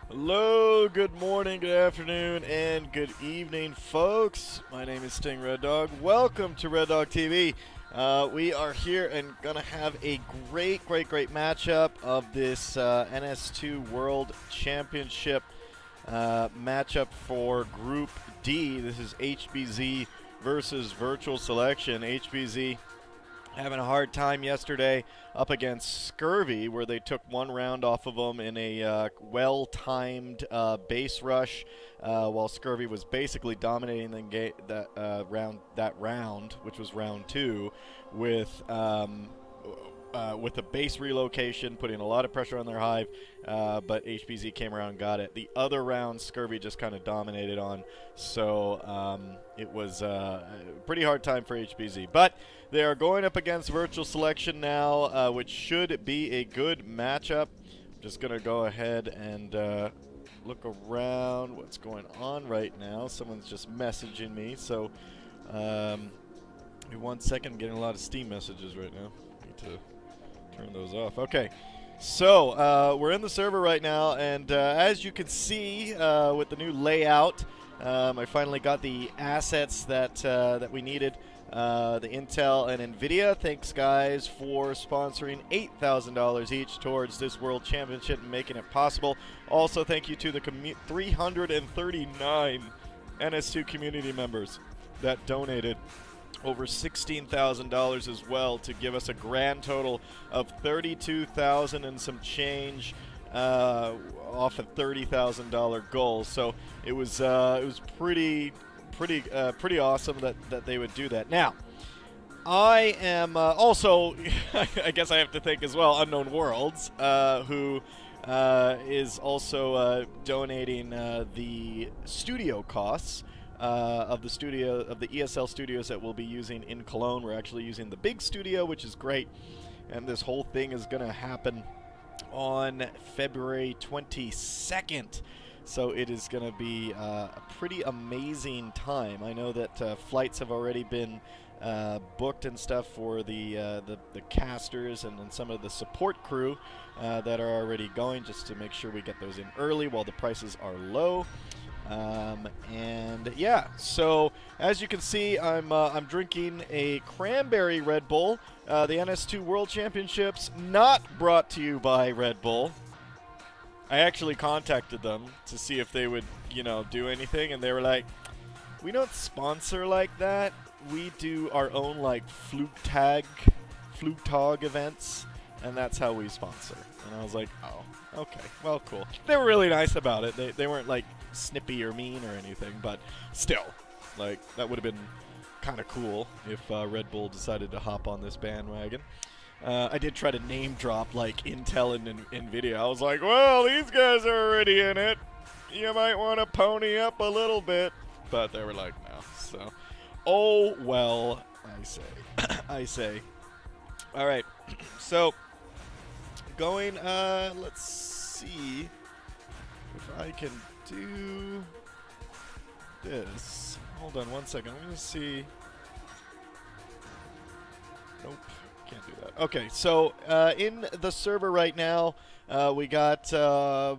Hello, good morning, good afternoon, and good evening, folks. My name is Sting Red Dog. Welcome to REDDOG.TV. We are here and gonna have a great matchup of this NS2 World Championship matchup for Group D. This is HBZ versus Virtual Selection. HBZ having a hard time yesterday up against Scurvy, where they took one round off of them in a well-timed base rush, while Scurvy was basically dominating that round, which was round 2, with a base relocation, putting a lot of pressure on their hive, but HBZ came around and got it. The other round, Scurvy just kind of dominated on, so it was a pretty hard time for HBZ. But they are going up against Virtual Selection now, which should be a good matchup. I'm just going to go ahead and look around what's going on right now. Someone's just messaging me, so give me 1 second. Getting a lot of Steam messages right now. Need to turn those off. Okay, so we're in the server right now, and as you can see with the new layout, I finally got the assets that we needed. The Intel and NVIDIA. Thanks, guys, for sponsoring $8,000 each towards this World Championship and making it possible. Also, thank you to the 339 NS2 community members that donated over $16,000 as well to give us a grand total of $32,000 and some change off a $30,000 goal. So it was pretty awesome that they would do that. Now, I am also, I guess I have to thank as well Unknown Worlds, who is also donating the studio costs of the ESL studios that we'll be using in Cologne. We're actually using the big studio, which is great, and this whole thing is going to happen on February 22nd. So it is going to be a pretty amazing time. I know that flights have already been booked and stuff for the casters and some of the support crew that are already going, just to make sure we get those in early while the prices are low. And yeah, so as you can see, I'm drinking a cranberry Red Bull. The NS2 World Championships, not brought to you by Red Bull. I actually contacted them to see if they would, do anything, and they were like, "We don't sponsor like that. We do our own Flugtag events, and that's how we sponsor." And I was like, "Oh, okay, well, cool." They were really nice about it. They weren't snippy or mean or anything, but still, that would have been kind of cool if Red Bull decided to hop on this bandwagon. I did try to name drop Intel and NVIDIA. I was like, well, these guys are already in it. You might want to pony up a little bit. But they were like, no. So, oh, well, I say. I say. All right. So, going, let's see if I can do this. Hold on 1 second. I'm going to see. Nope. Can't do that. Okay, so in the server right now, we got 5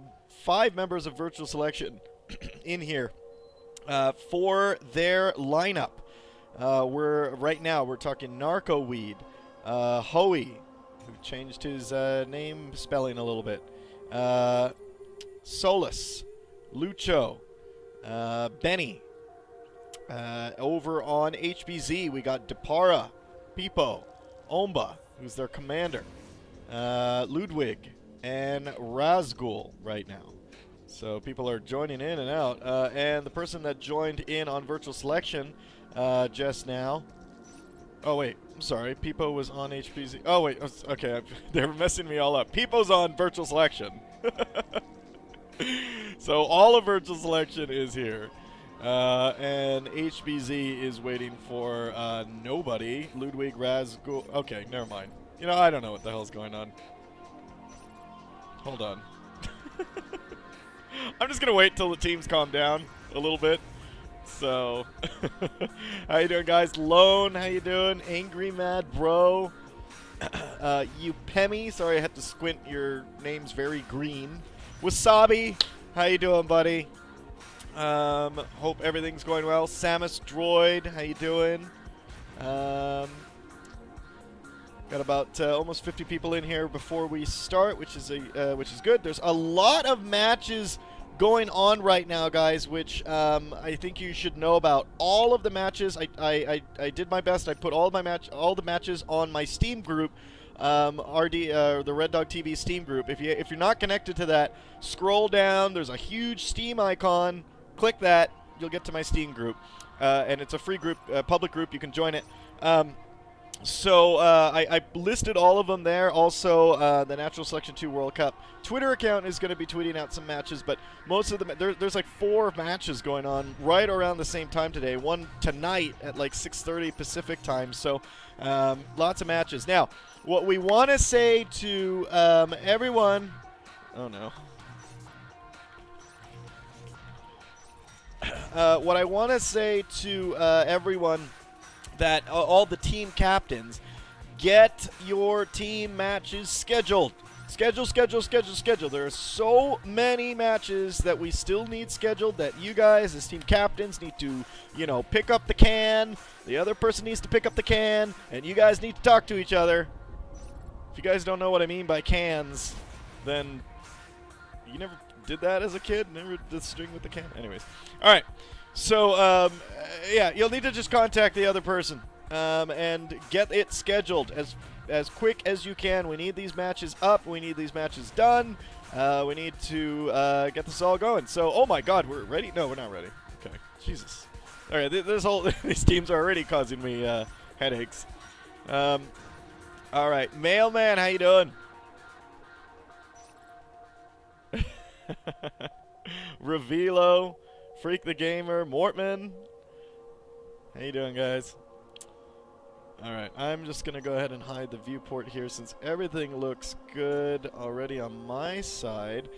members of Virtual Selection in here for their lineup. We're talking Narcoweed, Hoey, who changed his name spelling a little bit, Solus, Lucho, Benny. Over on HBZ, we got Depara, Pipo, Omba, who's their commander, Ludwig, and Razgul right now. So people are joining in and out. And the person that joined in on Virtual Selection just now... Oh, wait. I'm sorry. Pipo was on HBZ. Oh, wait. Okay. They're messing me all up. Pipo's on Virtual Selection. So all of Virtual Selection is here. And HBZ is waiting for nobody. Ludwig, Razgul. Okay, never mind. I don't know what the hell's going on. Hold on. I'm just going to wait till the teams calm down a little bit. So, how you doing, guys? Lone, how you doing? Angry Mad Bro. You Pemmy. Sorry, I had to squint. Your name's very green. Wasabi. How you doing, buddy? Hope everything's going well. Samus Droid, how you doing? Got about almost 50 people in here before we start, which is good. There's a lot of matches going on right now, guys, which I think you should know about. All of the matches, I did my best. I put all the matches on my Steam group, the REDDOG.TV Steam group. If you're not connected to that, scroll down. There's a huge Steam icon. Click that. You'll get to my Steam group, and it's a free group, public group. You can join it. So I listed all of them there. Also, the Natural Selection 2 World Cup Twitter account is going to be tweeting out some matches, but most of them, there's like 4 matches going on right around the same time today. One tonight at like 6:30 Pacific time. So lots of matches. Now, what we want to say to everyone. Oh no. What I want to say to everyone. That all the team captains, get your team matches scheduled. Schedule. There are so many matches that we still need scheduled that you guys as team captains need to, pick up the can. The other person needs to pick up the can, and you guys need to talk to each other. If you guys don't know what I mean by cans, then you never did that as a kid? Never did string with the can? Anyways. All right. So, yeah, you'll need to just contact the other person and get it scheduled as quick as you can. We need these matches up. We need these matches done. We need to get this all going. So, oh my God, we're ready? No, we're not ready. Okay, Jesus. All right, these teams are already causing me headaches. All right, Mailman, how you doing? Revilo. Freak the Gamer, Mortman. How you doing, guys? Alright, I'm just going to go ahead and hide the viewport here since everything looks good already on my side.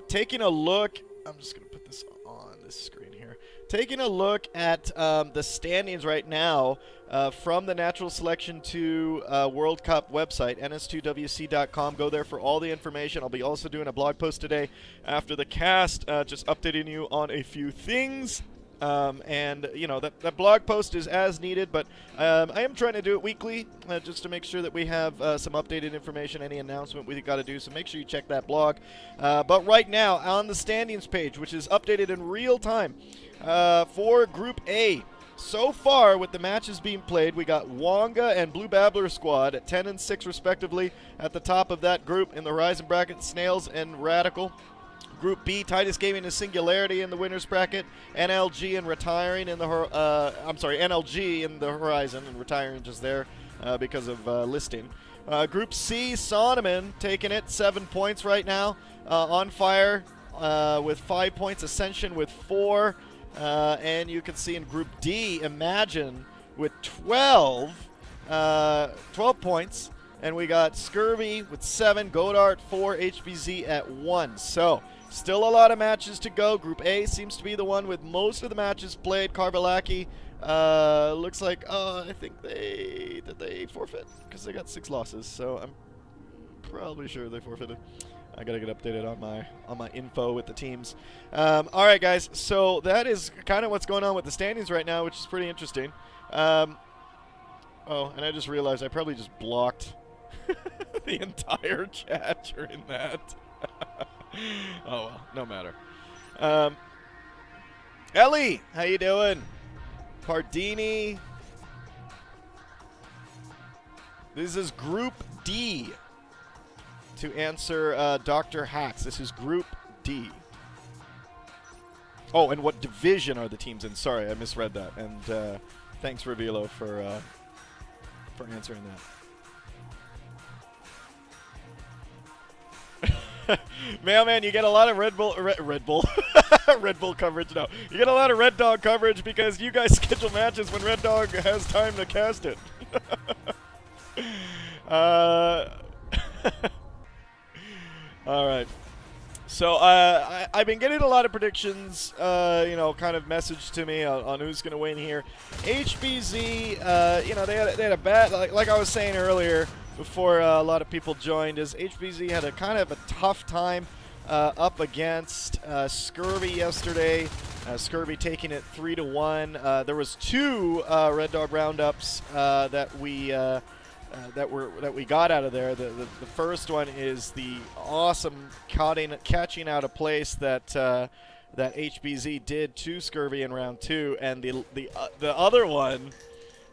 Taking a look, I'm just going to put this on this screen here. Taking a look at the standings right now from the Natural Selection 2 World Cup website, NS2WC.com. Go there for all the information. I'll be also doing a blog post today after the cast, just updating you on a few things. And, that blog post is as needed, but I am trying to do it weekly just to make sure that we have some updated information, any announcement we got to do, so make sure you check that blog. But right now, on the standings page, which is updated in real time, for Group A, so far with the matches being played, we got Wonga and Blue Babbler Squad at 10 and 6 respectively at the top of that group. In the Horizon bracket, Snails and Radical. Group B, Titus Gaming and Singularity in the winners bracket. NLG and Retiring in the NLG in the Horizon, and Retiring just there because of listing. Group C, Sonoman taking it, 7 points right now. On Fire with 5 points. Ascension with 4. And you can see in Group D, Imagine with 12 points. And we got Scurvy with 7, Godart 4, HBZ at 1. So, still a lot of matches to go. Group A seems to be the one with most of the matches played. Carvalaki looks like, I think did they forfeit? Because they got 6 losses. So, I'm probably sure they forfeited. I gotta get updated on my info with the teams. All right, guys. So that is kind of what's going on with the standings right now, which is pretty interesting. Oh, and I just realized I probably just blocked the entire chat during that. Oh well, no matter. Ellie, how you doing? Pardini. This is Group D. To answer Dr. Hacks, this is Group D. Oh, and what division are the teams in? Sorry, I misread that. And thanks, Revilo, for answering that. Mailman, you get a lot of Red Bull Red Bull coverage. No, you get a lot of Red Dog coverage because you guys schedule matches when Red Dog has time to cast it. All right. So I've been getting a lot of predictions, kind of messaged to me on who's going to win here. HBZ, they had a bad, like I was saying earlier before a lot of people joined, is HBZ had a kind of a tough time up against Scurvy yesterday. Scurvy taking it 3-1. There was 2 Red Dog roundups that we got out of there. The first one is the awesome catching out of place that that HBZ did to Scurvy in round 2, and the other one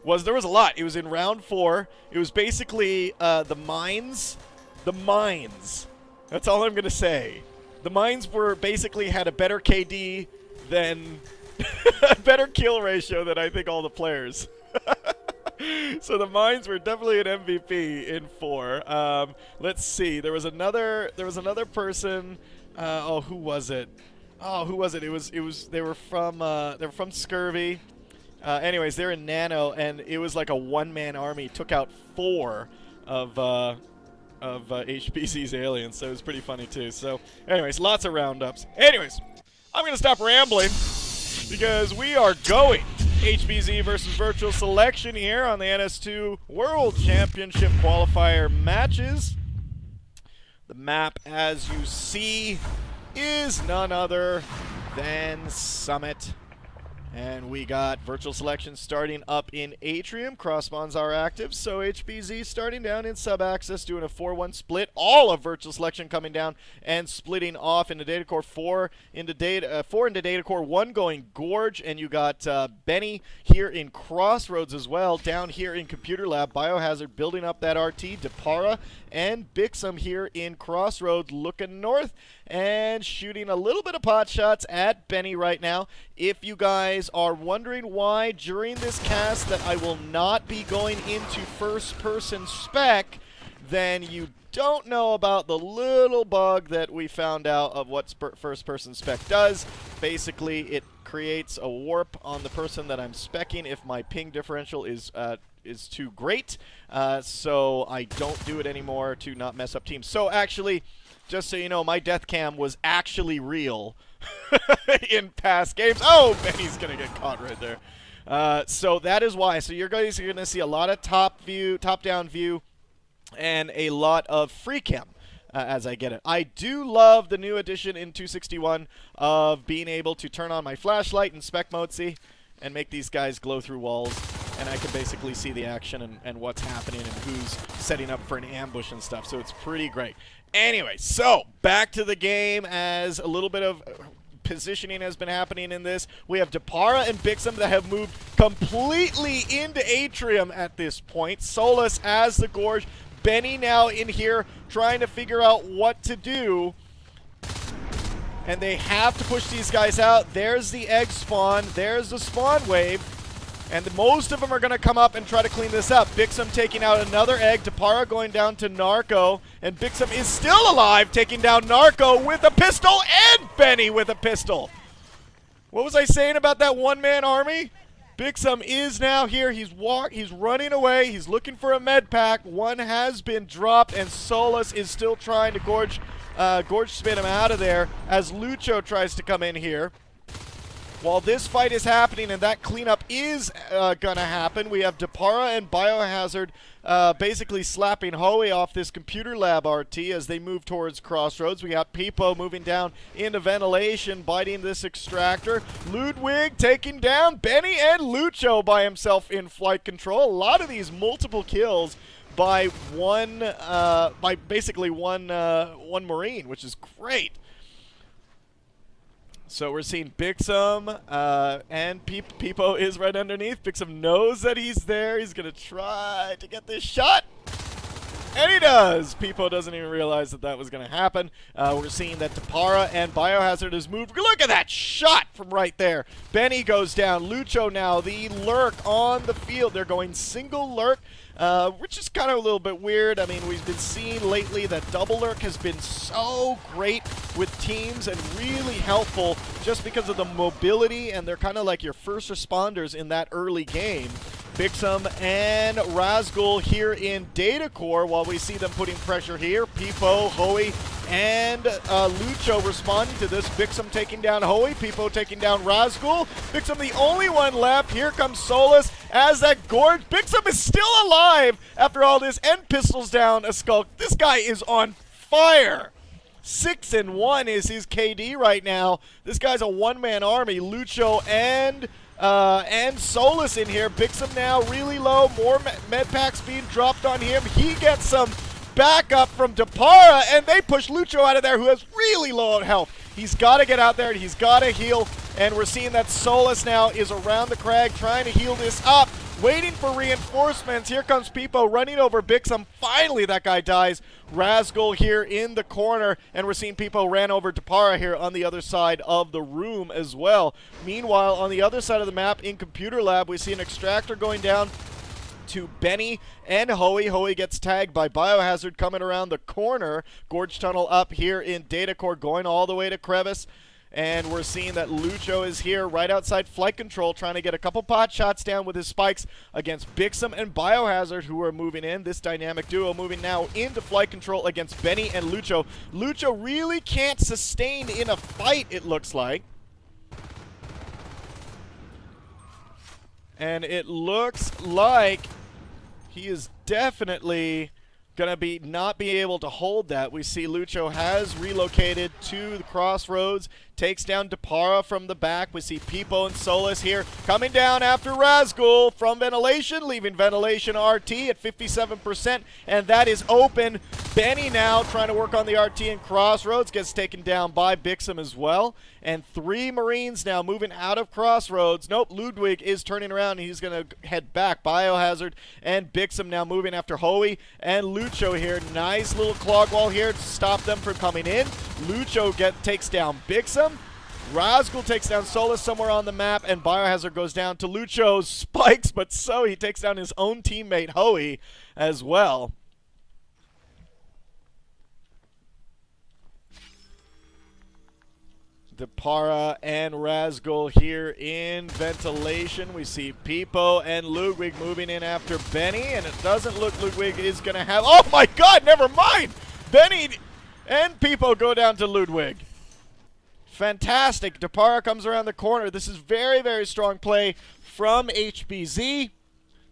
was, there was a lot. It was in round 4. It was basically the mines. The mines. That's all I'm gonna say. The mines basically had a better KD than a better kill ratio than I think all the players. So the mines were definitely an MVP in 4. Let's see. There was another person. Oh, who was it? They were from Scurvy. Anyways, they're in Nano, and it was like a one-man army. Took out 4 of HBZ's aliens, so it was pretty funny too. So, anyways, lots of roundups. Anyways, I'm gonna stop rambling because we are going HBZ versus Virtual Selection here on the NS2 World Championship Qualifier matches. The map, as you see, is none other than Summit. And we got Virtual Selection starting up in Atrium. Cross-spawns are active, so HBZ starting down in Sub-Access, doing a 4-1 split. All of Virtual Selection coming down and splitting off into Data Core, 4 into Data Core, 1 going Gorge, and you got Benny here in Crossroads as well. Down here in Computer Lab, Biohazard building up that RT, Depara and Bixum here in Crossroads looking north and shooting a little bit of pot shots at Benny right now. If you guys are wondering why during this cast that I will not be going into first-person spec, then you don't know about the little bug that we found out of what first-person spec does. Basically, it creates a warp on the person that I'm specking if my ping differential is too great. So I don't do it anymore to not mess up teams. So actually, just so you know, my death cam was actually real in past games. Oh, Benny's going to get caught right there. So that is why. So you guys are going to see a lot of top-down view, and a lot of free cam as I get it. I do love the new addition in 261 of being able to turn on my flashlight in spec mode, see, and make these guys glow through walls. And I can basically see the action and what's happening and who's setting up for an ambush and stuff. So it's pretty great. Anyway, so back to the game as a little bit of positioning has been happening in this. We have Depara and Bixum that have moved completely into Atrium at this point. Solus as the Gorge. Benny now in here trying to figure out what to do. And they have to push these guys out. There's the egg spawn. There's the spawn wave. And most of them are going to come up and try to clean this up. Bixum taking out another egg. Depara going down to Narco. And Bixum is still alive, taking down Narco with a pistol and Benny with a pistol. What was I saying about that one-man army? Bixum is now here. He's running away. He's looking for a med pack. One has been dropped, and Solus is still trying to gorge spin him out of there as Lucho tries to come in here. While this fight is happening and that cleanup is gonna happen, we have Depara and Biohazard basically slapping Hoey off this Computer Lab RT as they move towards Crossroads. We got Peepo moving down into ventilation, biting this extractor. Ludwig taking down Benny and Lucho by himself in flight control. A lot of these multiple kills by basically one Marine, which is great. So we're seeing Bixum, and Peepo is right underneath. Bixum knows that he's there. He's going to try to get this shot. And he does! Peepo doesn't even realize that that was going to happen. We're seeing that Depara and Biohazard has moved. Look at that shot from right there. Benny goes down. Lucho now, the lurk on the field. They're going single lurk. Which is kind of a little bit weird. I mean, we've been seeing lately that double lurk has been so great with teams and really helpful just because of the mobility, and they're kind of like your first responders in that early game. Bixum and Razgul here in Data Core while we see them putting pressure here. Peepo, Hoey, and Lucho responding to this. Bixum taking down Hoey, Peepo taking down Razgul. Bixum the only one left. Here comes Solus as that Gorge. Bixum is still alive after all this, and pistols down a Skulk. This guy is on fire. 6-1 is his KD right now. This guy's a one-man army. Lucho and Solus in here. Bixum now really low. More med packs being dropped on him. He gets some backup from Depara, and they push Lucho out of there, who has really low health. He's got to get out there, and he's got to heal, and we're seeing that Solus now is around the crag trying to heal this up, waiting for reinforcements. Here comes Peepo running over Bixum. Finally, that guy dies. Razgul here in the corner, and we're seeing Peepo ran over Depara here on the other side of the room as well. Meanwhile, on the other side of the map in Computer Lab, we see an extractor going down to Benny and Hoey. Hoey gets tagged by Biohazard coming around the corner. Gorge Tunnel up here in Data Core, going all the way to Crevice. And we're seeing that Lucho is here right outside Flight Control, trying to get a couple pot shots down with his spikes against Bixum and Biohazard, who are moving in. This dynamic duo moving now into Flight Control against Benny and Lucho. Lucho really can't sustain in a fight, it looks like. And it looks like he is definitely going to not be able to hold that. We see Lucho has relocated to the crossroads, takes down Depara from the back. We see Peepo and Solus here coming down after Razgul from Ventilation, leaving Ventilation RT at 57%, and that is open. Benny now trying to work on the RT and Crossroads, gets taken down by Bixum as well. And 3 Marines now moving out of Crossroads. Nope, Ludwig is turning around, and he's going to head back. Biohazard and Bixum now moving after Hoey and Lucho here. Nice little clog wall here to stop them from coming in. Lucho takes down Bixum. Razgul takes down Solus somewhere on the map, and Biohazard goes down to Lucho's spikes, but so he takes down his own teammate Hoey as well. Depara and Razgul here in Ventilation. We see Peepo and Ludwig moving in after Benny, and it doesn't look Ludwig is going to have... Oh my god, never mind! Benny and Peepo go down to Ludwig. Fantastic. Depara comes around the corner. This is very, very strong play from HBZ.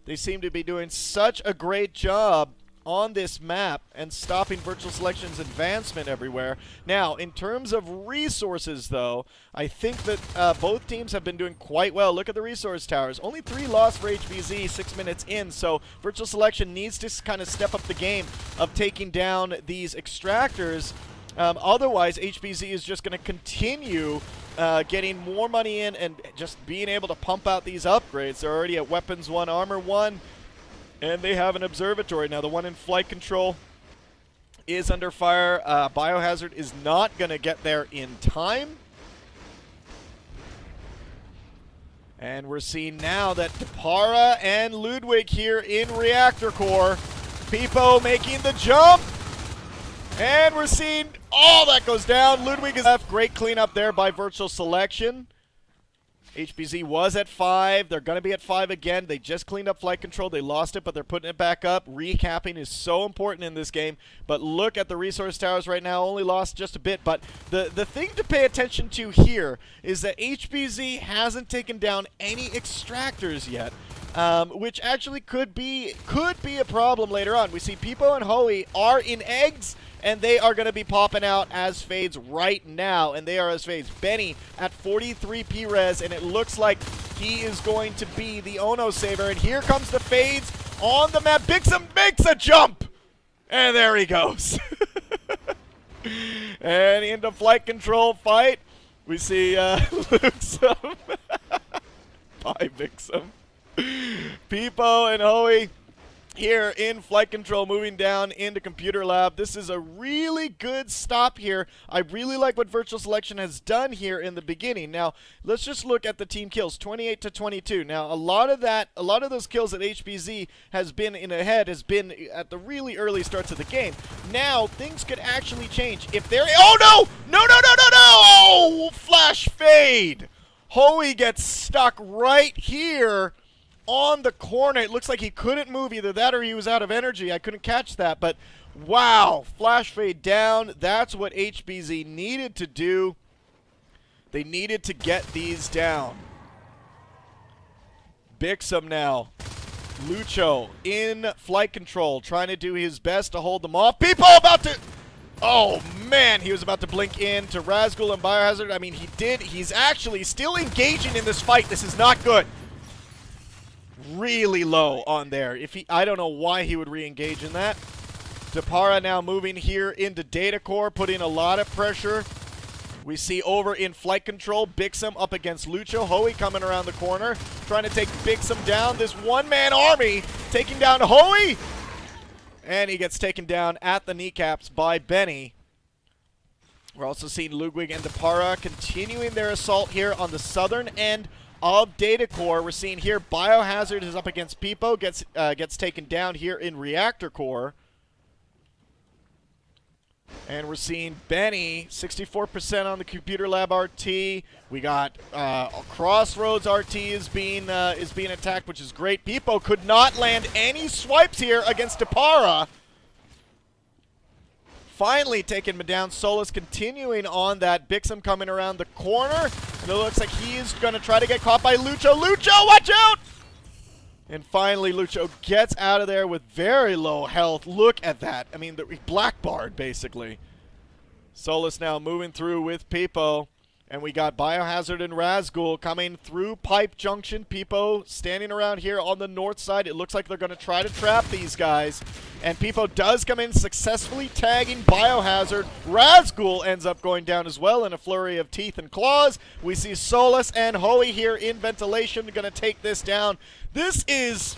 They seem to be doing such a great job on this map and stopping Virtual Selection's advancement everywhere. Now, in terms of resources, though, I think that both teams have been doing quite well. Look at the resource towers. Only 3 lost for HBZ 6 minutes in, so Virtual Selection needs to kind of step up the game of taking down these extractors. Otherwise, HBZ is just going to continue getting more money in and just being able to pump out these upgrades. They're already at Weapons 1, Armor 1, and they have an observatory. Now, the one in Flight Control is under fire. Biohazard is not going to get there in time. And we're seeing now that Depara and Ludwig here in Reactor Core. Peepo making the jump. And we're seeing all that goes down. Ludwig is left. Great cleanup there by Virtual Selection. HBZ was at 5. They're going to be at 5 again. They just cleaned up Flight Control. They lost it, but they're putting it back up. Recapping is so important in this game. But look at the resource towers right now. Only lost just a bit. But the thing to pay attention to here is that HBZ hasn't taken down any extractors yet. Which actually could be a problem later on. We see Peepo and Hoey are in eggs, and they are going to be popping out as fades right now, and they are as fades. Benny at 43 P-Res, and it looks like he is going to be the Ono saver, and here comes the fades on the map. Bixum makes a jump, and there he goes. And into Flight Control fight, we see Luxum. Bye, Bixum. Peepo and Hoey here in Flight Control, moving down into Computer Lab. This is a really good stop here. I really like what Virtual Selection has done here in the beginning. Now, let's just look at the team kills, 28 to 22. Now, a lot of those kills that HBZ has been in ahead has been at the really early starts of the game. Now, things could actually change if they're... Oh, no! No, no, no, no, no! Oh, flash fade! Hoey gets stuck right here on the corner. It looks like he couldn't move. Either that or he was out of energy. I couldn't catch that, but wow, flash fade down. That's what HBZ needed to do. They needed to get these down. Bixum now. Lucho in Flight Control, trying to do his best to hold them off. People about to... Oh, man, he was about to blink in to Razgul and Biohazard. I mean, he did. He's actually still engaging in this fight. This is not good. Really low on there. I don't know why he would re-engage in that. Depara now moving here into Data Core, putting a lot of pressure. We see over in Flight Control, Bixum up against Lucho. Hoey coming around the corner, trying to take Bixum down. This one-man army taking down Hoey. And he gets taken down at the kneecaps by Benny. We're also seeing Ludwig and Depara continuing their assault here on the southern end of Data Core. We're seeing here Biohazard is up against Peepo, gets taken down here in Reactor Core. And we're seeing Benny, 64% on the Computer Lab RT. We got Crossroads RT is being attacked, which is great. Peepo could not land any swipes here against Depara. Finally taking him down. Solus continuing on that. Bixum coming around the corner. And it looks like he's going to try to get caught by Lucho. Lucho, watch out! And finally, Lucho gets out of there with very low health. Look at that. I mean, blackbarred, basically. Solus now moving through with Peepo. And we got Biohazard and Razgul coming through Pipe Junction. Peepo standing around here on the north side. It looks like they're going to try to trap these guys. And Peepo does come in, successfully tagging Biohazard. Razgul ends up going down as well in a flurry of teeth and claws. We see Solus and Hoey here in ventilation. Going to take this down. This is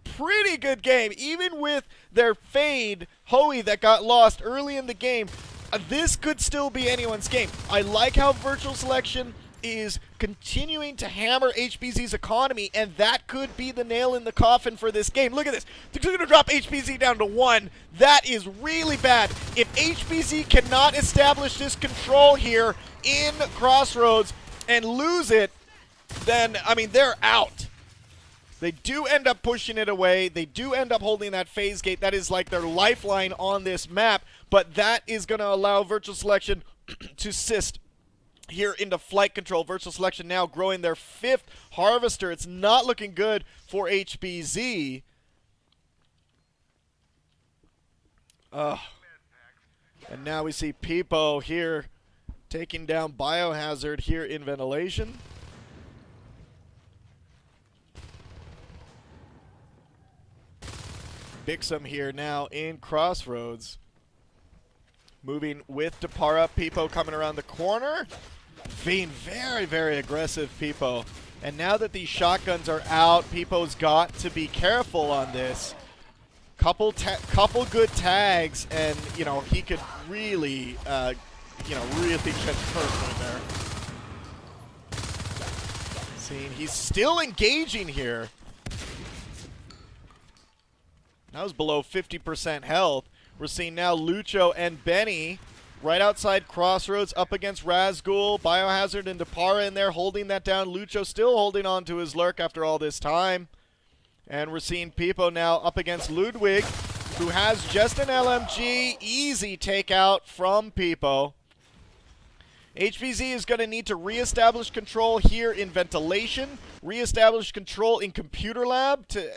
pretty good game. Even with their fade, Hoey, that got lost early in the game, this could still be anyone's game. I like how Virtual Selection is continuing to hammer HBZ's economy, and that could be the nail in the coffin for this game. Look at this. They're going to drop HBZ down to 1. That is really bad. If HBZ cannot establish this control here in Crossroads and lose it, then, I mean, they're out. They do end up pushing it away. They do end up holding that phase gate. That is like their lifeline on this map. But that is going to allow Virtual Selection to assist here into Flight Control. Virtual Selection now growing their 5th Harvester. It's not looking good for HBZ. And now we see Peepo here taking down Biohazard here in ventilation. Bixum here now in Crossroads. Moving with Depara. Peepo coming around the corner. Being very, very aggressive, Peepo. And now that these shotguns are out, Peepo's got to be careful on this. Couple good tags, and, you know, he could really, really get hurt right there. Seeing he's still engaging here. That was below 50% health. We're seeing now Lucho and Benny right outside Crossroads up against Razgul. Biohazard and Depara in there holding that down. Lucho still holding on to his lurk after all this time. And we're seeing Peepo now up against Ludwig, who has just an LMG. Easy takeout from Peepo. HBZ is going to need to reestablish control here in ventilation, reestablish control in Computer Lab to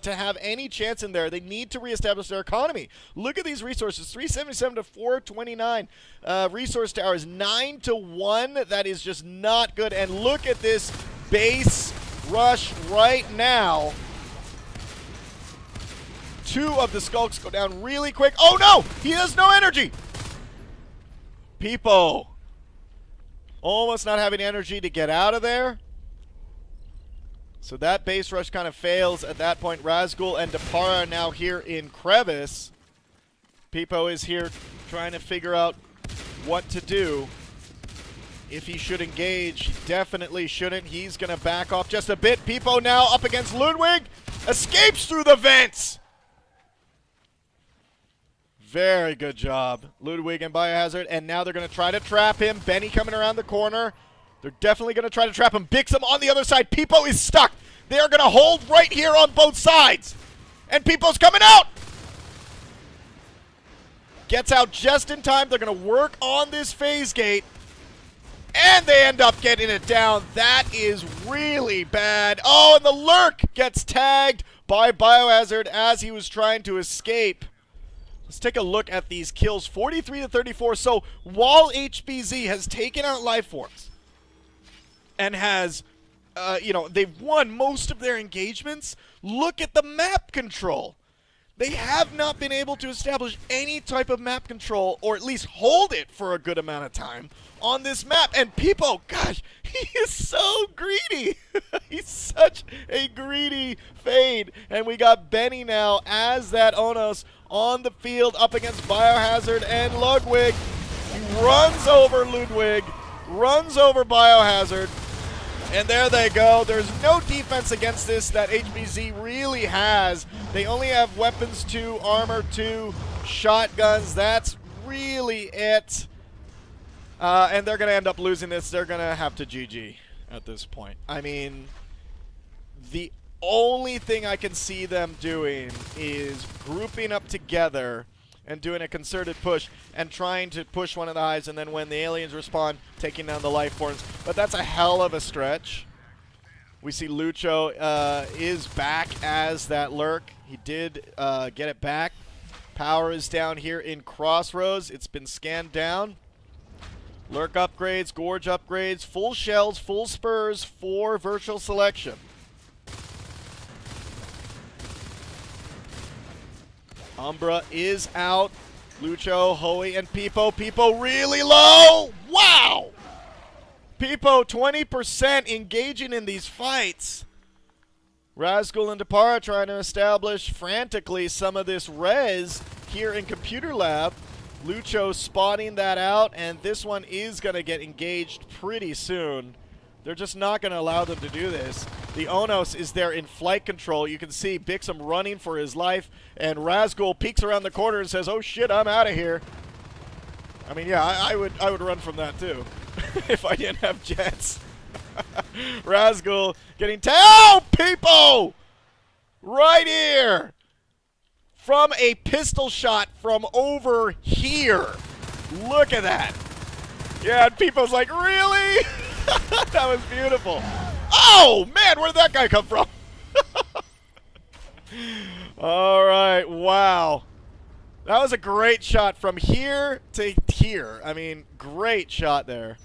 have any chance in there. They need to reestablish their economy. Look at these resources, 377 to 429. Resource towers, 9 to 1. That is just not good. And look at this base rush right now. 2 of the skulks go down really quick. Oh no! He has no energy! Peepo almost not having energy to get out of there. So that base rush kind of fails at that point. Razgul and Depara are now here in Crevice. Peepo is here trying to figure out what to do. If he should engage, he definitely shouldn't. He's going to back off just a bit. Peepo now up against Ludwig. Escapes through the vents. Very good job, Ludwig and Biohazard. And now they're going to try to trap him. Benny coming around the corner. They're definitely going to try to trap him. Bixum on the other side. Peepo is stuck. They are going to hold right here on both sides. And Peepo's coming out. Gets out just in time. They're going to work on this phase gate. And they end up getting it down. That is really bad. Oh, and the lurk gets tagged by Biohazard as he was trying to escape. Let's take a look at these kills, 43 to 34. So while HBZ has taken out Lifeforms and has, they've won most of their engagements, look at the map control. They have not been able to establish any type of map control, or at least hold it for a good amount of time on this map. And Peepo, gosh, he is so greedy. He's such a greedy fade. And we got Benny now as that Onos on the field up against Biohazard and Ludwig. He runs over Ludwig, runs over Biohazard. And there they go. There's no defense against this that HBZ really has. They only have weapons 2, armor 2, shotguns. That's really it. And they're going to end up losing this. They're going to have to GG at this point. I mean, the only thing I can see them doing is grouping up together and doing a concerted push and trying to push one of the hives, and then when the aliens respawn, taking down the life forms. But that's a hell of a stretch. We see Lucho is back as that lurk. He did get it back. Power is down here in Crossroads. It's been scanned down. Lurk upgrades, Gorge upgrades, full shells, full spurs for virtual selection. Umbra is out. Lucho, Hoey, and Peepo. Peepo really low. Wow! Peepo 20% engaging in these fights. Razgul and Depara trying to establish frantically some of this res here in Computer Lab. Lucho spotting that out, and this one is going to get engaged pretty soon. They're just not going to allow them to do this. The Onos is there in flight control. You can see Bixum running for his life, and Razgul peeks around the corner and says, "Oh shit, I'm out of here." I mean, yeah, I would run from that too if I didn't have jets. Razgul getting oh, people! Right here! From a pistol shot from over here. Look at that. Yeah, and Peepo's like, really? That was beautiful. Oh, man, where did that guy come from? All right, wow. That was a great shot from here to here. I mean, great shot there.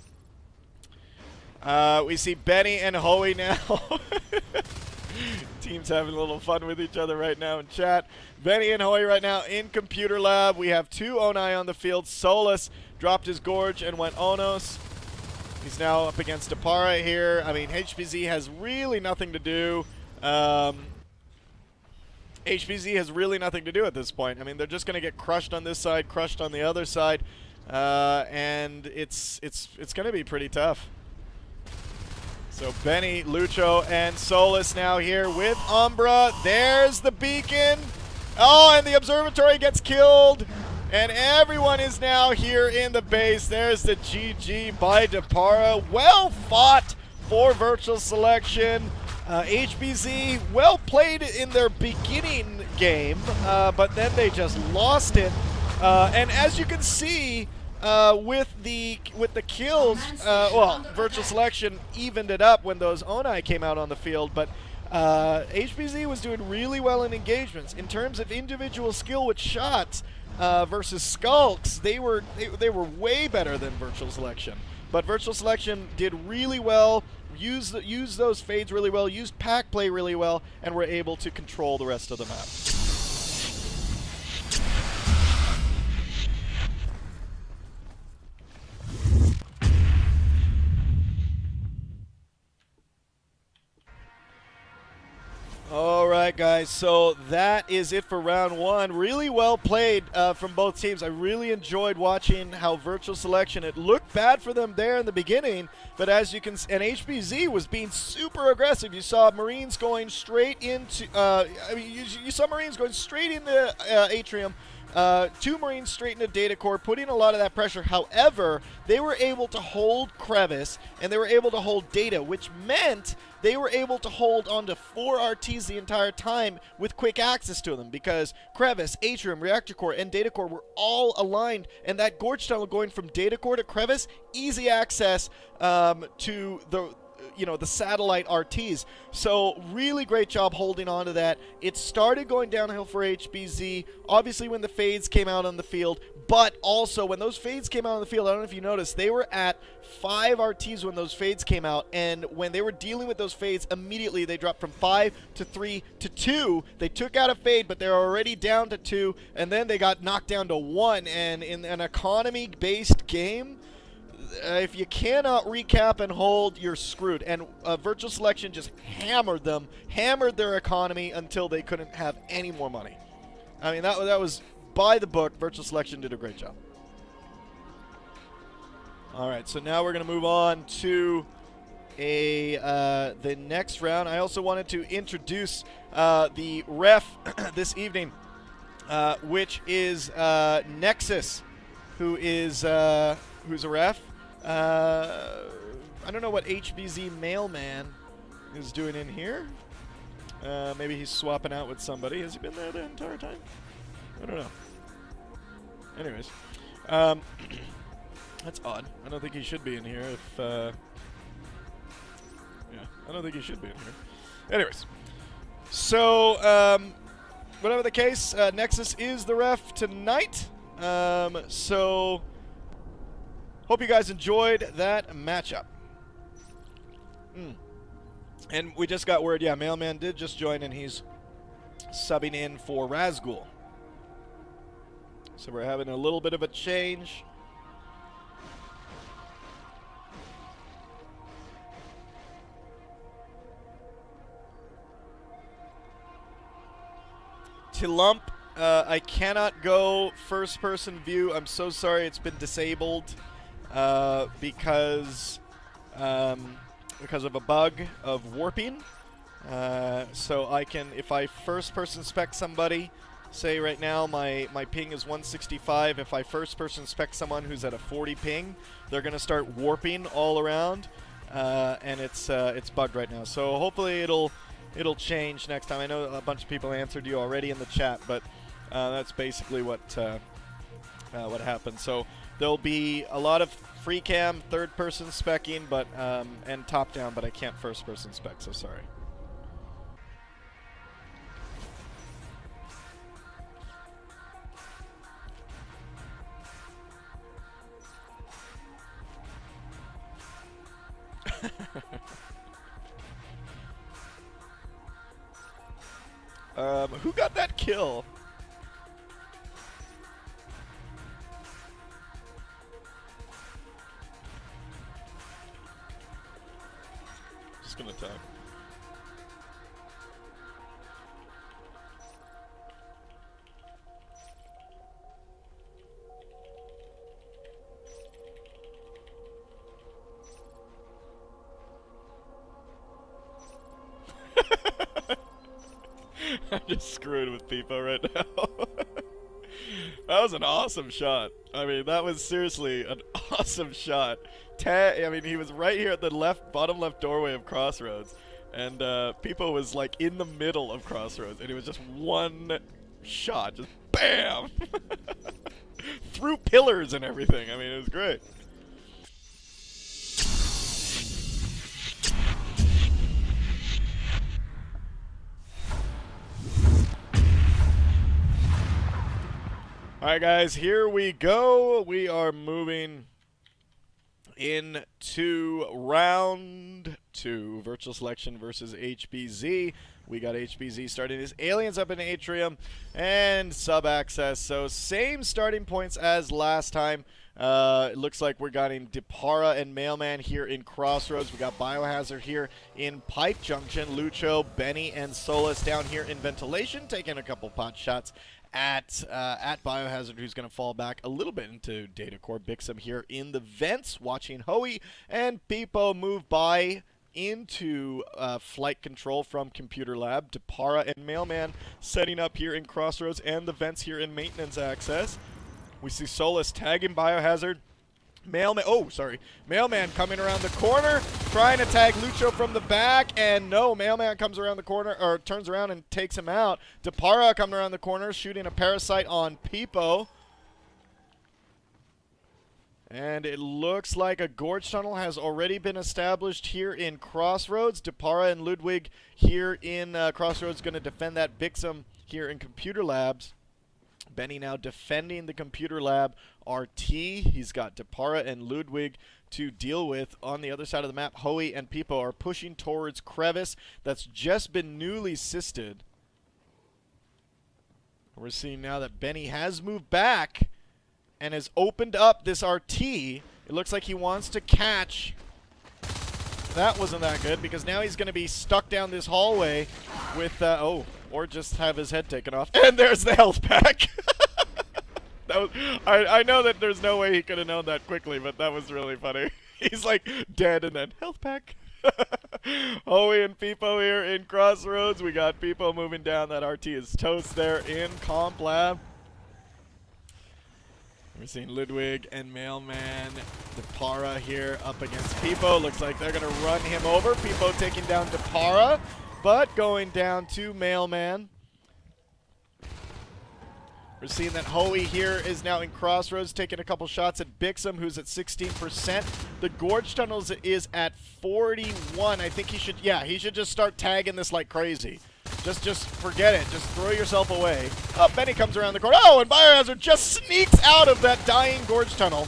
We see Benny and Hoey now. Teams having a little fun with each other right now in chat. Benny and Hoey right now in Computer Lab. We have 2 Onai on the field. Solus dropped his Gorge and went Onos. He's now up against Depara here. I mean, HBZ has really nothing to do. HBZ has really nothing to do at this point. I mean, they're just going to get crushed on this side, crushed on the other side, and it's going to be pretty tough. So Benny, Lucho, and Solus now here with Umbra. There's the beacon. Oh, and the observatory gets killed. And everyone is now here in the base. There's the GG by Depara. Well fought for virtual selection. HBZ, well played in their beginning game, but then they just lost it. And as you can see, with the kills, well, virtual selection evened it up when those Onai came out on the field, but HBZ was doing really well in engagements. In terms of individual skill with shots versus Skulks, they were way better than virtual selection. But virtual selection did really well, used those fades really well, used pack play really well, and were able to control the rest of the map. All right, guys, so that is it for round 1. Really well played from both teams. I really enjoyed watching how virtual selection, it looked bad for them there in the beginning, but as you can see, and HBZ was being super aggressive. You saw Marines going straight into, you saw Marines going straight into Atrium. 2 Marines straight into Data Core, putting a lot of that pressure. However, they were able to hold Crevice, and they were able to hold Data, which meant they were able to hold onto 4 RTs the entire time with quick access to them, because Crevice, Atrium, Reactor Core, and Data Core were all aligned, and that Gorge tunnel going from Data Core to Crevice, easy access to the the satellite RTs. So really great job holding on to that. It started going downhill for HBZ, obviously when the fades came out on the field, but also when those fades came out on the field, I don't know if you noticed, they were at 5 RTs when those fades came out, and when they were dealing with those fades, immediately they dropped from 5 to 3 to 2. They took out a fade, but they're already down to 2, and then they got knocked down to 1, and in an economy-based game, if you cannot recap and hold, you're screwed. And Virtual Selection just hammered their economy until they couldn't have any more money. I mean, that was by the book. Virtual Selection did a great job. All right, so now we're going to move on to the next round. I also wanted to introduce the ref this evening, which is Nexus, who's a ref. I don't know what HBZ Mailman is doing in here. Maybe he's swapping out with somebody. Has he been there the entire time? I don't know. Anyways, that's odd. I don't think he should be in here. Yeah, I don't think he should be in here. Anyways, so whatever the case, Nexus is the ref tonight. So hope you guys enjoyed that matchup. And we just got word, yeah, Mailman did just join, and he's subbing in for Razgul. So we're having a little bit of a change. Tilump, I cannot go first-person view. I'm so sorry, it's been disabled because of a bug of warping. So I can, if I first-person spec somebody, say right now my ping is 165. If I first-person spec someone who's at a 40 ping, they're going to start warping all around, and it's bugged right now. So hopefully it'll change next time. I know a bunch of people answered you already in the chat, but that's basically what happened. So there'll be a lot of free cam, third-person specking, but and top-down, but I can't first-person spec, so sorry. Who got that kill? Just gonna tag. I'm just screwed with people right now. That was an awesome shot. I mean, that was seriously an awesome shot. I mean, he was right here at the bottom left doorway of Crossroads, and Peepo was like in the middle of Crossroads, and it was just one shot, just BAM! Through pillars and everything. I mean, it was great. Alright guys, here we go. We are moving into round 2, Virtual Selection versus HBZ. We got HBZ starting his aliens up in Atrium and sub-access. So same starting points as last time. It looks like we're getting Depara and Mailman here in Crossroads. We got Biohazard here in Pipe Junction. Lucho, Benny, and Solus down here in Ventilation, taking a couple pot shots at Biohazard, who's going to fall back a little bit into Data Core. Bixum here in the vents, watching Hoey, and Peepo move by into flight control from Computer Lab. Depara and Mailman setting up here in Crossroads, and the vents here in Maintenance Access. We see Solus tagging Biohazard. Mailman coming around the corner, trying to tag Lucho from the back, and no, Mailman comes around the corner, or turns around and takes him out. Depara coming around the corner, shooting a parasite on Peepo. And it looks like a gorge tunnel has already been established here in Crossroads. Depara and Ludwig here in Crossroads going to defend that. Bixum here in Computer Labs. Benny now defending the Computer Lab RT. He's got Depara and Ludwig to deal with. On the other side of the map, Hoey and Pipo are pushing towards Crevice that's just been newly sisted. We're seeing now that Benny has moved back and has opened up this RT. It looks like he wants to catch. That wasn't that good, because now he's going to be stuck down this hallway with, or just have his head taken off. And there's the health pack. That was, I know that there's no way he could have known that quickly, but that was really funny. He's like dead and then health pack. Hoey and Pipo here in Crossroads. We got Pipo moving down. That RT is toast there in Comp Lab. We're seeing Ludwig and Mailman Depara here up against Pipo. Looks like they're going to run him over. Pipo taking down Depara, but going down to Mailman. We're seeing that Hoey here is now in Crossroads, taking a couple shots at Bixum, who's at 16%. The Gorge Tunnels is at 41. I think he should just start tagging this like crazy. Just forget it. Just throw yourself away. Oh, Benny comes around the corner. Oh, and Biohazard just sneaks out of that dying Gorge Tunnel.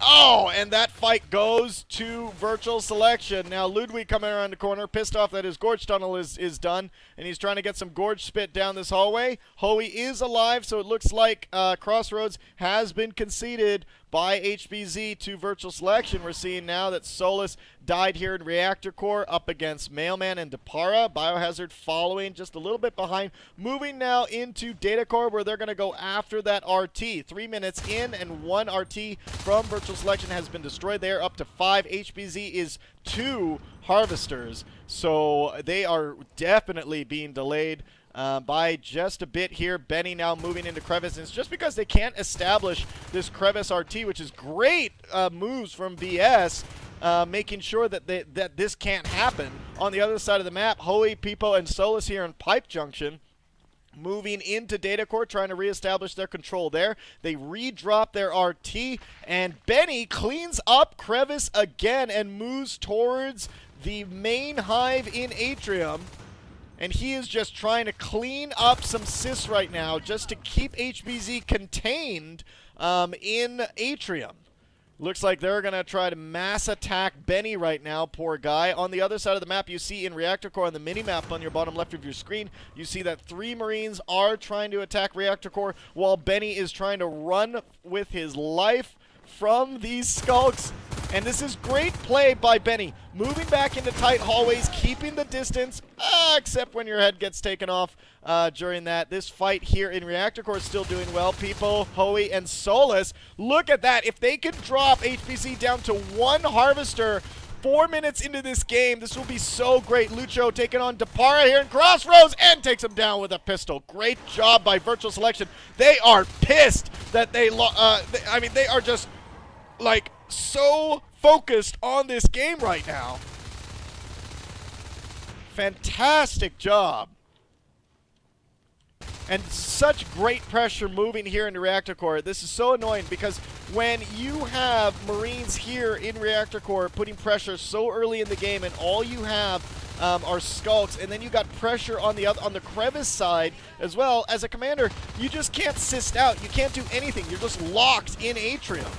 Oh, and that fight goes to Virtual Selection. Now Ludwig coming around the corner, pissed off that his Gorge Tunnel is done, and he's trying to get some Gorge spit down this hallway. Hoey is alive, so it looks like Crossroads has been conceded by HBZ to Virtual Selection. We're seeing now that Solus died here in Reactor Core up against Mailman and Depara. Biohazard following just a little bit behind. Moving now into Data Core, where they're going to go after that RT. 3 minutes in, and 1 RT from Virtual Selection has been destroyed. They're up to 5. HBZ is 2 Harvesters. So they are definitely being delayed by just a bit here. Benny now moving into Crevice. And it's just because they can't establish this Crevice RT, which is great moves from VS, making sure that that this can't happen. On the other side of the map, Hoey, Pipo, and Solus here in Pipe Junction, moving into Data Core, trying to reestablish their control there. They redrop their RT, and Benny cleans up Crevice again and moves towards the main hive in Atrium. And he is just trying to clean up some sys right now just to keep HBZ contained in Atrium. Looks like they're going to try to mass attack Benny right now, poor guy. On the other side of the map, you see in Reactor Core on the mini-map on your bottom left of your screen, you see that 3 Marines are trying to attack Reactor Core while Benny is trying to run with his life from these skulks. And this is great play by Benny, moving back into tight hallways, keeping the distance, except when your head gets taken off during that. This fight here in Reactor Core is still doing well. Pipo, Hoey, and Solus, look at that. If they could drop HBC down to 1 Harvester 4 minutes into this game, this will be so great. Lucho taking on Depara here in Crossroads and takes him down with a pistol. Great job by Virtual Selection. They are pissed that they are just like so focused on this game right now. Fantastic job. And such great pressure moving here into Reactor Core. This is so annoying because when you have Marines here in Reactor Core putting pressure so early in the game, and all you have are skulks, and then you got pressure on the Crevice side as well, as a commander, you just can't assist out. You can't do anything. You're just locked in Atrium.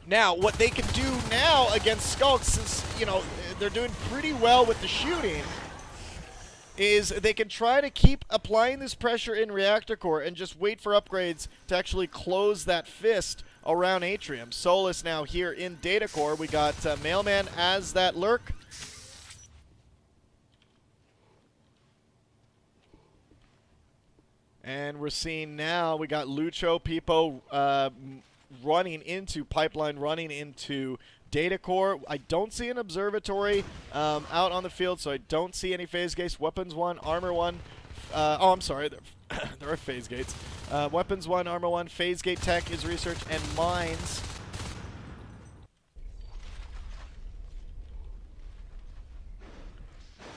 Now, what they can do now against skulks, since, you know, they're doing pretty well with the shooting, is they can try to keep applying this pressure in Reactor Core and just wait for upgrades to actually close that fist around Atrium. Solus now here in Data Core. We got Mailman as that lurk. And we're seeing now we got Lucho, Pipo, running into Pipeline, running into Data Core. I don't see an observatory out on the field, so I don't see any phase gates. Weapons 1, Armor 1. Oh, I'm sorry. There are phase gates. Weapons 1, Armor 1, phase gate tech is research, and mines.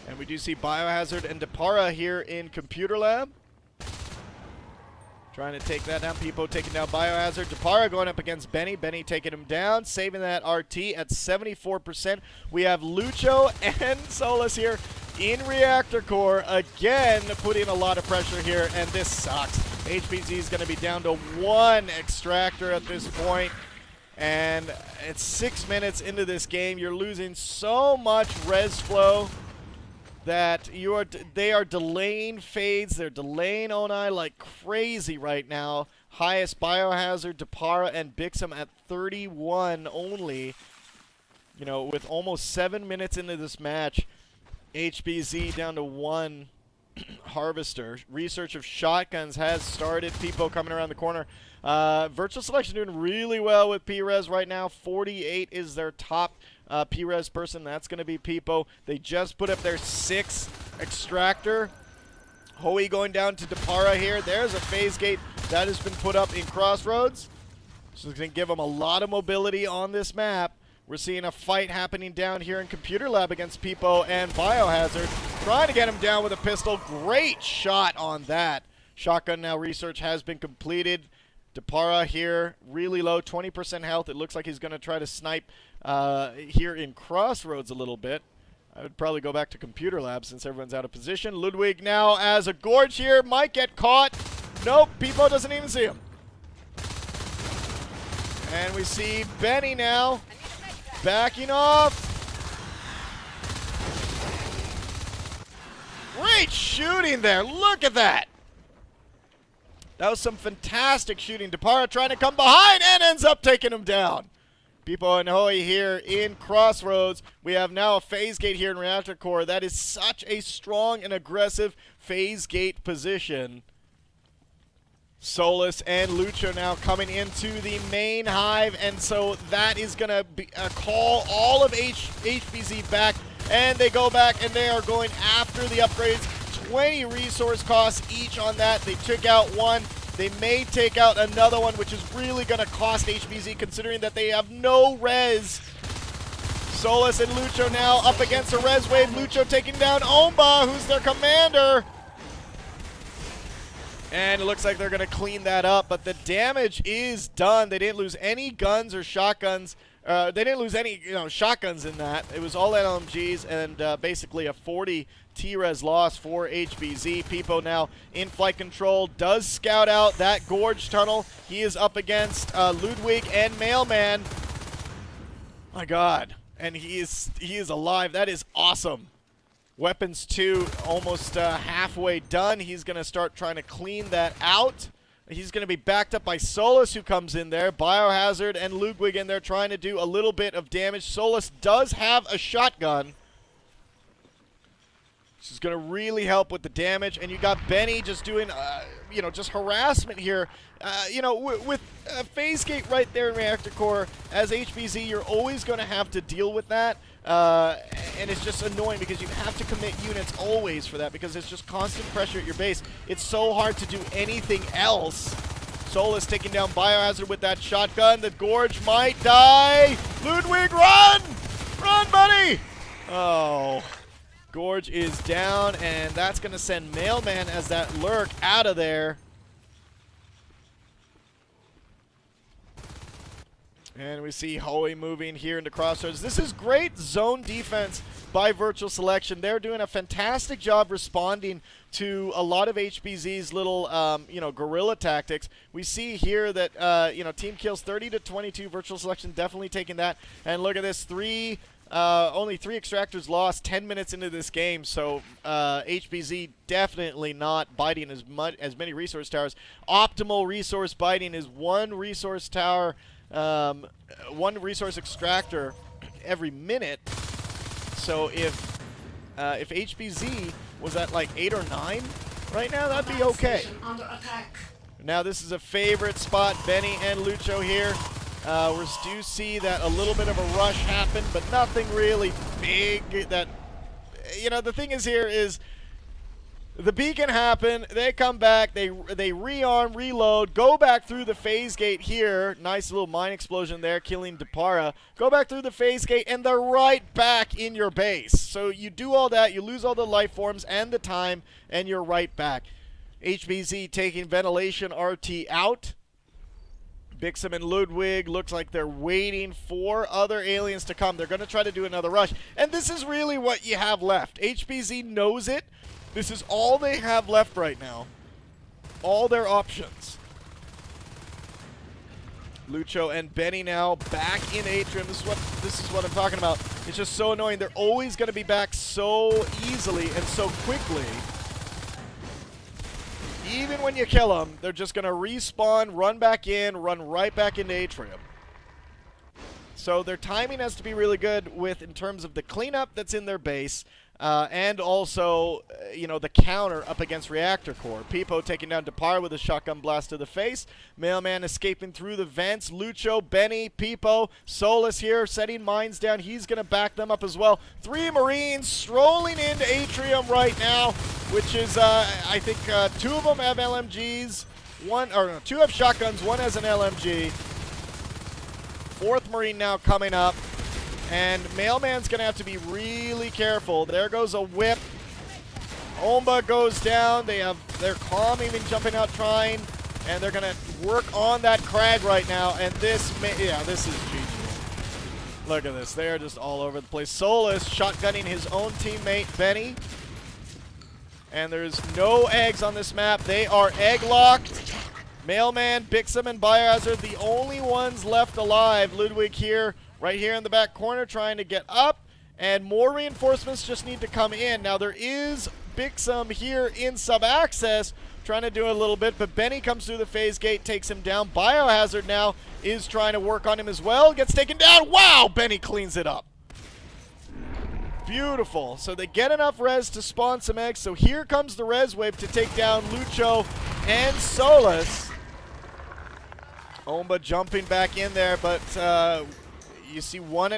And we do see Biohazard and Depara here in Computer Lab, Trying to take that down. Peepo taking down Biohazard. Depara going up against Benny. Benny taking him down, saving that RT at 74%. We have Lucho and Solus here in Reactor Core, again putting a lot of pressure here, and this sucks. HBZ is going to be down to 1 extractor at this point, and it's 6 minutes into this game. You're losing so much res flow that they are delaying fades. They're delaying Onai like crazy right now. Highest Biohazard, Depara, and Bixum at 31 only. You know, with almost 7 minutes into this match, HBZ down to 1 Harvester. Research of shotguns has started. Peepo coming around the corner. Virtual Selection doing really well with P-Res right now. 48 is their top P-Res person. That's going to be Peepo. They just put up their 6th extractor. Hoey going down to Depara here. There's a phase gate that has been put up in Crossroads. So it's going to give them a lot of mobility on this map. We're seeing a fight happening down here in Computer Lab against Peepo and Biohazard. Trying to get him down with a pistol. Great shot on that. Shotgun now research has been completed. Depara here, really low, 20% health. It looks like he's going to try to snipe here in Crossroads a little bit. I would probably go back to Computer Lab since everyone's out of position. Ludwig now as a gorge here. Might get caught. Nope, Peepo doesn't even see him. And we see Benny now backing off. Great shooting there. Look at that. That was some fantastic shooting. Depara trying to come behind and ends up taking him down. Peepo and Hoey here in Crossroads. We have now a phase gate here in Reactor Core. That is such a strong and aggressive phase gate position. Solus and Lucho now coming into the main hive, and so that is going to call all of HBZ back, and they go back and they are going after the upgrades. 20 resource costs each on that. They took out 1. They may take out another one, which is really going to cost HBZ considering that they have no res. Solus and Lucho now up against a res wave. Lucho taking down Omba, who's their commander. And it looks like they're going to clean that up, but the damage is done. They didn't lose any guns or shotguns. They didn't lose any shotguns in that. It was all LMGs and basically a 40 T-res loss for HBZ. Peepo now in flight control, does scout out that gorge tunnel. He is up against Ludwig and Mailman. My God, and he is alive. That is awesome. Weapons 2 almost halfway done. He's going to start trying to clean that out. He's going to be backed up by Solus, who comes in there. Biohazard and Ludwig in there trying to do a little bit of damage. Solus does have a shotgun. This is going to really help with the damage. And you got Benny just doing, just harassment here. With phase gate right there in Reactor Core, as HBZ, you're always going to have to deal with that. And it's just annoying because you have to commit units always for that because it's just constant pressure at your base. It's so hard to do anything else. Solus taking down Biohazard with that shotgun. The gorge might die. Ludwig, run! Run, buddy! Oh. Gorge is down, and that's going to send Mailman as that lurk out of there. And we see Hoey moving here into Crossroads. This is great zone defense by Virtual Selection. They're doing a fantastic job responding to a lot of HBZ's little, guerrilla tactics. We see here that, team kills 30 to 22. Virtual Selection definitely taking that. And look at this, only 3 extractors lost 10 minutes into this game, so HBZ definitely not biting as many resource towers. Optimal resource biting is 1 resource tower, 1 resource extractor every minute. So if HBZ was at like 8 or 9 right now, that'd be okay. Now this is a favorite spot, Benny and Lucho here. We do see that a little bit of a rush happened, but nothing really big. That, the thing is here is the beacon happened. They come back. They rearm, reload, go back through the phase gate here. Nice little mine explosion there, killing Depara. Go back through the phase gate, and they're right back in your base. So you do all that, you lose all the life forms and the time, and you're right back. HBZ taking Ventilation RT out. Bixum and Ludwig looks like they're waiting for other aliens to come. They're going to try to do another rush. And this is really what you have left. HBZ knows it. This is all they have left right now. All their options. Lucho and Benny now back in Atrium. This is what I'm talking about. It's just so annoying. They're always going to be back so easily and so quickly. Even when you kill them, they're just going to respawn, run back in, run right back into Atrium. So their timing has to be really good with in terms of the cleanup that's in their base, and also, you know, the counter up against Reactor Core. Peepo taking down Depar with a shotgun blast to the face. Mailman escaping through the vents. Lucho, Benny, Peepo, Solus here setting mines down. He's going to back them up as well. 3 Marines strolling into Atrium right now, which is, I think, 2 of them have LMGs. 2 have shotguns, 1 has an LMG. 4th Marine now coming up. And Mailman's going to have to be really careful. There goes a whip. Omba goes down. They're calm even jumping out trying. And they're going to work on that crag right now. And this is GG. Look at this. They are just all over the place. Solus shotgunning his own teammate, Benny. And there's no eggs on this map. They are egg-locked. Mailman, Bixum, and Biohazard, the only ones left alive. Ludwig here. Right here in the back corner trying to get up, and more reinforcements just need to come in. Now there is Bixum here in sub-access trying to do a little bit, but Benny comes through the phase gate, takes him down. Biohazard now is trying to work on him as well, gets taken down. Wow, Benny cleans it up. Beautiful. So they get enough res to spawn some eggs, so here comes the res wave to take down Lucho and Solus. Omba jumping back in there, but you see one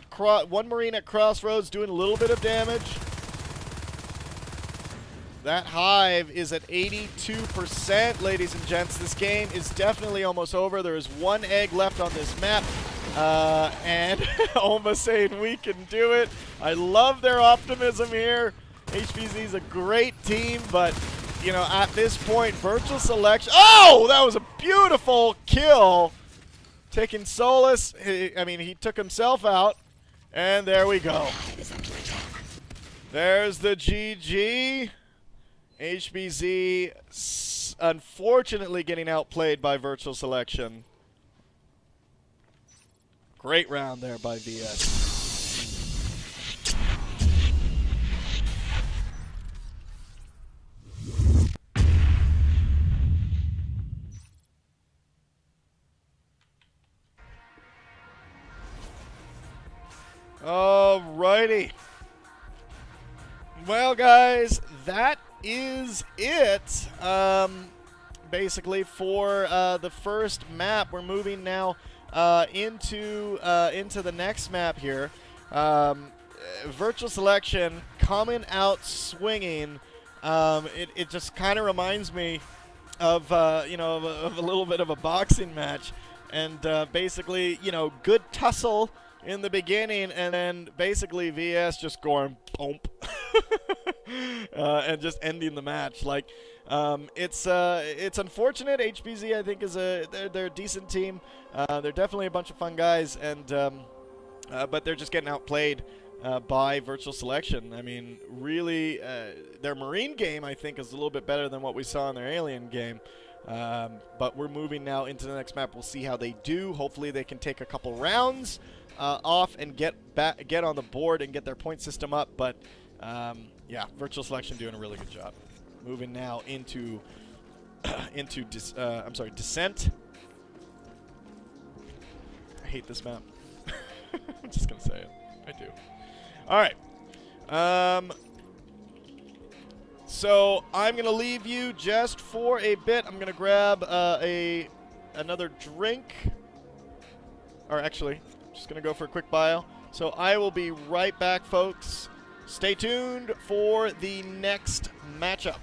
Marine at Crossroads doing a little bit of damage. That hive is at 82%, ladies and gents. This game is definitely almost over. There is 1 egg left on this map. And Oma saying we can do it. I love their optimism here. HBZ is a great team, but, you know, at this point, virtual selection. Oh, that was a beautiful kill. Taking Solus, he took himself out, and there we go. There's the GG. HBZ unfortunately getting outplayed by virtual selection. Great round there by VS. Alrighty. Well, guys, that is it. Basically, for the first map, we're moving now into the next map here. Virtual selection coming out swinging. It just kind of reminds me of of a little bit of a boxing match, and basically, good tussle in the beginning, and then basically VS just going boom, and just ending the match. Like, it's unfortunate. HBZ, I think, they're a decent team. They're definitely a bunch of fun guys, and but they're just getting outplayed by virtual selection. I mean, really, their Marine game, I think, is a little bit better than what we saw in their Alien game. But we're moving now into the next map. We'll see how they do. Hopefully they can take a couple rounds off and get on the board and get their point system up. But yeah, virtual selection doing a really good job. Moving now into Descent. I hate this map. I'm just gonna say it. I do. All right. So I'm gonna leave you just for a bit. I'm gonna grab another drink. Or actually, just gonna go for a quick bio. So I will be right back, folks. Stay tuned for the next matchup.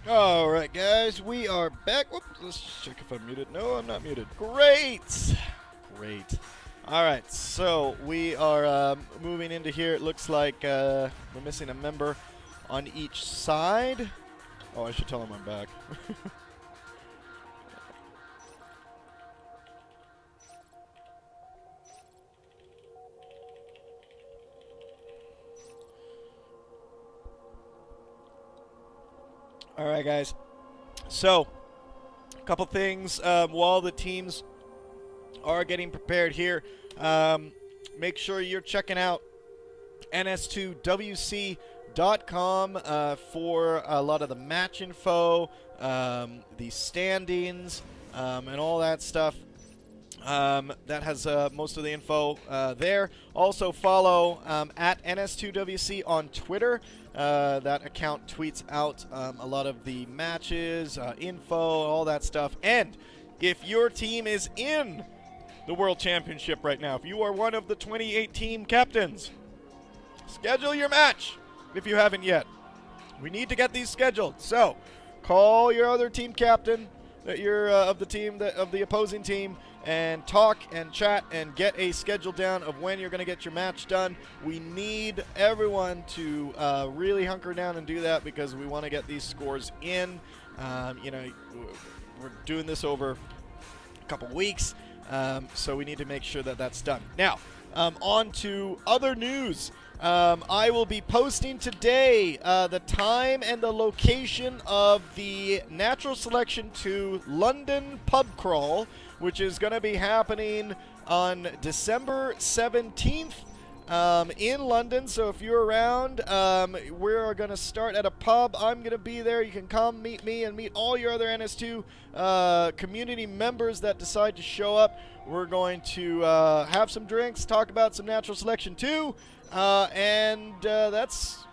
All right, guys, we are back. Whoops, let's check if I'm muted. No, I'm not muted. Great. Great. All right, so we are moving into here. It looks like we're missing a member on each side. Oh, I should tell him I'm back. All right, guys. So, a couple things while the teams are getting prepared here. Make sure you're checking out NS2WC.com for a lot of the match info, the standings, and all that stuff. That has most of the info there. Also follow at NS2WC on Twitter. That account tweets out a lot of the matches, info, all that stuff. And if your team is in the World Championship right now, if you are one of the 28 team captains, schedule your match if you haven't yet. We need to get these scheduled. So call your other team captain that you're of the team of the opposing team and talk and chat and get a schedule down of when you're going to get your match done. We need everyone to really hunker down and do that because we want to get these scores in. You know, we're doing this over a couple weeks, so we need to make sure that that's done. Now, on to other news. I will be posting today the time and the location of the Natural Selection 2 London Pub Crawl, which is going to be happening on December 17th in London. So if you're around, we're going to start at a pub. I'm going to be there. You can come meet me and meet all your other NS2 community members that decide to show up. We're going to have some drinks, talk about some Natural Selection 2, and that's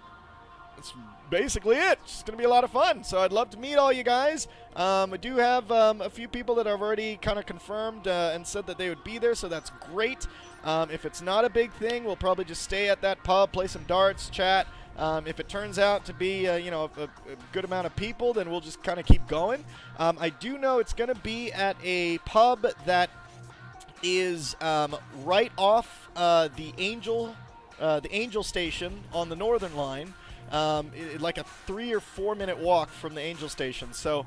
basically it. It's going to be a lot of fun, so I'd love to meet all you guys. I do have a few people that have already kind of confirmed and said that they would be there, so that's great. If it's not a big thing, we'll probably just stay at that pub, play some darts, chat. If it turns out to be you know, a good amount of people, then we'll just kind of keep going. I do know it's going to be at a pub that is right off the Angel Station on the Northern Line. Like a 3 or 4 minute walk from the Angel Station. So,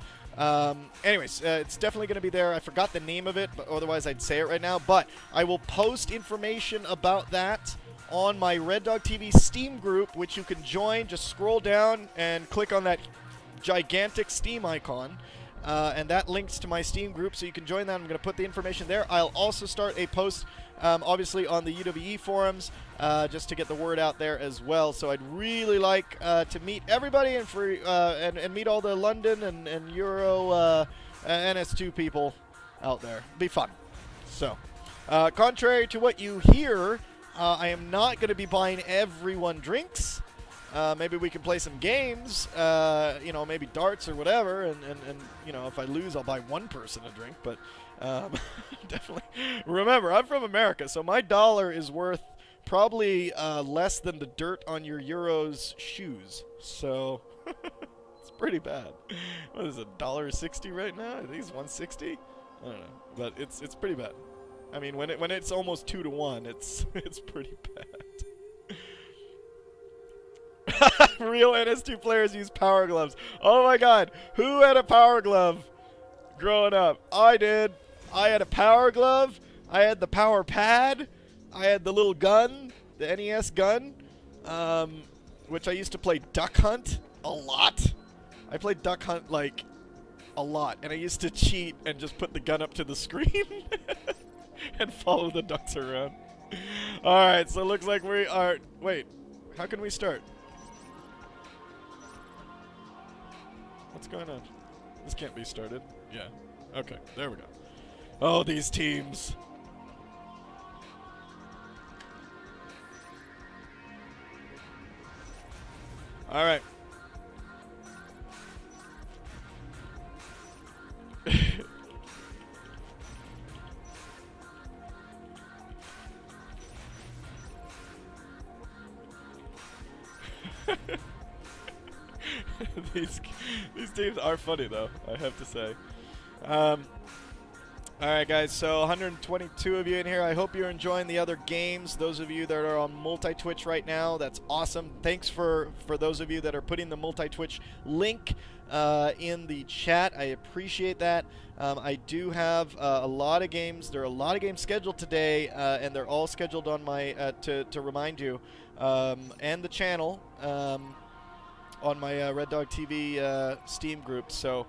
anyways, it's definitely going to be there. I forgot the name of it, but otherwise I'd say it right now. But I will post information about that on my REDDOG.TV Steam group, which you can join. Just scroll down and click on that gigantic Steam icon. And that links to my Steam group, so you can join that. I'm going to put the information there. I'll also start a post, obviously, on the UWE forums, just to get the word out there as well. So I'd really like to meet everybody and meet all the London and Euro NS2 people out there. It'll be fun. So, contrary to what you hear, I am not going to be buying everyone drinks. Maybe we can play some games, you know, maybe darts or whatever, and you know, if I lose, I'll buy one person a drink, but definitely, remember, I'm from America, so my dollar is worth probably less than the dirt on your Euro's shoes, so it's pretty bad. What is it, $1.60 right now? I think it's 160. I don't know, but it's pretty bad. I mean, when it's almost 2 to 1, it's pretty bad. Real NS2 players use power gloves. Oh my god, who had a power glove growing up? I did. I had a power glove. I had the power pad. I had the little gun, the NES gun, which I used to play Duck Hunt a lot. I played Duck Hunt like a lot, and I used to cheat and just put the gun up to the screen and follow the ducks around. Alright, so it looks like we are... Wait, how can we start? What's going on? This can't be started. Yeah. Okay, there we go. Oh, these teams. All right. these These teams are funny, though, I have to say. All right, guys, so 122 of you in here. I hope you're enjoying the other games. Those of you that are on multi-Twitch right now, that's awesome. Thanks for those of you that are putting the multi-Twitch link in the chat. I appreciate that. I do have a lot of games. There are a lot of games scheduled today, and they're all scheduled on my to remind you, and the channel on my REDDOG.TV Steam group. So.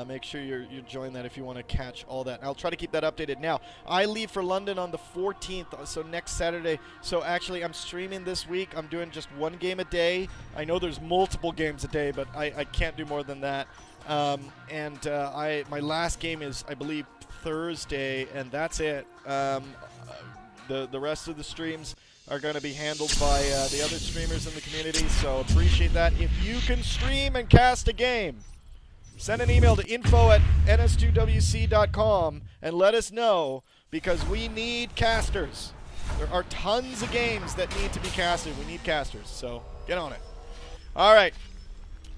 Make sure you join that if you want to catch all that. I'll try to keep that updated. Now, I leave for London on the 14th, so next Saturday. So actually, I'm streaming this week. I'm doing just one game a day. I know there's multiple games a day, but I can't do more than that. My last game is, I believe, Thursday, and that's it. The rest of the streams are going to be handled by the other streamers in the community, so appreciate that. If you can stream and cast a game, send an email to info@NS2WC.com and let us know, because we need casters. There are tons of games that need to be casted. We need casters, so get on it. All right.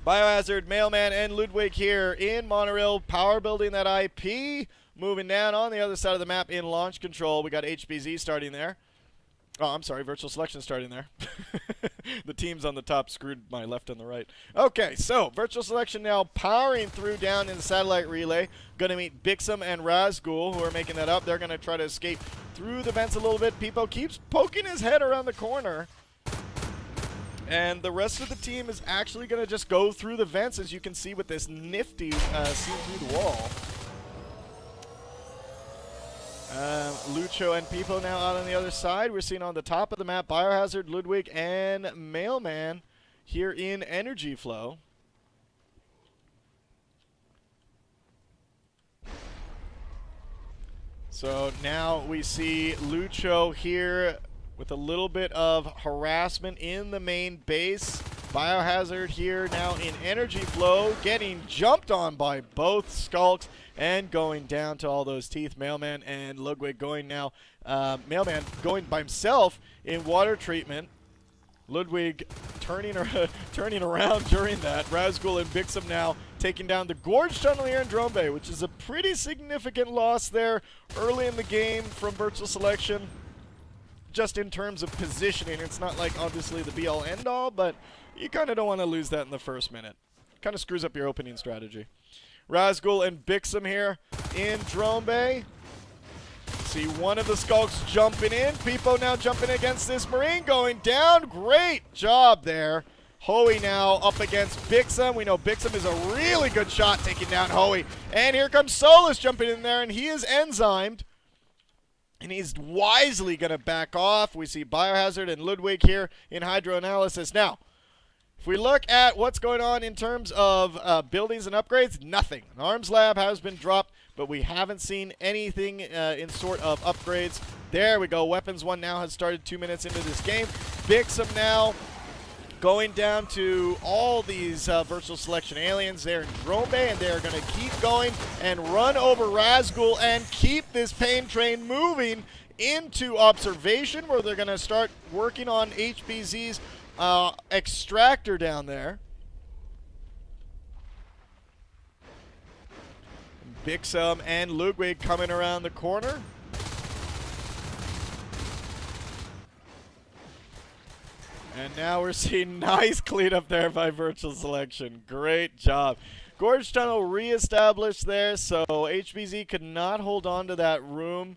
Biohazard, Mailman, and Ludwig here in Monorail, power building that IP. Moving down on the other side of the map in launch control. We got HBZ starting there. Oh, I'm sorry, virtual selection starting there. The teams on the top screwed my left and the right. Okay, so virtual selection now powering through down in the satellite relay. Going to meet Bixum and Razgul, who are making that up. They're going to try to escape through the vents a little bit. Peepo keeps poking his head around the corner. And the rest of the team is actually going to just go through the vents, as you can see with this nifty scene through the wall. Lucho and Peepo now out on the other side. We're seeing on the top of the map Biohazard, Ludwig, and Mailman here in Energy Flow. So now we see Lucho here with a little bit of harassment in the main base. Biohazard here now in Energy Flow, getting jumped on by both Skulks and going down to all those teeth. Mailman and Ludwig going now. Mailman going by himself in water treatment. Ludwig turning around during that. Razgul and Bixum now taking down the Gorge Tunnel here in Drone Bay, which is a pretty significant loss there early in the game from virtual selection. Just in terms of positioning, it's not like obviously the be-all end-all, but you kind of don't want to lose that in the first minute. Kind of screws up your opening strategy. Razgul and Bixum here in Drone Bay. See one of the Skulks jumping in. Peepo now jumping against this Marine, going down. Great job there. Hoey now up against Bixum. We know Bixum is a really good shot taking down Hoey. And here comes Solus jumping in there, and he is enzymed. And he's wisely going to back off. We see Biohazard and Ludwig here in hydroanalysis. Now, if we look at what's going on in terms of buildings and upgrades, nothing. An arms lab has been dropped, but we haven't seen anything in sort of upgrades. There we go. Weapons 1 now has started 2 minutes into this game. Bixum now going down to all these virtual selection aliens there in Drone Bay, and they're going to keep going and run over Razgul and keep this pain train moving into observation, where they're going to start working on HBZ's extractor down there. Bixum and Ludwig coming around the corner. And now we're seeing nice cleanup there by virtual selection. Great job. Gorge Tunnel reestablished there, so HBZ could not hold on to that room.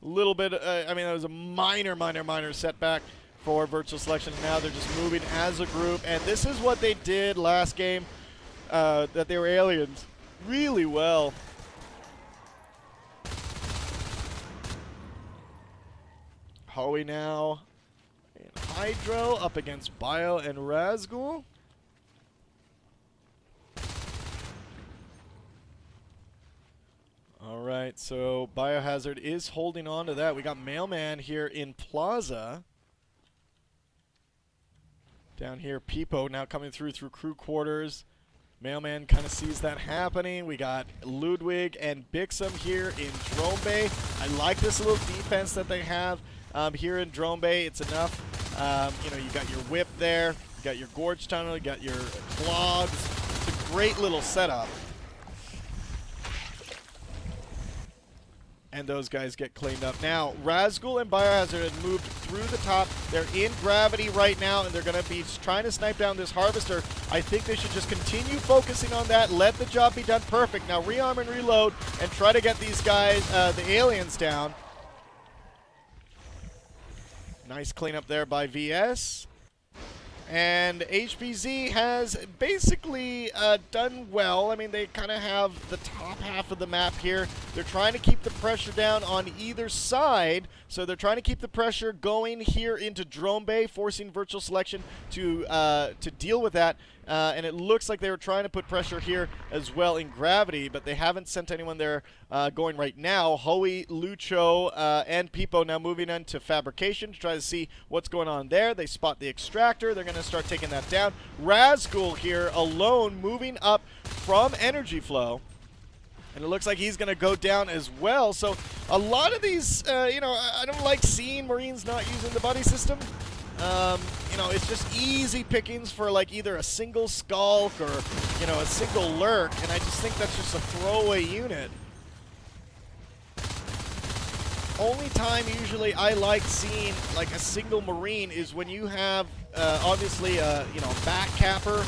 A little bit, I mean, that was a minor setback for virtual selection. Now they're just moving as a group, and this is what they did last game, that they were aliens really well. Hoey now in Hydro up against Bio and Razgul. All right, so Biohazard is holding on to that. We got Mailman here in Plaza. Down here, Peepo now coming through crew quarters. Mailman kind of sees that happening. We got Ludwig and Bixum here in Drone Bay. I like this little defense that they have here in Drone Bay. It's enough. You know, you got your whip there. You got your Gorge Tunnel. You got your clogs. It's a great little setup. And those guys get cleaned up. Now, Razgul and Biohazard have moved through the top. They're in gravity right now, and they're going to be trying to snipe down this Harvester. I think they should just continue focusing on that, let the job be done perfect. Now, rearm and reload, and try to get these guys, the aliens, down. Nice cleanup there by VS. And HBZ has basically done well. I mean, they kind of have the top half of the map here. They're trying to keep the pressure down on either side. So they're trying to keep the pressure going here into Drone Bay, forcing virtual selection to deal with that. And it looks like they were trying to put pressure here as well in gravity, but they haven't sent anyone there going right now. Hoey, Lucho, and Peepo now moving on to fabrication to try to see what's going on there. They spot the extractor. They're going to start taking that down. Razgul here alone moving up from energy flow. And it looks like he's going to go down as well. So a lot of these, you know, I don't like seeing Marines not using the buddy system. You know, it's just easy pickings for like either a single skulk or, you know, a single lurk. And I just think that's just a throwaway unit. Only time usually I like seeing like a single Marine is when you have obviously a, you know, back capper,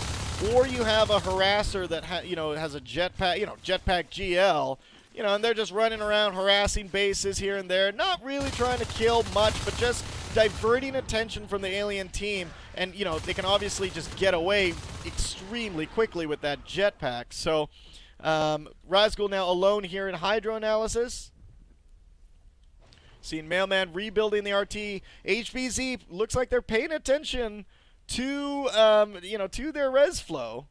or you have a harasser that you know, has a jetpack, you know, jetpack GL, you know, and they're just running around harassing bases here and there, not really trying to kill much, but just diverting attention from the alien team. And, you know, they can obviously just get away extremely quickly with that jetpack. So, Razgul now alone here in hydro analysis. Seeing Mailman rebuilding the RT. HBZ looks like they're paying attention to, you know, to their res flow.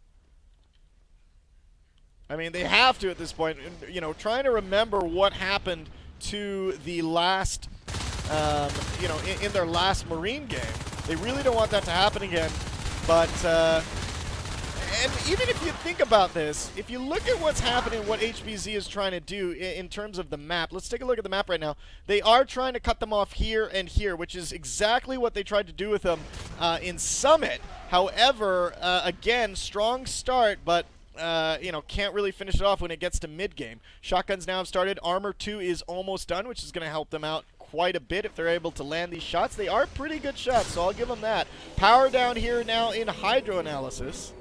I mean, they have to at this point. You know, trying to remember what happened to the last, you know, in their last Marine game. They really don't want that to happen again. But, and even if you think about this, if you look at what's happening, what HBZ is trying to do in terms of the map, let's take a look at the map right now. They are trying to cut them off here and here, which is exactly what they tried to do with them in Summit. However, again, strong start, but you know, can't really finish it off when it gets to mid-game. Shotguns now have started. Armor 2 is almost done, which is going to help them out quite a bit if they're able to land these shots. They are pretty good shots, so I'll give them that. Power down here now in hydro analysis.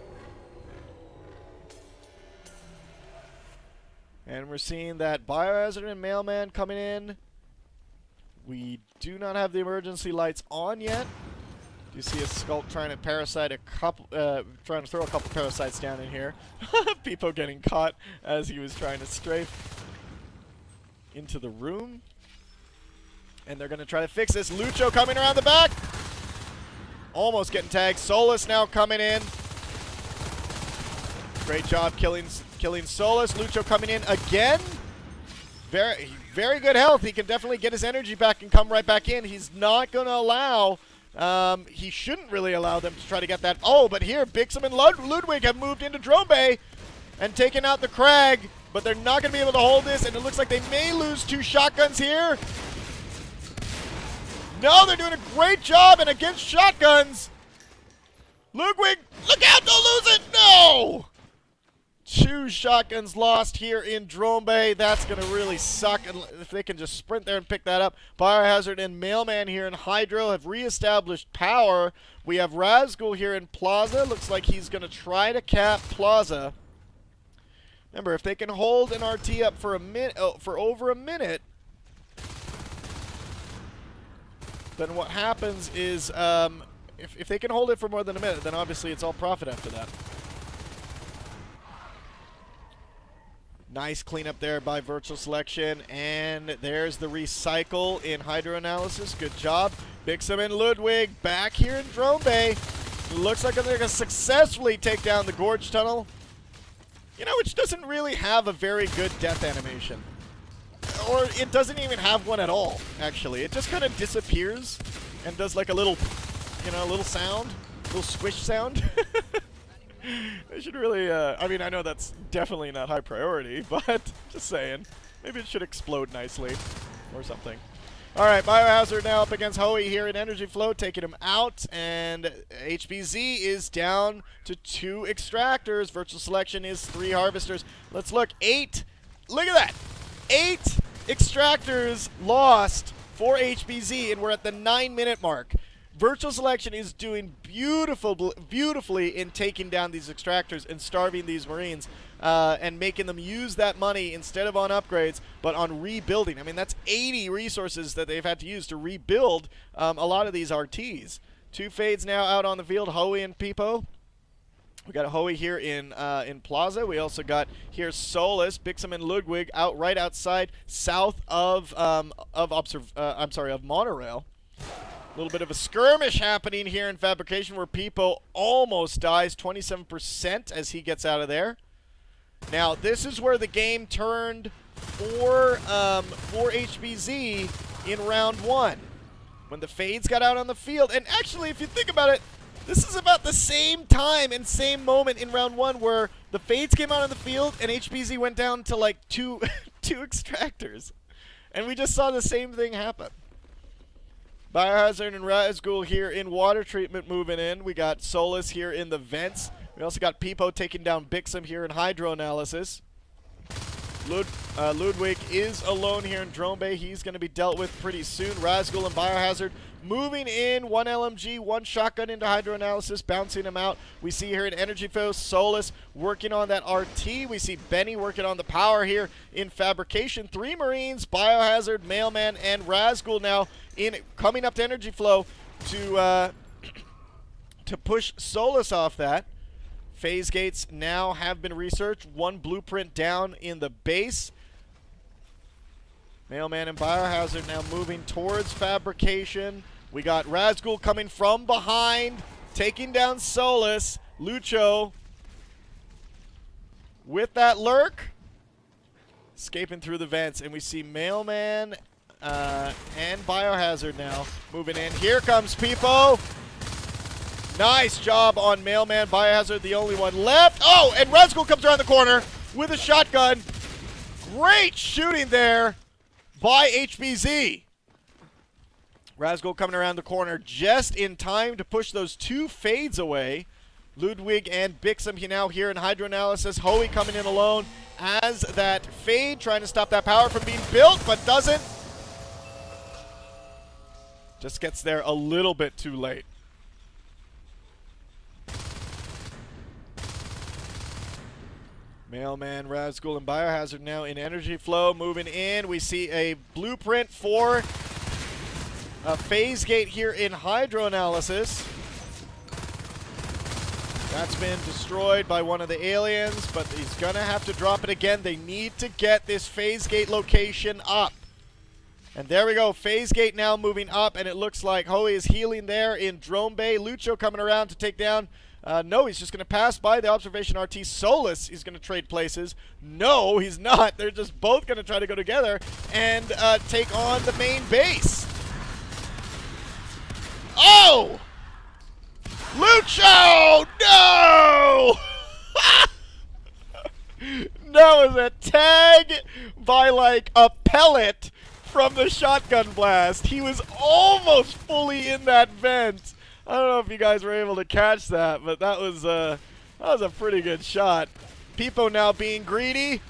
And we're seeing that Biohazard and Mailman coming in. We do not have the emergency lights on yet. You see a Sculpt trying to parasite a couple, trying to throw a couple parasites down in here. Peepo getting caught as he was trying to strafe into the room. And they're going to try to fix this. Lucho coming around the back. Almost getting tagged. Solus now coming in. Great job killing Solus. Lucho coming in again. Very good health. He can definitely get his energy back and come right back in. He's not going to allow... he shouldn't really allow them to try to get that. Oh, but here, Bixum and Ludwig have moved into Drone Bay and taken out the Crag, but they're not going to be able to hold this, and it looks like they may lose 2 shotguns here. No, they're doing a great job, and against shotguns, Ludwig, look out, don't lose it! No! 2 shotguns lost here in Drone Bay. That's going to really suck if they can just sprint there and pick that up. Biohazard and Mailman here in Hydro have reestablished power. We have Razgul here in Plaza. Looks like he's going to try to cap Plaza. Remember, if they can hold an RT up for a minute, for over a minute, then what happens is, if they can hold it for more than a minute, then obviously it's all profit after that. Nice cleanup there by virtual selection, and there's the recycle in hydro analysis. Good job. Bixum and Ludwig back here in Drone Bay. Looks like they're going to successfully take down the Gorge Tunnel. You know, which doesn't really have a very good death animation. Or it doesn't even have one at all, actually. It just kind of disappears and does like a little, you know, a little sound, a little squish sound. They should really, I mean, I know that's definitely not high priority, but just saying. Maybe it should explode nicely or something. All right, Biohazard now up against Hoey here in Energy Flow, taking him out, and HBZ is down to 2 extractors. Virtual Selection is 3 harvesters. Let's look, 8. Look at that. 8 extractors lost for HBZ, and we're at the 9-minute mark. Virtual Selection is doing beautifully in taking down these extractors and starving these Marines and making them use that money instead of on upgrades, but on rebuilding. I mean, that's 80 resources that they've had to use to rebuild a lot of these RTs. 2 fades now out on the field, Hoey and Peepo. We got Hoey here in Plaza. We also got here Solus, Bixum, and Ludwig out right outside, south of Monorail. A little bit of a skirmish happening here in Fabrication where Peepo almost dies, 27% as he gets out of there. Now, this is where the game turned for HBZ in round 1. When the fades got out on the field. And actually, if you think about it, this is about the same time and same moment in round 1 where the fades came out on the field and HBZ went down to like two extractors. And we just saw the same thing happen. Biohazard and Razgul here in water treatment moving in. We got Solus here in the vents. We also got Peepo taking down Bixum here in hydro analysis. Ludwig is alone here in Drone Bay. He's going to be dealt with pretty soon. Razgul and Biohazard moving in. 1 LMG, 1 shotgun into hydro analysis, bouncing him out. We see here in Energy Flow, Solus working on that RT. We see Benny working on the power here in Fabrication. 3 Marines, Biohazard, Mailman, and Razgul now coming up to Energy Flow to push Solus off that. Phase gates now have been researched. 1 blueprint down in the base. Mailman and Biohazard now moving towards Fabrication. We got Razgul coming from behind, taking down Solus. Lucho with that lurk, escaping through the vents. And we see Mailman and Biohazard now moving in. Here comes Peepo. Nice job on Mailman. Biohazard, the only one left. Oh, and Razgul comes around the corner with a shotgun. Great shooting there by HBZ. Razgul coming around the corner just in time to push those 2 fades away. Ludwig and Bixum now here in hydro analysis. Hoey coming in alone as that fade, trying to stop that power from being built, but doesn't. Just gets there a little bit too late. Mailman, Razgul, and Biohazard now in Energy Flow moving in. We see a blueprint for a phase gate here in hydro analysis. That's been destroyed by one of the aliens, but he's going to have to drop it again. They need to get this phase gate location up. And there we go, phase gate now moving up, and it looks like Hoey is healing there in Drone Bay. Lucho coming around to take down. No, he's just going to pass by the observation RT. Solus, he's going to trade places. No, he's not. They're just both going to try to go together and take on the main base. Oh! Lucho! No! That was a tag by like a pellet from the shotgun blast. He was almost fully in that vent. I don't know if you guys were able to catch that, but that was a pretty good shot. Peepo now being greedy.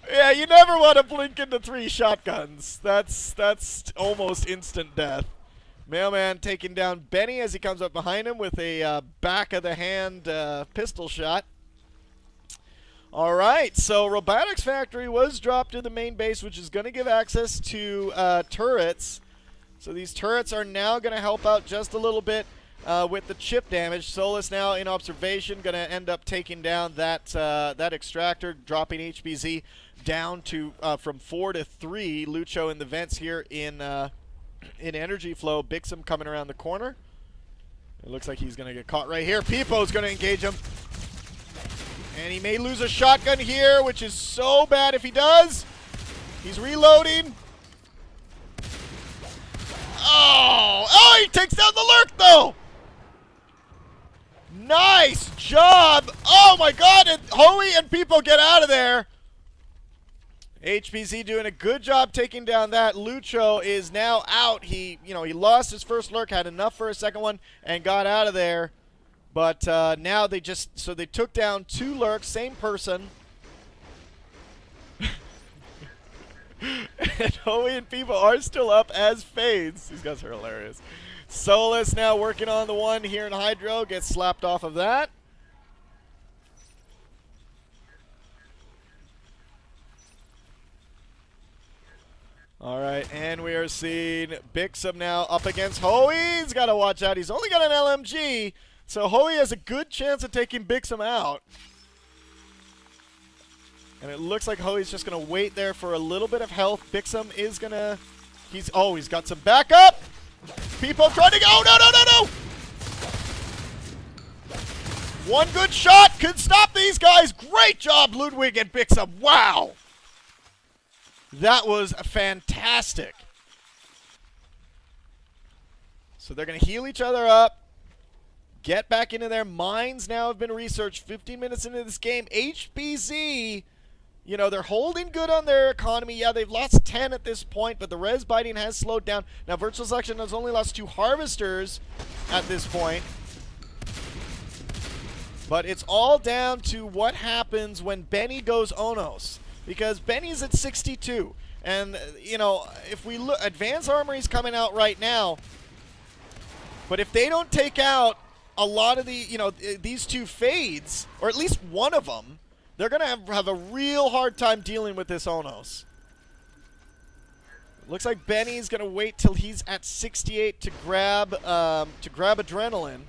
Yeah, you never want to blink into 3 shotguns. That's almost instant death. Mailman taking down Benny as he comes up behind him with a back-of-the-hand pistol shot. All right, so Robotics Factory was dropped to the main base, which is going to give access to turrets. So these turrets are now going to help out just a little bit with the chip damage. Solus now in observation, going to end up taking down that extractor, dropping HBZ down to from 4 to 3. Lucho in the vents here in Energy Flow. Bixum coming around the corner. It looks like he's going to get caught right here. Peepo's going to engage him. And he may lose a shotgun here, which is so bad if he does. He's reloading. Oh, he takes down the lurk, though. Nice job. Oh, my God. And Hoey and Peepo get out of there. HBZ doing a good job taking down that. Lucho is now out. He lost his first lurk, had enough for a second one, and got out of there. But now they took down 2 lurks, same person. And Hoey and people are still up as fades. These guys are hilarious. Solus now working on the one here in Hydro. Gets slapped off of that. All right, and we are seeing Bixum now up against Hoey. He's got to watch out. He's only got an LMG, so Hoey has a good chance of taking Bixum out. And it looks like Hoey's just going to wait there for a little bit of health. Bixum is going to... he's got some backup. People trying to go. Oh, no. One good shot could stop these guys. Great job, Ludwig and Bixum. Wow. That was fantastic. So they're going to heal each other up. Get back into their mines now have been researched 15 minutes into this game. HBZ, they're holding good on their economy. Yeah, they've lost 10 at this point, but the res biting has slowed down. Now, Virtual Selection has only lost 2 harvesters at this point. But it's all down to what happens when Benny goes Onos. Because Benny's at 62. And, if we look, Advanced Armory's coming out right now. But if they don't take out a lot of the, these 2 fades, or at least one of them, they're going to have a real hard time dealing with this Onos. Looks like Benny's going to wait till he's at 68 to grab Adrenaline.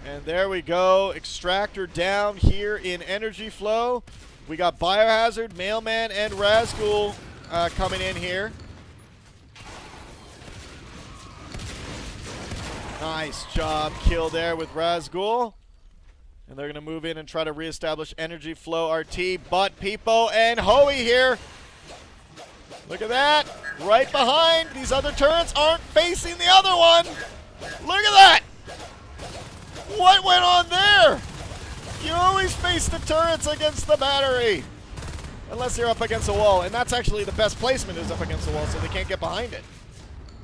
And there we go. Extractor down here in Energy Flow. We got Biohazard, Mailman, and Razgul coming in here. Nice job. Kill there with Razgul. And they're going to move in and try to reestablish Energy Flow RT. But Peepo and Hoey here. Look at that. Right behind. These other turrets aren't facing the other one. Look at that. What went on there? You always face the turrets against the battery. Unless you're up against a wall. And that's actually the best placement is up against the wall, so they can't get behind it.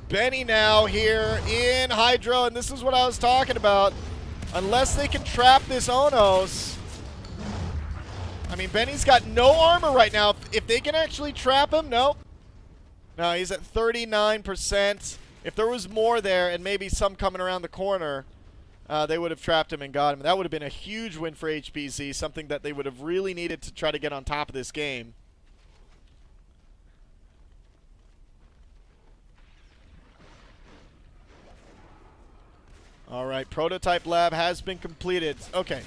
Benny now here in Hydro, and this is what I was talking about. Unless they can trap this Onos. I mean, Benny's got no armor right now. If they can actually trap him, no. No, he's at 39%. If there was more there and maybe some coming around the corner, they would have trapped him and got him. That would have been a huge win for HBZ, something that they would have really needed to try to get on top of this game. All right, prototype lab has been completed. Okay,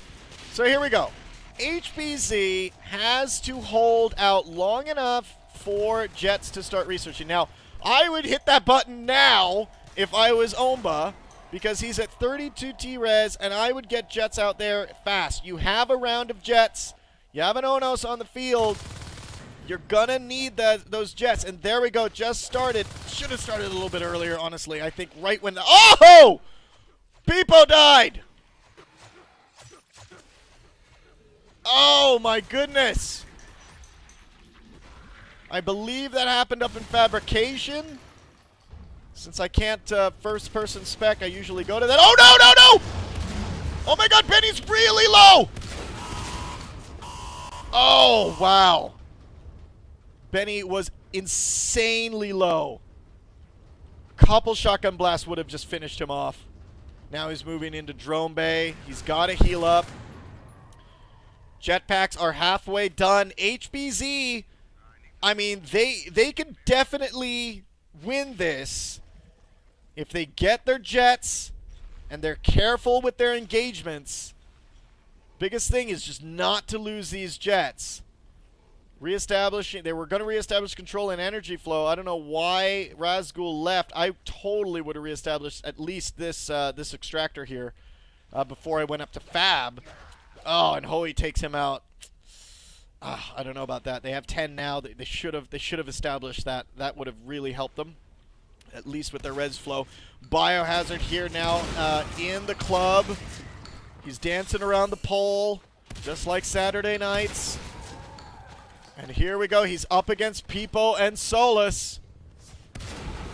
so here we go. HBZ has to hold out long enough for Jets to start researching. Now, I would hit that button now if I was Omba, because he's at 32 T-Res, and I would get Jets out there fast. You have a round of Jets. You have an Onos on the field. You're going to need those Jets, and there we go. Just started. Should have started a little bit earlier, honestly. I think right when the... Oh! Peepo died! Oh, my goodness. I believe that happened up in fabrication. Since I can't first-person spec, I usually go to that. Oh, no, no, no! Oh, my God, Benny's really low! Oh, wow. Benny was insanely low. Couple shotgun blasts would have just finished him off. Now he's moving into drone bay. He's got to heal up. Jetpacks are halfway done. HBZ, I mean, they can definitely win this if they get their jets and they're careful with their engagements. Biggest thing is just not to lose these jets. Reestablishing, they were going to reestablish control and energy flow. I don't know why Razgul left. I totally would have reestablished at least this this extractor here before I went up to Fab. Oh, and Hoey takes him out. I don't know about that. They have 10 now. They should have established that. That would have really helped them, at least with their res flow. Biohazard here now in the club. He's dancing around the pole, just like Saturday nights. And here we go. He's up against Peepo and Solus.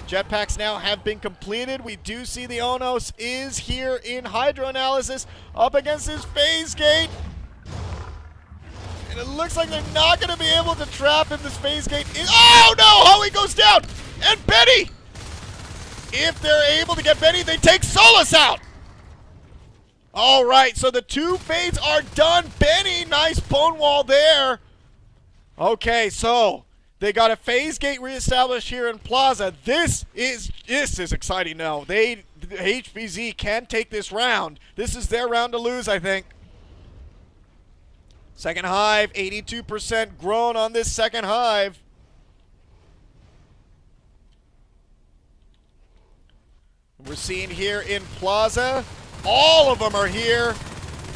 Jetpacks now have been completed. We do see the Onos is here in Hydro Analysis up against his phase gate. And it looks like they're not going to be able to trap him. This phase gate is... Oh, no! Howie goes down! And Benny! If they're able to get Benny, they take Solus out! All right, so the 2 fades are done. Benny, nice bone wall there. Okay, so they got a phase gate reestablished here in Plaza. This is exciting now. HBZ can take this round. This is their round to lose, I think. Second hive, 82% grown on this second hive. We're seeing here in Plaza, all of them are here.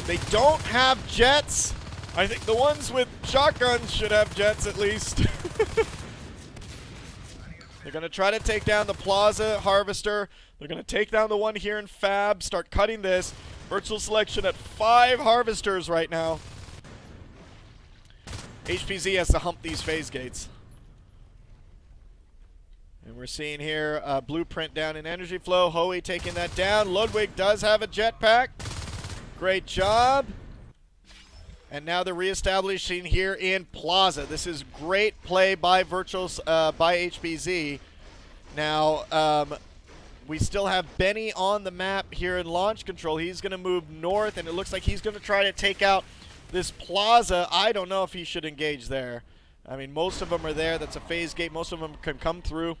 They don't have jets. I think the ones with shotguns should have jets at least. They're going to try to take down the Plaza Harvester. They're going to take down the one here in Fab, start cutting this. Virtual selection at 5 Harvesters right now. HBZ has to hump these phase gates. And we're seeing here Blueprint down in energy flow. Hoey taking that down. Ludwig does have a jetpack. Great job. And now they're reestablishing here in Plaza. This is great play by by HBZ. Now, we still have Benny on the map here in launch control. He's going to move north, and it looks like he's going to try to take out this Plaza. I don't know if he should engage there. I mean, most of them are there. That's a phase gate. Most of them can come through.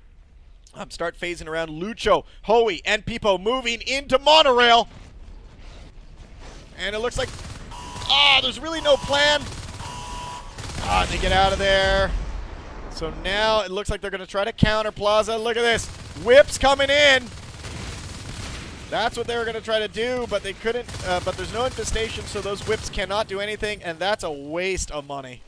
Start phasing around. Lucho, Hoey, and Peepo moving into Monorail. And it looks like... there's really no plan. They get out of there. So now it looks like they're going to try to counter Plaza. Look at this. Whips coming in. That's what they were going to try to do, but they couldn't. But there's no infestation, so those whips cannot do anything, and that's a waste of money.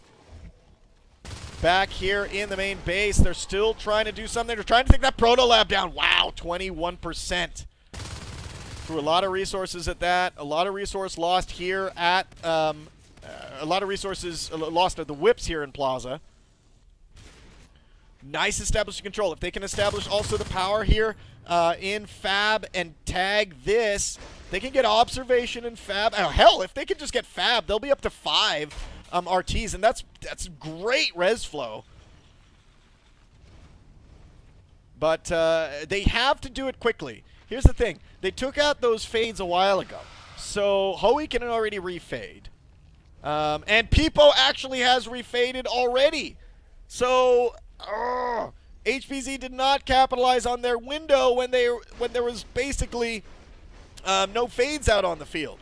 Back here in the main base, they're still trying to do something. They're trying to take that Proto Lab down. Wow, 21%. Threw a lot of resources at that. A lot of resource lost here at... a lot of resources lost at the whips here in Plaza. Nice establishing control. If they can establish also the power here in Fab and tag this, they can get observation in Fab. Oh, hell, if they can just get Fab, they'll be up to 5 RTs, and that's great res flow. But they have to do it quickly. Here's the thing. They took out those fades a while ago. So Hoey can already refade. And Peepo actually has refaded already. So HBZ did not capitalize on their window when there was basically no fades out on the field.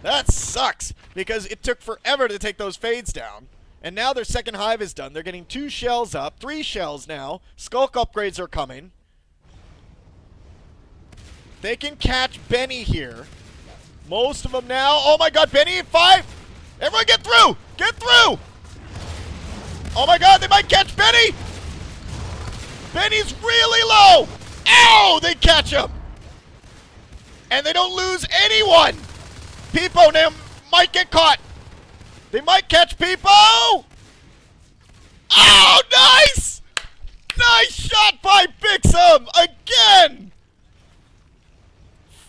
That sucks, because it took forever to take those fades down. And now their second hive is done. They're getting 2 shells up, 3 shells now. Skulk upgrades are coming. They can catch Benny here. Most of them now. Oh my god, Benny at 5! Everyone get through! Get through! Oh my god, they might catch Benny! Benny's really low! Ow! They catch him! And they don't lose anyone! Peepo now might get caught! They might catch Peepo! Oh, nice! Nice shot by Bixum! Again!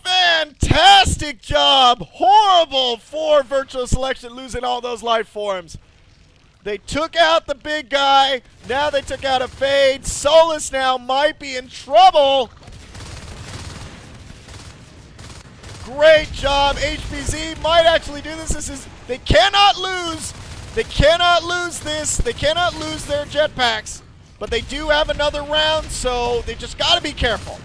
Fantastic job! Horrible for Virtual Selection, losing all those life forms. They took out the big guy. Now they took out a fade. Solus now might be in trouble. Great job. HBZ might actually do this. They cannot lose. They cannot lose this. They cannot lose their jetpacks. But they do have another round, so they just got to be careful.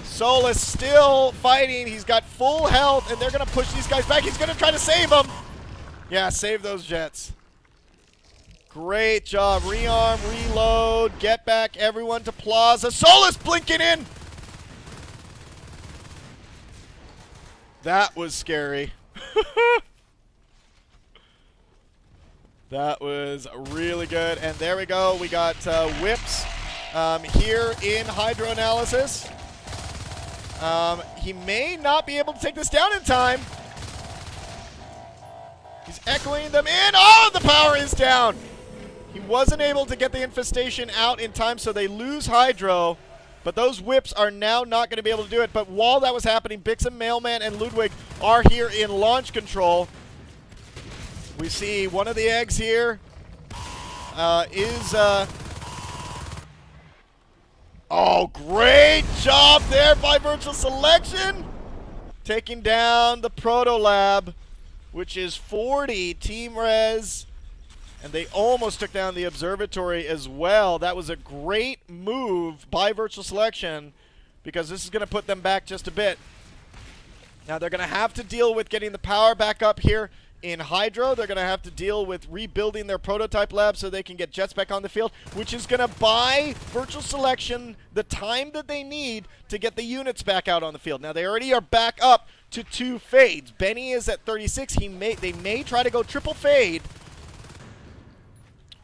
Solus still fighting. He's got full health, and they're going to push these guys back. He's going to try to save them. Yeah, save those jets. Great job. Rearm, reload, get back everyone to Plaza. Solus blinking in. That was scary. That was really good. And there we go. We got whips here in Hydro Analysis. He may not be able to take this down in time. He's echoing them in. Oh, the power is down. He wasn't able to get the infestation out in time, so they lose Hydro. But those whips are now not going to be able to do it. But while that was happening, Bixum, Mailman, and Ludwig are here in launch control. We see one of the eggs here Oh, great job there by Virtual Selection. Taking down the Proto Lab, which is 40 team res. And they almost took down the observatory as well. That was a great move by Virtual Selection because this is going to put them back just a bit. Now they're going to have to deal with getting the power back up here in Hydro. They're going to have to deal with rebuilding their prototype lab so they can get jets back on the field, which is going to buy Virtual Selection the time that they need to get the units back out on the field. Now they already are back up to 2 fades. Benny is at 36. They may try to go triple fade,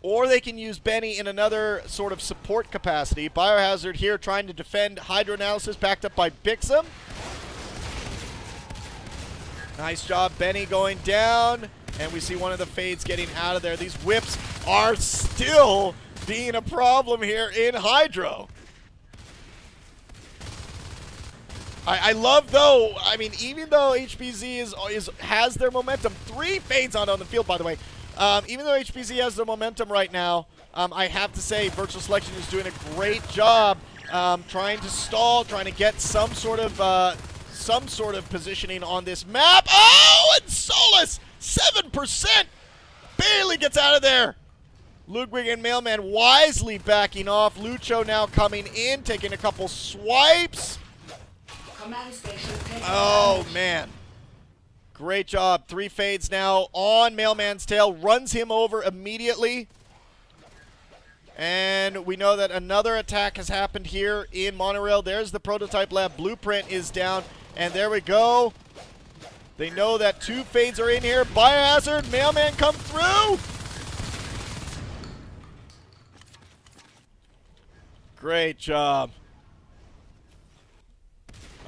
or they can use Benny in another sort of support capacity. Biohazard here trying to defend Hydroanalysis, backed up by Bixum. Nice job, Benny going down. And we see one of the fades getting out of there. These whips are still being a problem here in Hydro. I love, though, I mean, even though HBZ has their momentum, 3 fades on the field, by the way. Even though HBZ has the momentum right now, I have to say Virtual Selection is doing a great job trying to stall, trying to get some sort of positioning on this map. Oh, and Solus, 7%, barely gets out of there. Ludwig and Mailman wisely backing off. Lucho now coming in, taking a couple swipes. Command station taking Oh, damage. man. Great job. 3 fades now on Mailman's tail. Runs him over immediately. And we know that another attack has happened here in Monorail. There's the prototype lab. Blueprint is down. And there we go. They know that 2 fades are in here. Biohazard, Mailman come through. Great job.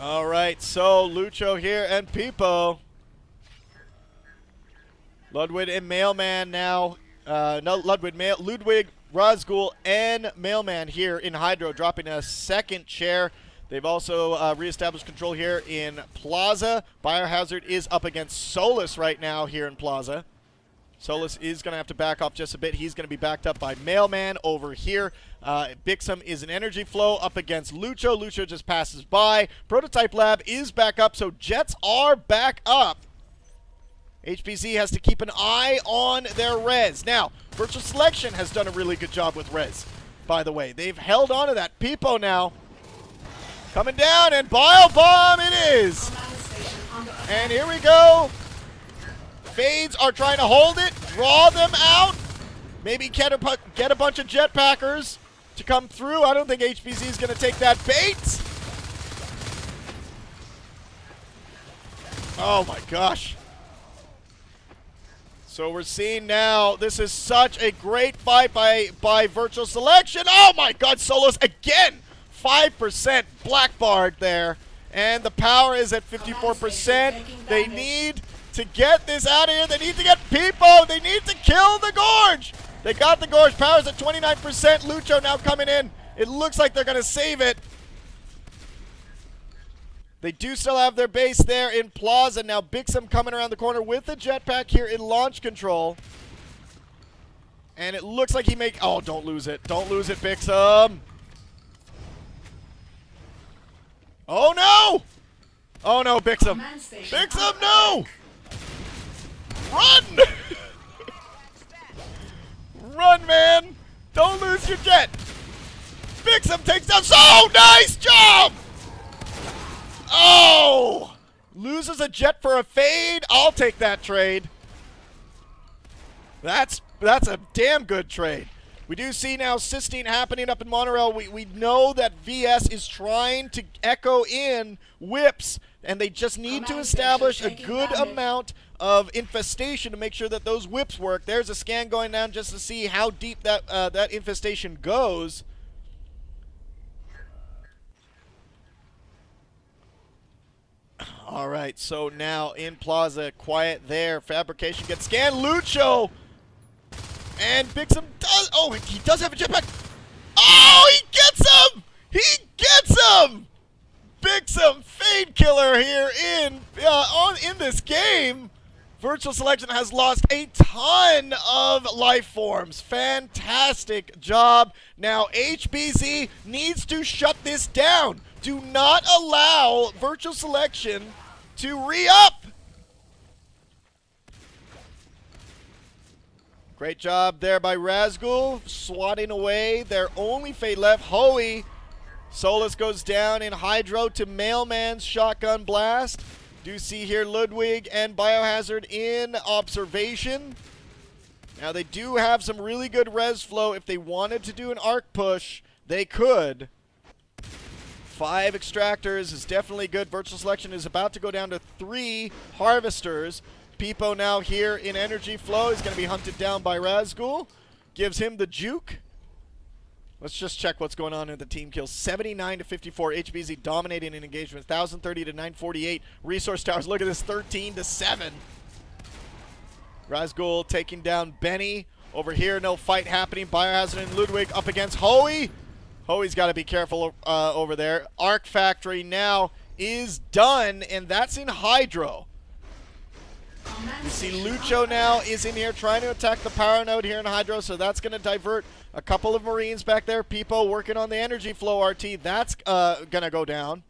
All right, so Lucho here and Peepo. Ludwig and Mailman now. Ludwig, Razgul, and Mailman here in Hydro, dropping a second chair. They've also reestablished control here in Plaza. Biohazard is up against Solus right now here in Plaza. Solus is going to have to back off just a bit. He's going to be backed up by Mailman over here. Bixum is an energy flow up against Lucho. Lucho just passes by. Prototype Lab is back up, so Jets are back up. HBZ has to keep an eye on their res. Now, Virtual Selection has done a really good job with res, by the way. They've held on to that. Peepo now coming down, and Bio Bomb it is. And here we go. Fades are trying to hold it, draw them out. Maybe get a bunch of jetpackers to come through. I don't think HBZ is going to take that bait. Oh my gosh. So we're seeing now, this is such a great fight by Virtual Selection. Oh my god, Solos again. 5% black barred there. And the power is at 54%. They need to get this out of here. They need to get Peepo. They need to kill the Gorge. They got the Gorge. Power's at 29%. Lucho now coming in. It looks like they're going to save it. They do still have their base there in Plaza. Now Bixum coming around the corner with the jetpack here in launch control. And it looks like he oh, don't lose it. Don't lose it, Bixum. Oh, no. Oh, no, Bixum. Bixum, no. Run! Run, man! Don't lose your jet! Bixum takes down. So nice job! Oh! Loses a jet for a fade. I'll take that trade. That's a damn good trade. We do see now Sistine happening up in Monorail. We know that VS is trying to echo in whips, and they just need to establish a good amount of infestation to make sure that those whips work. There's a scan going down just to see how deep that infestation goes. All right, so now in Plaza, quiet there. Fabrication gets scanned. Lucho! And Bixum does... Oh, he does have a jetpack. Oh, he gets him! He gets him! Bixum, Fade Killer here in this game. Virtual Selection has lost a ton of life forms. Fantastic job. Now HBZ needs to shut this down. Do not allow Virtual Selection to re-up. Great job there by Razgul, swatting away their only Fade left. Hoey. Solus goes down in Hydro to Mailman's shotgun blast. Do see here Ludwig and Biohazard in observation. Now they do have some really good res flow. If they wanted to do an arc push, they could. 5 extractors is definitely good. Virtual Selection is about to go down to 3 harvesters. Peepo now here in energy flow is going to be hunted down by Razgul. Gives him the juke. Let's just check what's going on in the team kills. 79 to 54. HBZ dominating in engagement. 1,030 to 948. Resource towers. Look at this. 13 to 7. Razgul taking down Benny. Over here, no fight happening. Biohazard and Ludwig up against Hoey. Hoey's got to be careful over there. Arc Factory now is done, and that's in Hydro. You see Lucho now is in here trying to attack the power node here in Hydro, so that's going to divert a couple of Marines back there. Peepo working on the energy flow RT. That's going to go down.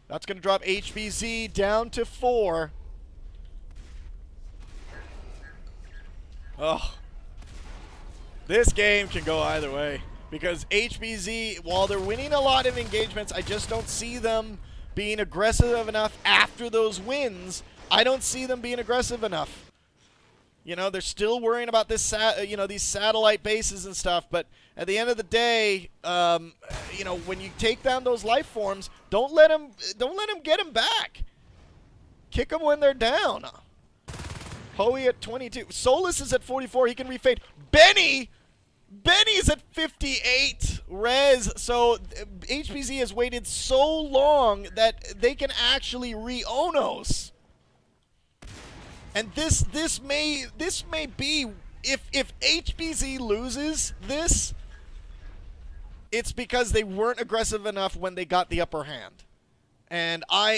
That's going to drop HBZ down to 4. Oh. This game can go either way. Because HBZ, while they're winning a lot of engagements, I just don't see them being aggressive enough after those wins. I don't see them being aggressive enough. You know, they're still worrying about this, these satellite bases and stuff. But at the end of the day, when you take down those life forms, don't let them get them back. Kick them when they're down. Hoey at 22. Solus is at 44. He can refade. Benny's at 58 res, so HBZ has waited so long that they can actually re-Onos. And this may be, if HBZ loses this, it's because they weren't aggressive enough when they got the upper hand. And I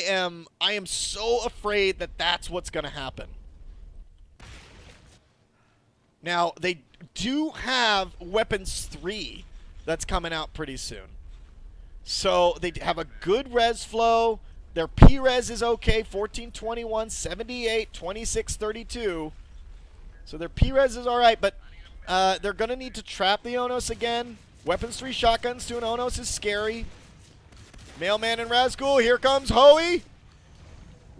am so afraid that that's what's going to happen. Now, they do have Weapons 3 that's coming out pretty soon. So they have a good res flow. Their P-res is okay, 1421, 78, 2632. So their P-res is all right, but they're going to need to trap the Onos again. Weapons 3 shotguns to an Onos is scary. Mailman and Razgul, here comes Hoey.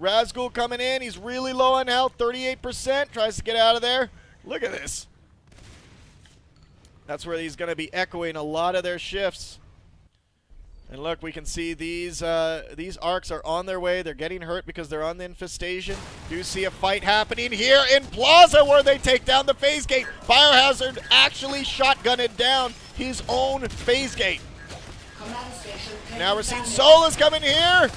Razgul coming in. He's really low on health, 38%. Tries to get out of there. Look at this. That's where he's going to be echoing a lot of their shifts. And look, we can see these arcs are on their way. They're getting hurt because they're on the infestation. Do see a fight happening here in Plaza where they take down the phase gate. Biohazard actually shotgunned down his own phase gate. Now we're seeing Solus coming here.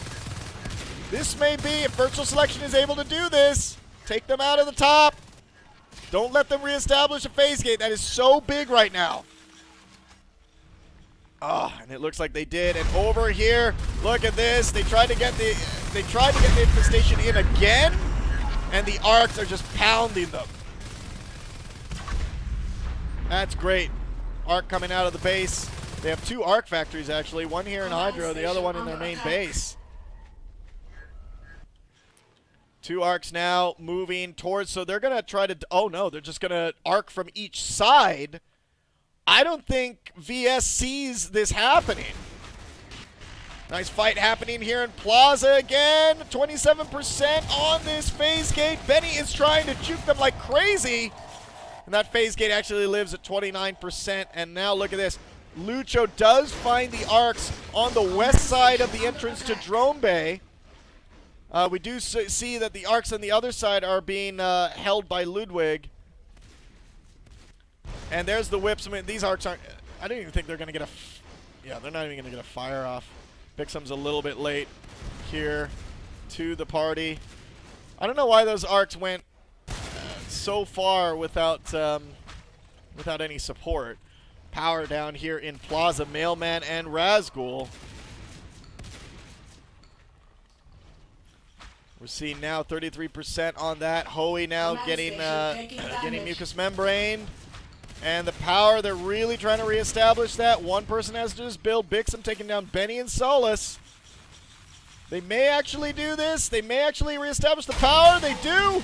This may be, if Virtual Selection is able to do this, take them out of the top. Don't let them reestablish a phase gate. That is so big right now. Oh, and it looks like they did. And over here, look at this. They tried to get the infestation in again, and the arcs are just pounding them. That's great. Arc coming out of the base. They have 2 arc factories actually. One here in Hydro, the other one in their main base. 2 arcs now moving towards, so they're going to try to, oh no, they're just going to arc from each side. I don't think VS sees this happening. Nice fight happening here in Plaza again. 27% on this phase gate. Benny is trying to juke them like crazy. And that phase gate actually lives at 29%. And now look at this. Lucho does find the arcs on the west side of the entrance to Drone Bay. We do see that the arcs on the other side are being held by Ludwig. And there's the whips. I mean, these arcs aren't... I don't even think they're going to get a... Yeah, they're not even going to get a fire off. Bixum's a little bit late here. to the party. I don't know why those arcs went so far without without any support. Power down here in Plaza, Mailman and Razgul. We're seeing now 33% on that. Hoey now getting mucous membrane. And the power, they're really trying to reestablish that. One person has to just build. Bixum taking down Benny and Solus. They may actually do this. They may actually reestablish the power. They do.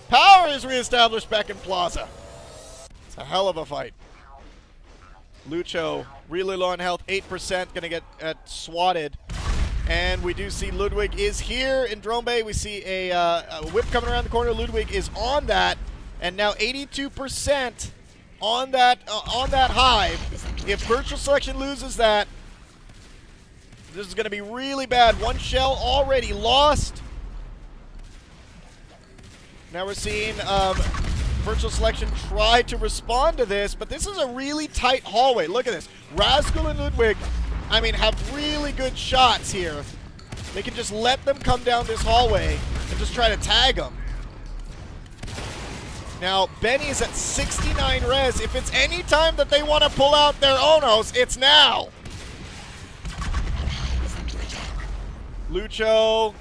Power is reestablished back in Plaza. It's a hell of a fight. Lucho, really low on health, 8%, going to get swatted. And we do see Ludwig is here in Drone Bay. We see a whip coming around the corner. Ludwig is on that. And now 82% on that hive. If Virtual Selection loses that, this is going to be really bad. One shell already lost. Now we're seeing Virtual Selection try to respond to this, but this is a really tight hallway. Look at this. Razgul and Ludwig, I mean, have really good shots here. They can just let them come down this hallway and just try to tag them. Now, Benny is at 69 res. If it's any time that they want to pull out their Onos, it's now. Lucho,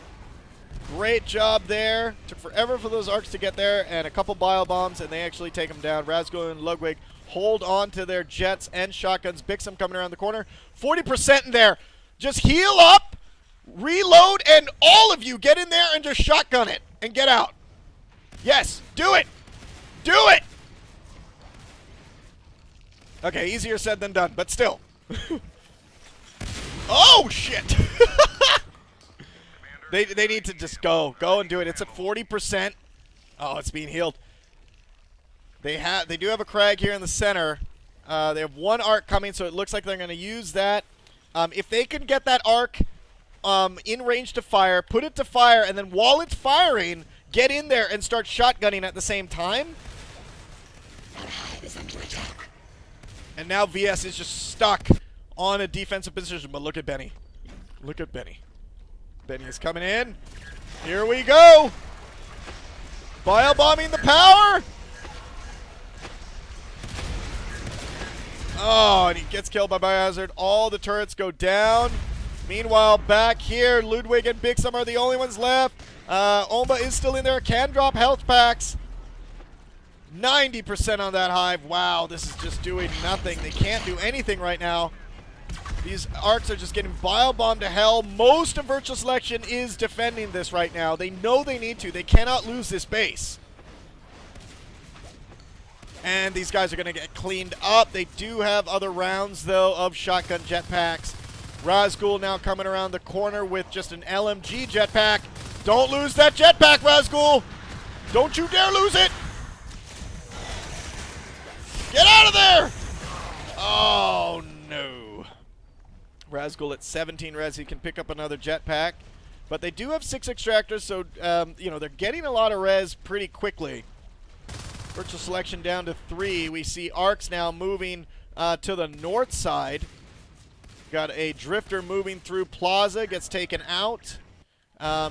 great job there. Took forever for those arcs to get there, and a couple bio bombs, and they actually take them down. Razgul and Ludwig hold on to their jets and shotguns. Bixum coming around the corner. 40% in there. Just heal up, reload, and all of you get in there and just shotgun it and get out. Yes, do it. Do it! Okay, easier said than done, but still. Oh, shit! They need to just go and do it. It's at 40%. Oh, it's being healed. They do have a Crag here in the center. They have one arc coming, so it looks like they're going to use that. If they can get that arc in range to fire, put it to fire, and then while it's firing, get in there and start shotgunning at the same time. And now VS is just stuck on a defensive position. But look at Benny. Look at Benny. Benny is coming in. Here we go. Bio-bombing the power. Oh, and he gets killed by Biohazard. All the turrets go down. Meanwhile, back here, Ludwig and Bixum are the only ones left. Omba is still in there. Can drop health packs. 90% on that hive. Wow, this is just doing nothing. They can't do anything right now. These arcs are just getting bio-bombed to hell. Most of Virtual Selection is defending this right now. They know they need to. They cannot lose this base. And these guys are going to get cleaned up. They do have other rounds, though, of shotgun jetpacks. Razgul now coming around the corner with just an LMG jetpack. Don't lose that jetpack, Razgul! Don't you dare lose it! Get out of there! Oh, no. Razgul at 17 res. He can pick up another jetpack. But they do have 6 extractors, so, you know, they're getting a lot of res pretty quickly. Virtual Selection down to 3. We see arcs now moving to the north side. Got a drifter moving through Plaza, gets taken out.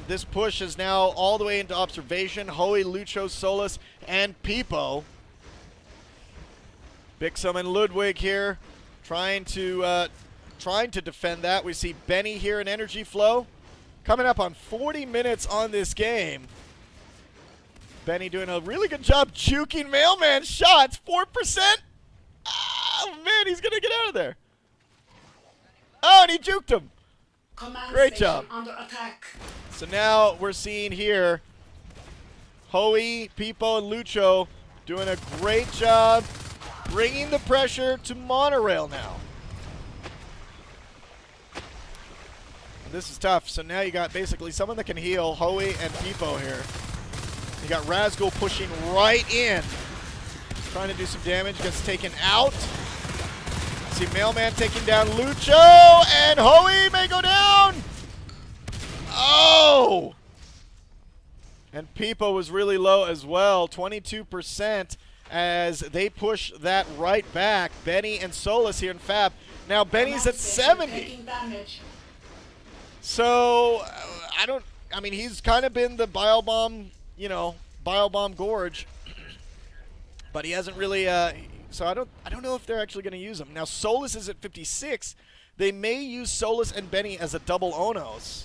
This push is now all the way into observation. Hoey, Lucho, Solus, and Pipo. Bixum and Ludwig here trying to defend that. We see Benny here in Energy Flow. Coming up on 40 minutes on this game. Benny doing a really good job juking Mailman shots. 4%. Oh, man, he's going to get out of there. Oh, and he juked him. Great job. Under attack. So now we're seeing here Hoey, Pipo, and Lucho doing a great job bringing the pressure to Monorail now. And this is tough. So now you got basically someone that can heal, Hoey and Pipo here. You got Razgul pushing right in. Trying to do some damage. Gets taken out. See Mailman taking down Lucho. And Hoey may go down. Oh! And Pipo was really low as well. 22% as they push that right back. Benny and Solus here in Fab. Now Benny's at 70. So I mean, he's kind of been the Biobomb, you know, Biobomb Gorge. But he hasn't really, so I don't know if they're actually going to use him. Now, Solus is at 56. They may use Solus and Benny as a double Onos.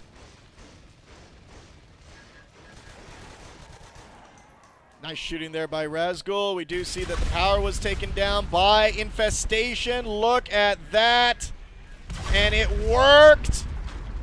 Nice shooting there by Razgul. We do see that the power was taken down by Infestation. Look at that. And it worked.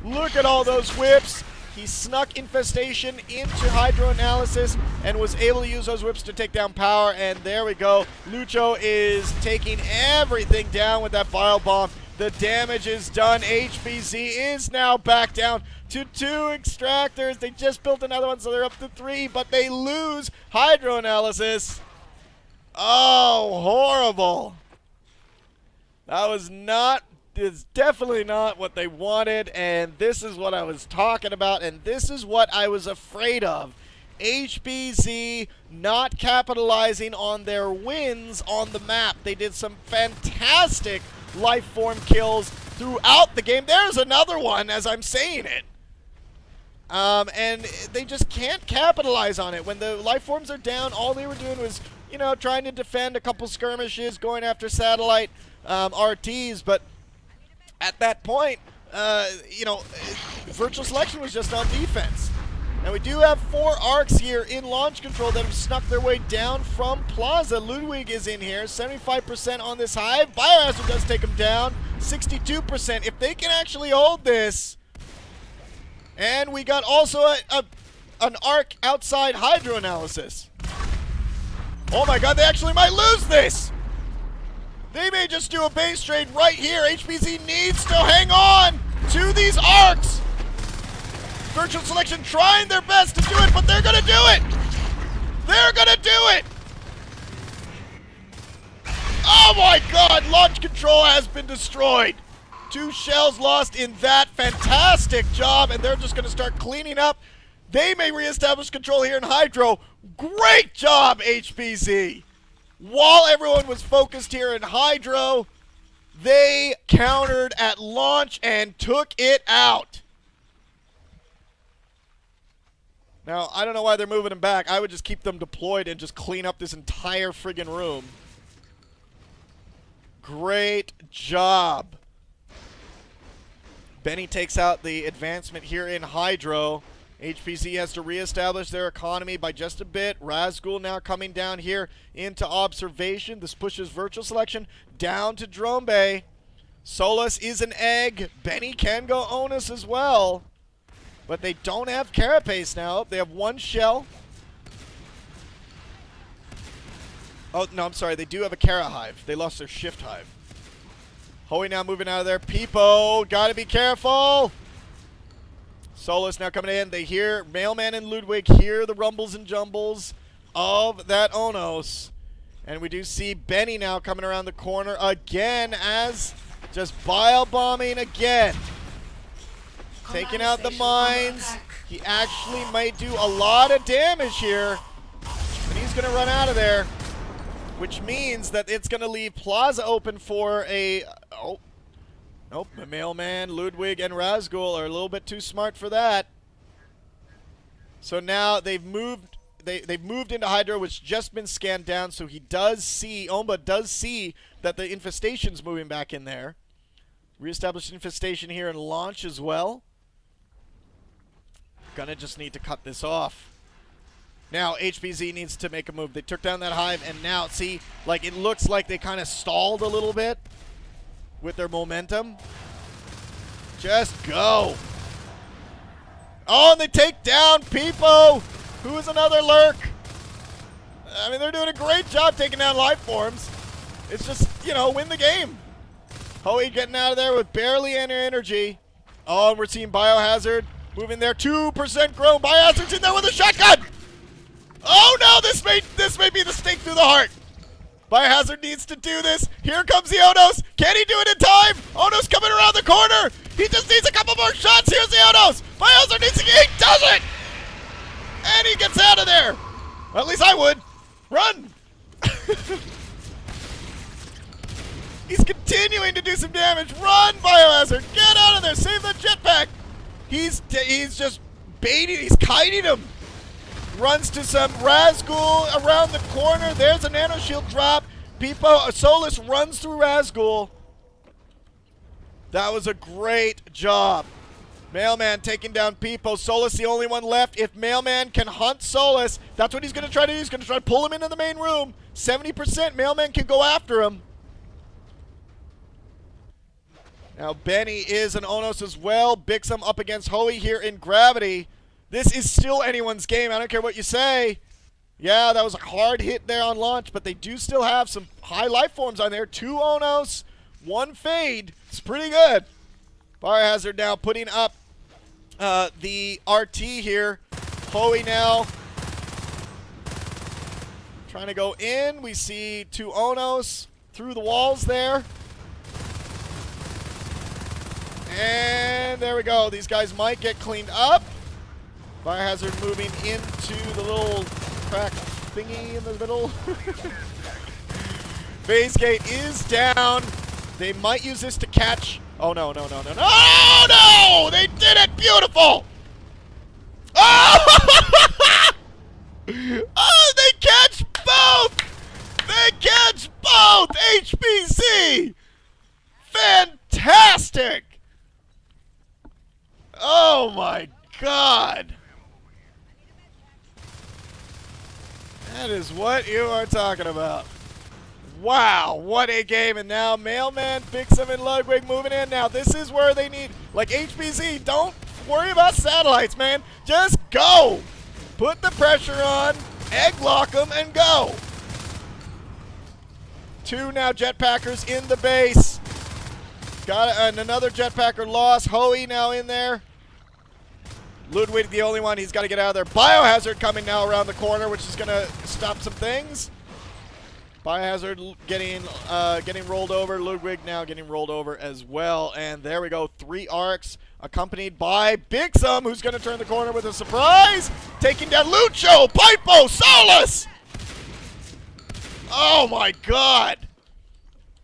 Look at all those whips. He snuck Infestation into Hydro Analysis and was able to use those whips to take down power. And there we go. Lucho is taking everything down with that Bile Bomb. The damage is done. HBZ is now back down to 2 extractors. They just built another one, so they're up to 3, but they lose Hydro Analysis. Oh, horrible. That was not, it's definitely not what they wanted, and this is what I was talking about, and this is what I was afraid of. HBZ not capitalizing on their wins on the map. They did some fantastic life form kills throughout the game. There's another one as I'm saying it. And they just can't capitalize on it. When the life forms are down, all they were doing was, you know, trying to defend a couple skirmishes, going after satellite RTs, but at that point, you know, Virtual Selection was just on defense. Now we do have 4 arcs here in launch control that have snuck their way down from Plaza. Ludwig is in here, 75% on this hive. Biohazard does take him down, 62%. If they can actually hold this, and we got also an arc outside Hydro Analysis. Oh my god, they actually might lose this! They may just do a base trade right here. HBZ needs to hang on to these arcs. Virtual Selection trying their best to do it, but they're gonna do it! They're gonna do it! Oh my god, launch control has been destroyed. 2 shells lost in that fantastic job, and they're just gonna start cleaning up. They may reestablish control here in Hydro. Great job, HBZ! While everyone was focused here in Hydro, they countered at launch and took it out. Now, I don't know why they're moving them back. I would just keep them deployed and just clean up this entire friggin' room. Great job. Benny takes out the advancement here in Hydro. HPZ has to reestablish their economy by just a bit. Razgul now coming down here into observation. This pushes Virtual Selection down to Drone Bay. Solus is an egg. Benny can go Onus as well. But they don't have Carapace now. They have 1 shell. Oh, no, I'm sorry. They do have a Cara Hive. They lost their Shift Hive. Hoey now moving out of there. Peepo, gotta be careful. Solus now coming in. They hear, Mailman and Ludwig hear the rumbles and jumbles of that Onos. And we do see Benny now coming around the corner again as just bile bombing again. Taking out the mines. He actually might do a lot of damage here. But he's going to run out of there. Which means that it's going to leave Plaza open for a... Oh. Nope. The Mailman, Ludwig, and Razgul are a little bit too smart for that. So now they've moved... They've moved into Hydro, which just been scanned down. So he does see... Omba does see that the Infestation's moving back in there. Reestablished Infestation here and launch as well. Gonna just need to cut this off. Now, HBZ needs to make a move. They took down that hive, and now, see, like, it looks like they kind of stalled a little bit with their momentum. Just go. Oh, and they take down Peepo, who is another lurk. I mean, they're doing a great job taking down life forms. It's just, you know, win the game. Hoey getting out of there with barely any energy. Oh, and we're seeing Biohazard moving there. 2% grown. Biohazard's in there with a shotgun. Oh no, this may be the stake through the heart. Biohazard needs to do this. Here comes the Onos. Can he do it in time? Onos coming around the corner. He just needs a couple more shots. Here's the Onos. Biohazard needs to get, he does it. And he gets out of there. Well, at least I would. Run. He's continuing to do some damage. Run, Biohazard. Get out of there. Save that jetpack. He's just baiting, he's kiting him. Runs to some Razgul around the corner. There's a nano shield drop. Solus runs through Razgul. That was a great job. Mailman taking down Peepo. Solus the only one left. If Mailman can hunt Solus, that's what he's going to try to do. He's going to try to pull him into the main room. 70% Mailman can go after him. Now Benny is an Onos as well. Bixum up against Hoey here in Gravity. This is still anyone's game. I don't care what you say. Yeah, that was a hard hit there on launch, but they do still have some high life forms on there. 2 Onos, 1 Fade. It's pretty good. Biohazard now putting up the RT here. Hoey now trying to go in. We see 2 Onos through the walls there. And there we go. These guys might get cleaned up. Biohazard moving into the little crack thingy in the middle. Phase gate is down. They might use this to catch. Oh, no, no, no, no, no. Oh, no! They did it! Beautiful! Oh! Oh, they catch both! They catch both! HBZ! Fantastic! Oh, my God. That is what you are talking about. Wow, what a game. And now Mailman, Bixum, and Ludwig moving in. Now, this is where they need, like HBZ, don't worry about satellites, man. Just go. Put the pressure on, egg lock them, and go. 2 now jetpackers in the base. Got another jetpacker lost. Hoey now in there. Ludwig the only one. He's got to get out of there. Biohazard coming now around the corner, which is going to stop some things. Biohazard getting rolled over. Ludwig now getting rolled over as well. And there we go. 3 arcs accompanied by Bixum, who's going to turn the corner with a surprise. Taking down Lucho, Pipo, Solus. Oh my God.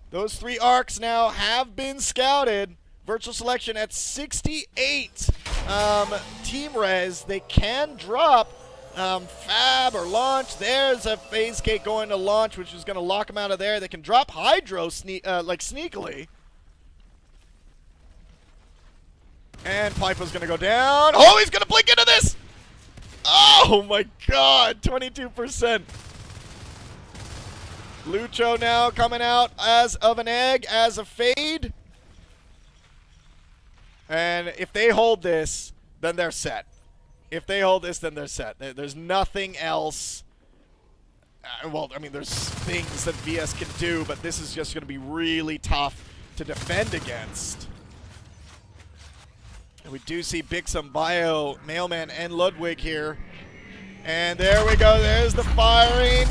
Those 3 arcs now have been scouted. Virtual selection at 68 team res. They can drop Fab or launch. There's a phase gate going to launch, which is going to lock them out of there. They can drop Hydro like sneakily. And Pipo's going to go down. Oh, he's going to blink into this. Oh my God, 22%. Lucho now coming out as of an egg, as a fade. And if they hold this, then they're set. If they hold this, then they're set. There's nothing else. Well, I mean, there's things that VS can do, but this is just going to be really tough to defend against. And we do see Bixum, Bio, Mailman, and Ludwig here. And there we go. There's the firing.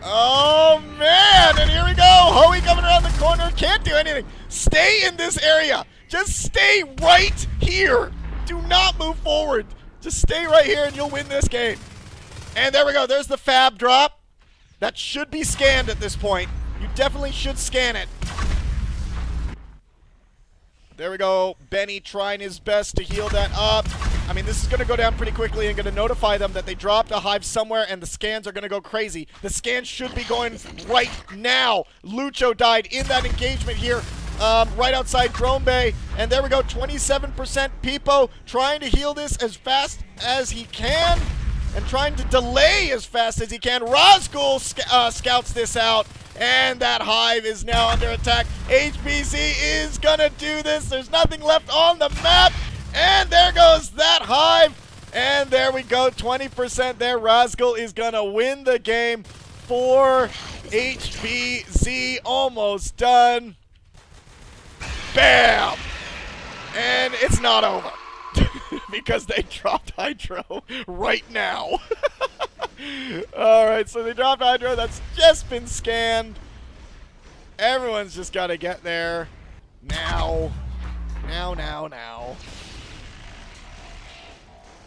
Oh, man. And here we go. Hoey coming around the corner. Can't do anything. Stay in this area. Just stay right here. Do not move forward. Just stay right here and you'll win this game. And there we go. There's the Fab drop. That should be scanned at this point. You definitely should scan it. There we go. Benny trying his best to heal that up. I mean, this is going to go down pretty quickly and going to notify them that they dropped a hive somewhere and the scans are going to go crazy. The scans should be going right now. Lucho died in that engagement here. Right outside Drone Bay. And there we go, 27%. Peepo trying to heal this as fast as he can and trying to delay as fast as he can. Razgul scouts this out, and that hive is now under attack. HBZ is gonna do this. There's nothing left on the map, and there goes that hive. And there we go, 20% there. Razgul is gonna win the game for HBZ. Almost done. Bam! And it's not over. Because they dropped Hydro right now. Alright, so they dropped Hydro. That's just been scanned. Everyone's just got to get there. Now. Now.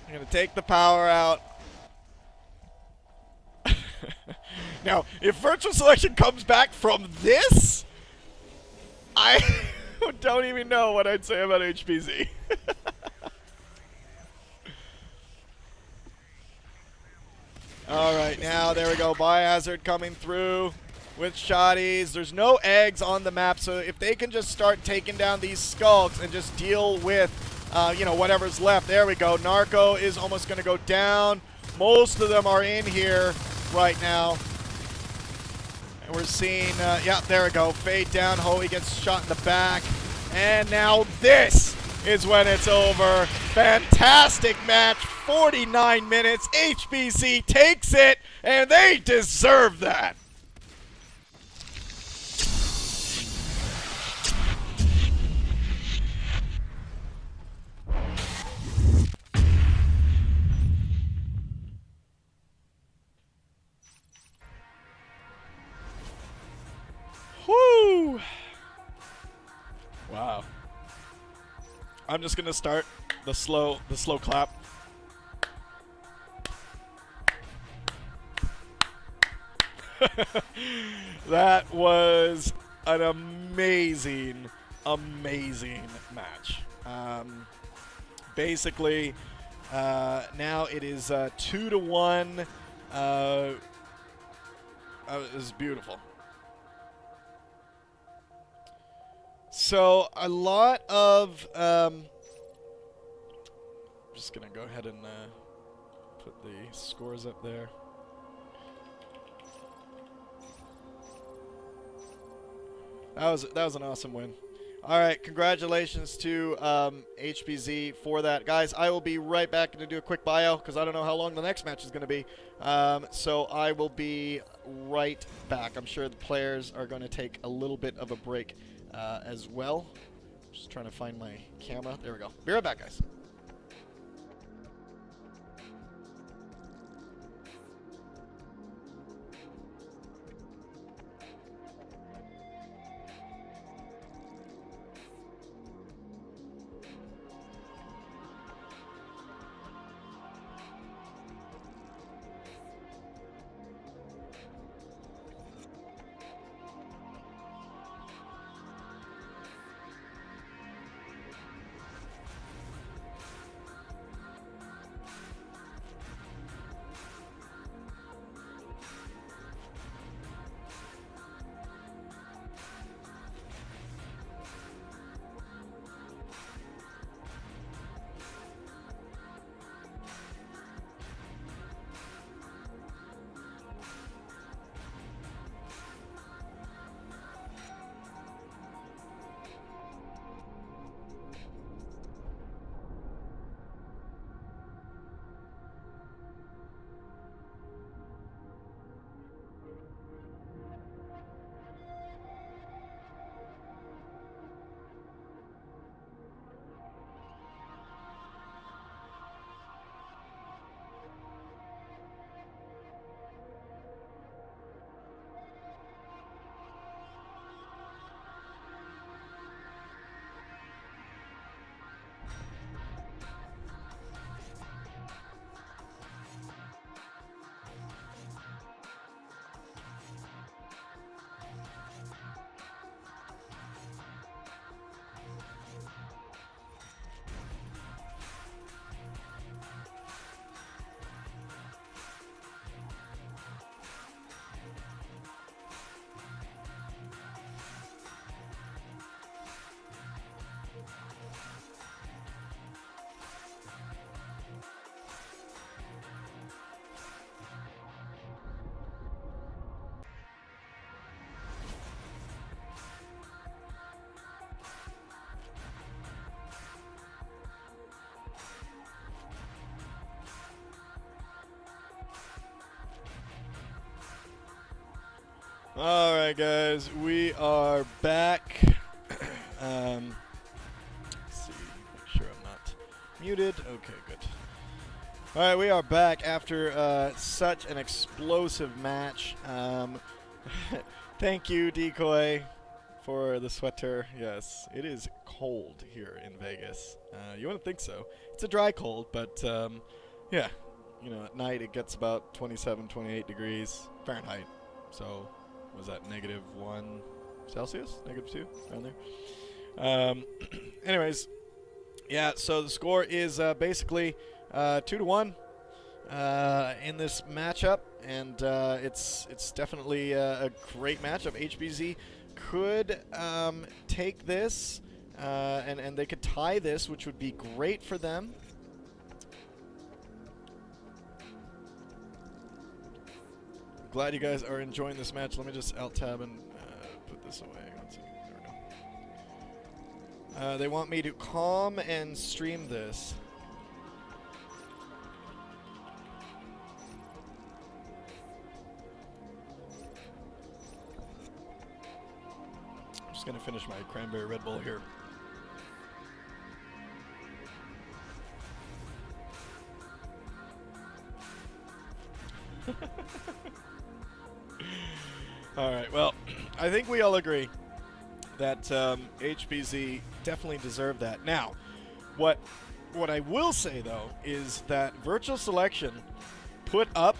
I'm going to take the power out. Now, if virtual selection comes back from this, I don't even know what I'd say about HBZ. All right, now there we go. Biohazard coming through with shotties. There's no eggs on the map, so if they can just start taking down these skulks and just deal with, you know, whatever's left. There we go. Narco is almost going to go down. Most of them are in here right now. And we're seeing, yeah, there we go. Fade down. Hoey gets shot in the back. And now this is when it's over. Fantastic match. 49 minutes. HBZ takes it, and they deserve that. Whoo! Wow. I'm just gonna start the slow clap. That was an amazing match. Basically, now it is 2-1. It was beautiful. So a lot of I'm just gonna go ahead and put the scores up there. That was an awesome win. All right, congratulations to HBZ for that, guys. I will be right back to do a quick bio because I don't know how long the next match is going to be. So I will be right back. I'm sure the players are going to take a little bit of a break as well. Just trying to find my camera. There we go. Be right back, guys. All right, guys, we are back. Let's see, make sure I'm not muted. Okay, good. All right, we are back after such an explosive match. Thank you, Decoy, for the sweater. Yes, it is cold here in Vegas. You wouldn't think so. It's a dry cold, but yeah, you know, at night it gets about 27, 28 degrees Fahrenheit. So, was that -1 Celsius? -2, around there. Anyways, yeah, so the score is basically 2-1. in this matchup, and it's definitely a great matchup. HBZ could take this, and they could tie this, which would be great for them. Glad you guys are enjoying this match. Let me just alt-tab and put this away. One second. There we go. They want me to calm and stream this. I'm just going to finish my cranberry Red Bull here. Alright, well, I think we all agree that HBZ definitely deserved that. Now, what I will say, though, is that Virtual Selection put up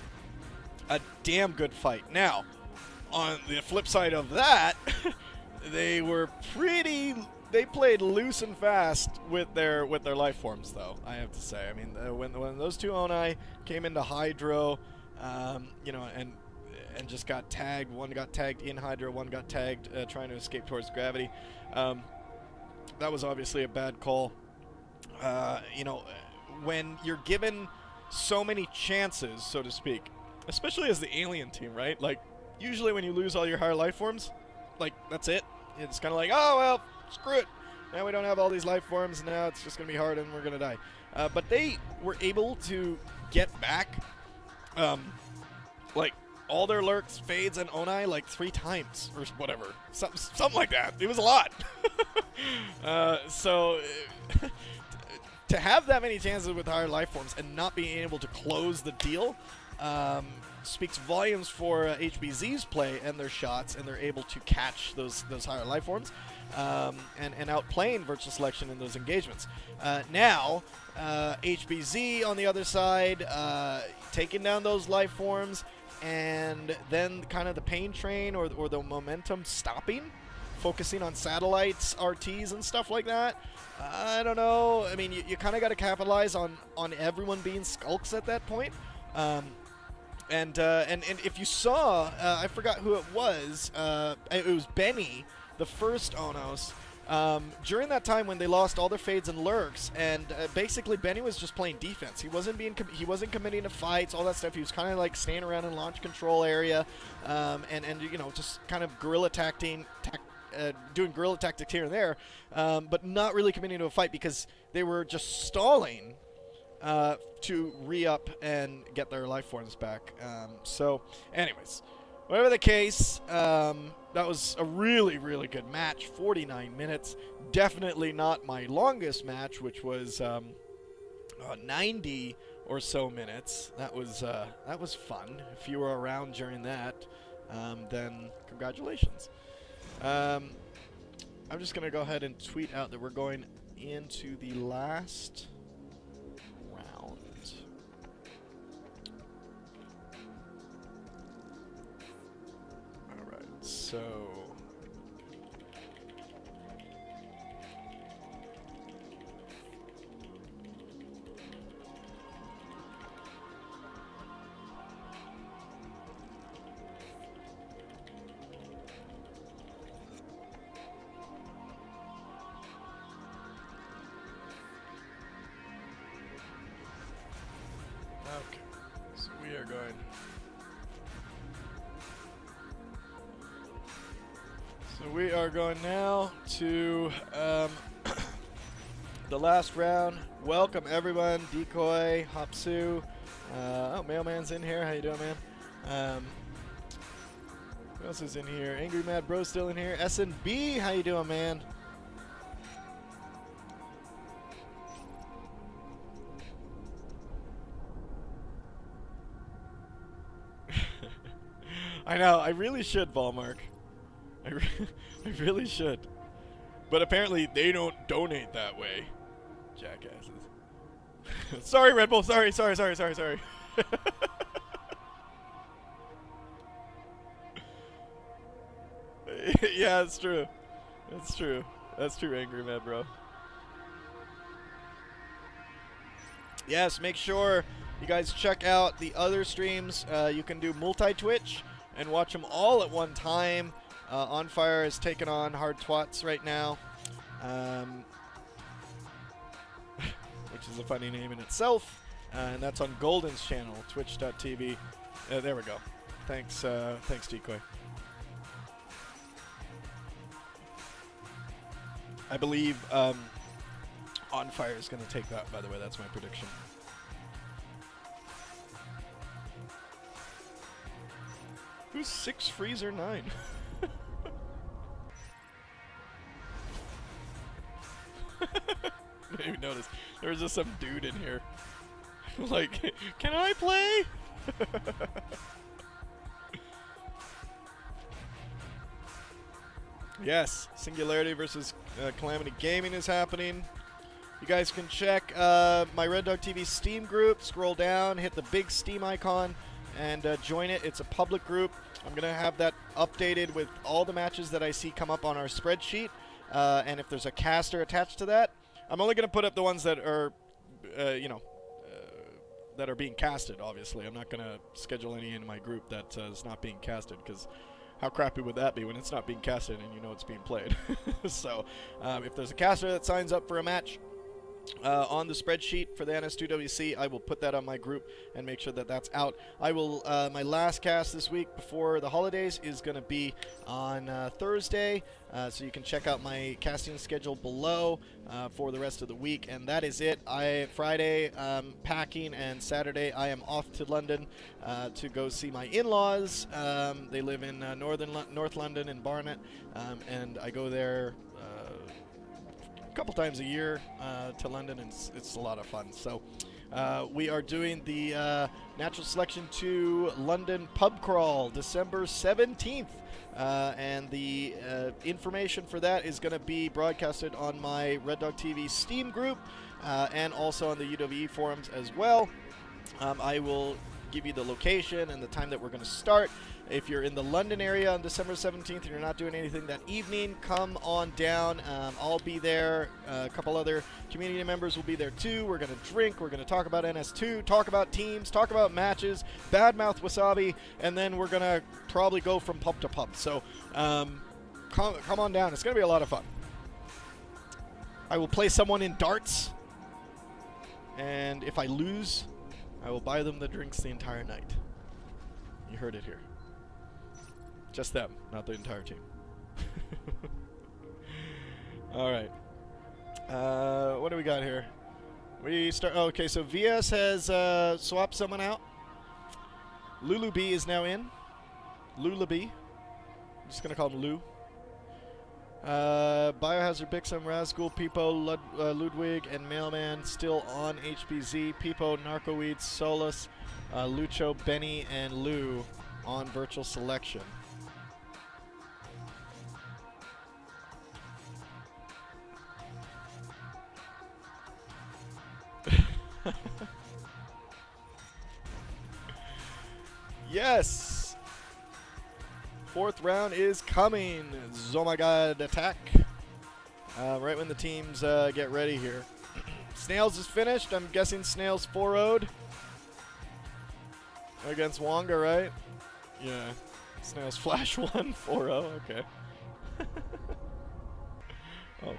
a damn good fight. Now, on the flip side of that, they played loose and fast with their life forms, though, I have to say. I mean, when those two Oni came into Hydro, you know, and just got tagged. One got tagged in Hydra, one got tagged trying to escape towards gravity. That was obviously a bad call. You know, when you're given so many chances, so to speak, especially as the alien team, right? Like, usually when you lose all your higher life forms, like, that's it. It's kind of like, oh, well, screw it. Now we don't have all these life forms, and now it's just going to be hard and we're going to die. But they were able to get back, like, all their lurks, fades, and Oni like 3 times or whatever. Something like that. It was a lot. So to have that many chances with higher life forms and not being able to close the deal speaks volumes for HBZ's play and their shots, and they're able to catch those higher life forms and outplaying Virtual Selection in those engagements. Now, HBZ on the other side, taking down those life forms, and then kind of the pain train or the momentum stopping, focusing on satellites, RTs, and stuff like that. I don't know. I mean, you kind of got to capitalize on everyone being skulks at that point. And if you saw, I forgot who it was. It was Benny, the first Onos. During that time when they lost all their fades and lurks, and basically Benny was just playing defense. He wasn't committing to fights, all that stuff. He was kind of like staying around in launch control area, and you know, just kind of guerrilla doing guerrilla tactics here and there, but not really committing to a fight because they were just stalling to re-up and get their life forms back. So, anyways, whatever the case, that was a really, really good match. 49 minutes. Definitely not my longest match, which was 90 or so minutes. That was fun. If you were around during that, then congratulations. I'm just going to go ahead and tweet out that we're going into the last round. Alright, so... Okay, so we are going. So we are going now to the last round. Welcome everyone, Decoy, Hopsu. Oh, Mailman's in here. How you doing, man? Who else is in here? Angry Mad Bro still in here. SNB, how you doing, man? I know, I really should, Volmark. I really should. But apparently they don't donate that way. Jackasses. Sorry, Red Bull. Sorry. Yeah, it's true. That's true. That's true, Angry Mad Bro. Yes, make sure You guys check out the other streams. You can do multi-Twitch and watch them all at one time. On Fire is taking on Hard Twats right now, which is a funny name in itself. And that's on Golden's channel, Twitch.TV. There we go. Thanks, Decoy. I believe On Fire is going to take that, by the way. That's my prediction. Who's 6 Freezer 9? Didn't even notice. There was just some dude in here. Like, can I play? Yes, Singularity versus Calamity Gaming is happening. You guys can check my REDDOG.TV Steam group. Scroll down, hit the big Steam icon, and join it. It's a public group. I'm going to have that updated with all the matches that I see come up on our spreadsheet. And if there's a caster attached to that, I'm only going to put up the ones that are, that are being casted, obviously. I'm not going to schedule any in my group that is not being casted, because how crappy would that be when it's not being casted and you know it's being played? So if there's a caster that signs up for a match on the spreadsheet for the NS2WC, I will put that on my group and make sure that that's out. I will, my last cast this week before the holidays is going to be on Thursday, so you can check out my casting schedule below for the rest of the week, and that is it. Friday packing, and Saturday I am off to London to go see my in-laws. They live in North London in Barnet, and I go there a couple times a year to London, and it's a lot of fun. So we are doing the Natural Selection 2 London Pub Crawl December 17th, and the information for that is going to be broadcasted on my REDDOG.TV Steam group and also on the UWE forums as well. I will give you the location and the time that we're going to start. If you're in the London area on December 17th and you're not doing anything that evening, come on down. I'll be there. A couple other community members will be there too. We're going to drink. We're going to talk about NS2, talk about teams, talk about matches, badmouth wasabi, and then we're going to probably go from pub to pub. So come on down. It's going to be a lot of fun. I will play someone in darts, and if I lose, I will buy them the drinks the entire night. You heard it here. Just them, not the entire team. All right. What do we got here? We start. Oh, okay, so VS has swapped someone out. Lulu B is now in. Lula B. I'm just gonna call him Lou. Biohazard, Bixum, Razgul, Peepo, Ludwig, and Mailman still on HBZ. Peepo, Narcoweed, Solus, Lucho, Benny, and Lou on virtual selection. Yes! Fourth round is coming. Oh my god, attack. Right when the teams get ready here. Snails is finished. I'm guessing Snails 4-0'd against Wonga, right? Yeah. Snails Flash 1, 4-0. Okay. Oh.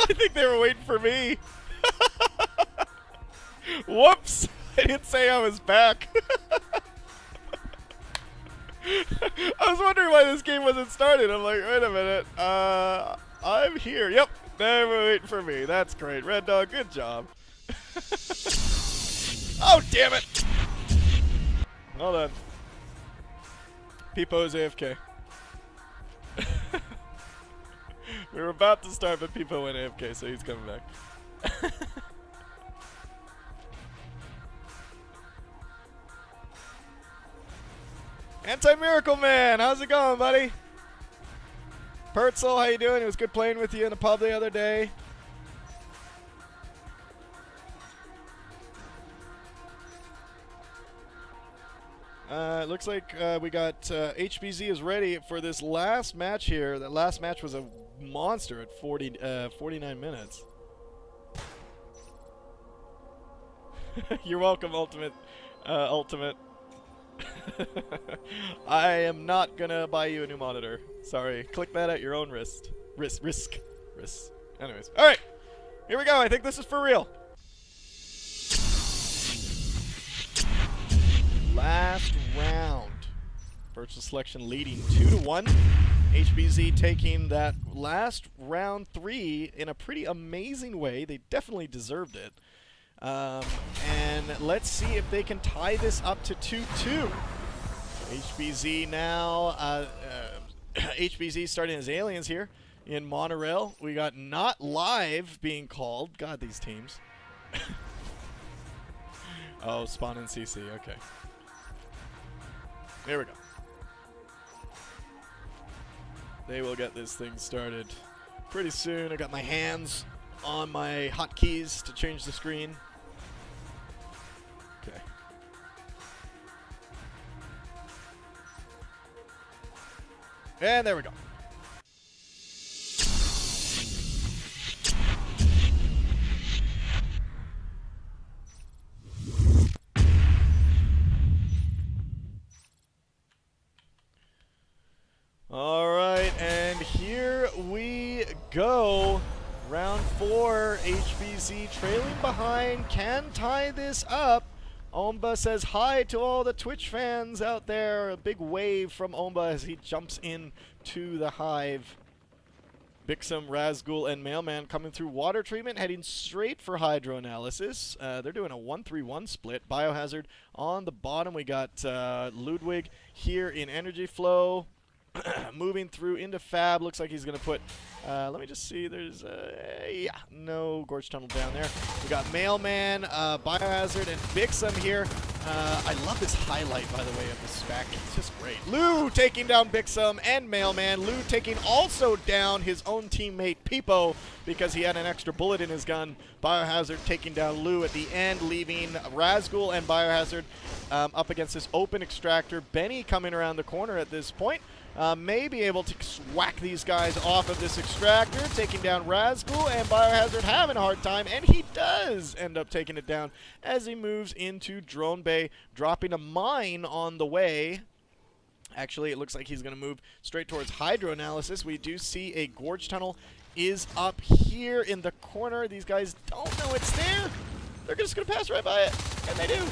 I think they were waiting for me. Whoops! I didn't say I was back. I was wondering why this game wasn't started. I'm like, wait a minute. I'm here. Yep, they were waiting for me. That's great. Red Dog, good job. Oh, damn it! Hold on. Peepo's AFK. We were about to start, but Peepo went AFK, so he's coming back. Anti-Miracle Man, how's it going, buddy? Pertzel, how you doing? It was good playing with you in the pub the other day. It looks like we got HBZ is ready for this last match here. That last match was a monster at 49 minutes. You're welcome, Ultimate. I am not gonna buy you a new monitor. Sorry. Click that at your own risk. Risk. Anyways. Alright. Here we go. I think this is for real. Last round. Virtual selection leading 2-1. HBZ taking that last round 3 in a pretty amazing way. They definitely deserved it. And let's see if they can tie this up to 2-2. HBZ now, HBZ starting as aliens here in monorail. We got not live being called. God, these teams. Oh, spawn in CC, okay. There we go. They will get this thing started pretty soon. I got my hands on my hotkeys to change the screen. Okay. And there we go. All right, and here we go. Round 4, HBZ trailing behind, can tie this up. Omba says hi to all the Twitch fans out there. A big wave from Omba as he jumps in to the hive. Bixum, Razgul, and Mailman coming through water treatment, heading straight for hydro analysis. They're doing a 1-3-1 split. Biohazard on the bottom. We got Ludwig here in energy flow. Moving through into Fab. Looks like he's going to put, let me just see, there's, yeah, no Gorge Tunnel down there. We got Mailman, Biohazard, and Bixum here. I love this highlight, by the way, of the spec. It's just great. Lou taking down Bixum and Mailman. Lou taking also down his own teammate, Peepo, because he had an extra bullet in his gun. Biohazard taking down Lou at the end, leaving Razgul and Biohazard up against this open extractor. Benny coming around the corner at this point. May be able to whack these guys off of this extractor, taking down Razgul, and Biohazard having a hard time, and he does end up taking it down as he moves into Drone Bay, dropping a mine on the way. Actually, it looks like he's going to move straight towards Hydro Analysis. We do see a Gorge Tunnel is up here in the corner. These guys don't know it's there. They're just going to pass right by it, and they do.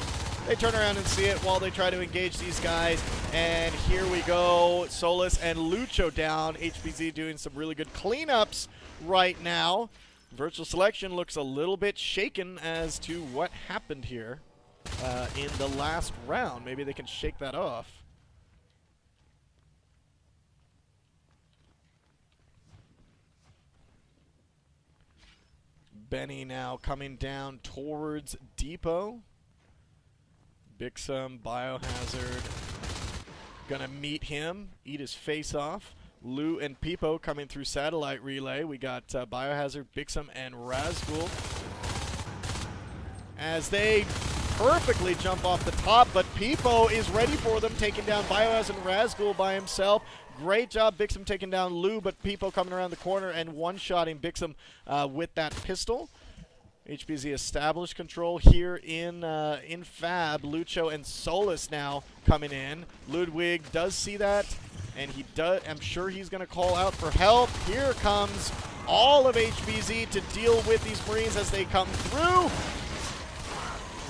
They turn around and see it while they try to engage these guys. And here we go. Solus and Lucho down. HBZ doing some really good cleanups right now. Virtual selection looks a little bit shaken as to what happened here in the last round. Maybe they can shake that off. Benny now coming down towards Depot. Bixum, Biohazard, gonna meet him, eat his face off. Lou and Peepo coming through satellite relay. We got Biohazard, Bixum, and Razgul as they perfectly jump off the top, but Peepo is ready for them, taking down Biohazard and Razgul by himself. Great job, Bixum taking down Lou, but Peepo coming around the corner and one-shotting Bixum with that pistol. HBZ established control here in Fab. Lucho and Solus now coming in. Ludwig does see that, and he does. I'm sure he's going to call out for help. Here comes all of HBZ to deal with these Marines as they come through.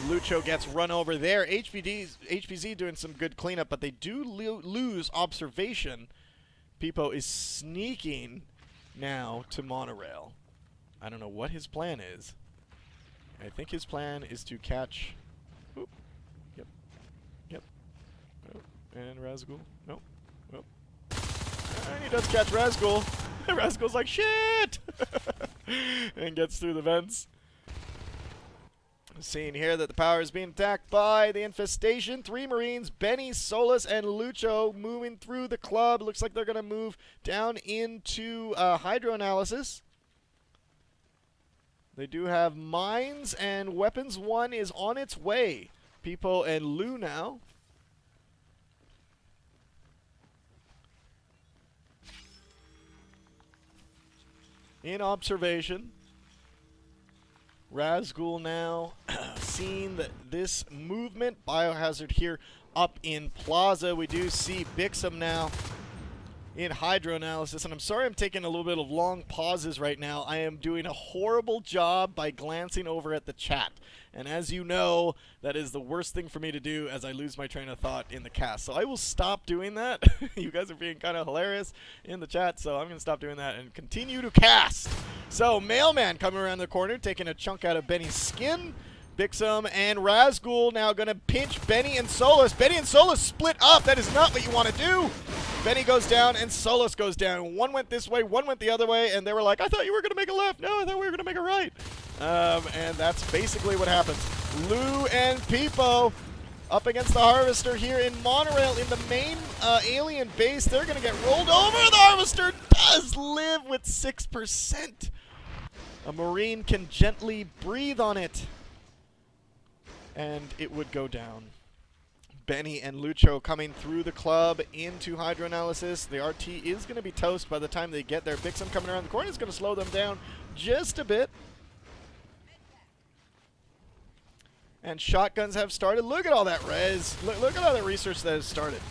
Lucho gets run over there. HBZ doing some good cleanup, but they do lose observation. Peepo is sneaking now to monorail. I don't know what his plan is. I think his plan is to catch... Oop. Yep. Yep. Oh. And Razgul. Nope. Nope. And he does catch Razgul. Razgul's like, shit! And gets through the vents. Seeing here that the power is being attacked by the infestation. 3 Marines, Benny, Solus, and Lucho moving through the club. Looks like they're going to move down into Hydro Analysis. They do have mines, and weapons 1 is on its way. Peepo and Lou now. in observation. Razgul now seeing this movement. Biohazard here up in Plaza. We do see Bixum now in hydroanalysis, and I'm sorry I'm taking a little bit of long pauses right now. I am doing a horrible job by glancing over at the chat, and as you know, that is the worst thing for me to do as I lose my train of thought in the cast. So I will stop doing that. You guys are being kind of hilarious in the chat, so I'm going to stop doing that and continue to cast. So Mailman coming around the corner, taking a chunk out of Benny's skin. Bixum and Razgul now going to pinch Benny and Solus. Benny and Solus split up. That is not what you want to do. Benny goes down and Solus goes down. One went this way, one went the other way, and they were like, I thought you were going to make a left. No, I thought we were going to make a right. And that's basically what happens. Lou and Peepo up against the Harvester here in Monorail in the main alien base. They're going to get rolled over. The Harvester does live with 6%. A Marine can gently breathe on it, and it would go down. Benny and Lucho coming through the club into hydroanalysis. The RT is going to be toast by the time they get there. Bixum coming around the corner is going to slow them down just a bit. And shotguns have started. Look at all that res. Look at all the research that has started.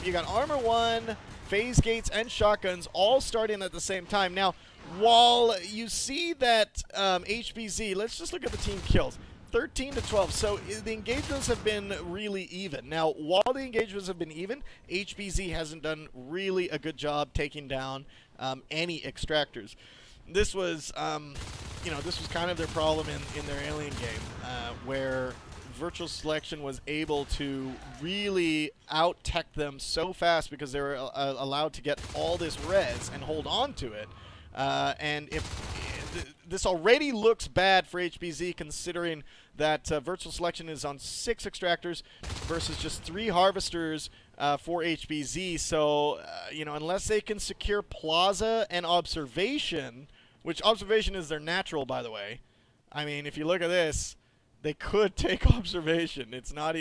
You got Armor 1, phase gates, and shotguns all starting at the same time. Now, while you see that HBZ, let's just look at the team kills. 13 to 12, so the engagements have been really even. Now, while the engagements have been even, HBZ hasn't done really a good job taking down any extractors. This was, this was kind of their problem in their alien game, where Virtual Selection was able to really out-tech them so fast because they were allowed to get all this res and hold on to it. And this already looks bad for HBZ, considering that Virtual Selection is on 6 extractors versus just 3 harvesters for HBZ. So, unless they can secure Plaza and Observation, which Observation is their natural, by the way. I mean, if you look at this, they could take Observation. It's not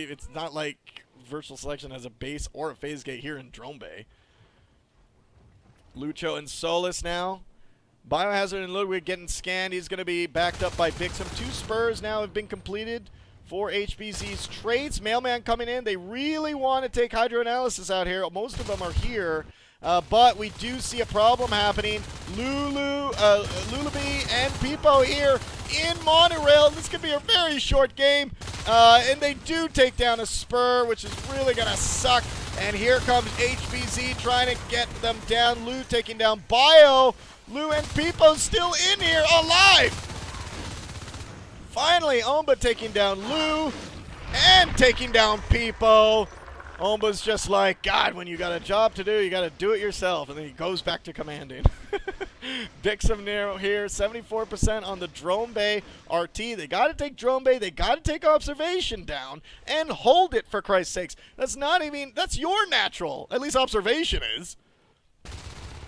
like Virtual Selection has a base or a phase gate here in Drone Bay. Lucho and Solus now. Biohazard and Ludwig getting scanned. He's going to be backed up by Bixum. 2 spurs now have been completed for HBZ's trades. Mailman coming in. They really want to take hydroanalysis out here. Most of them are here. But we do see a problem happening. Lullaby and Peepo here in Monorail. This could be a very short game. And they do take down a spur, which is really going to suck. And here comes HBZ trying to get them down. Lou taking down Bio. Lou and Peepo still in here, alive! Finally, Omba taking down Lou and taking down Peepo. Omba's just like, God, when you got a job to do, you got to do it yourself. And then he goes back to commanding. Bixum Nero here, 74% on the Drone Bay RT. They got to take Drone Bay. They got to take Observation down and hold it, for Christ's sakes. That's your natural. At least Observation is.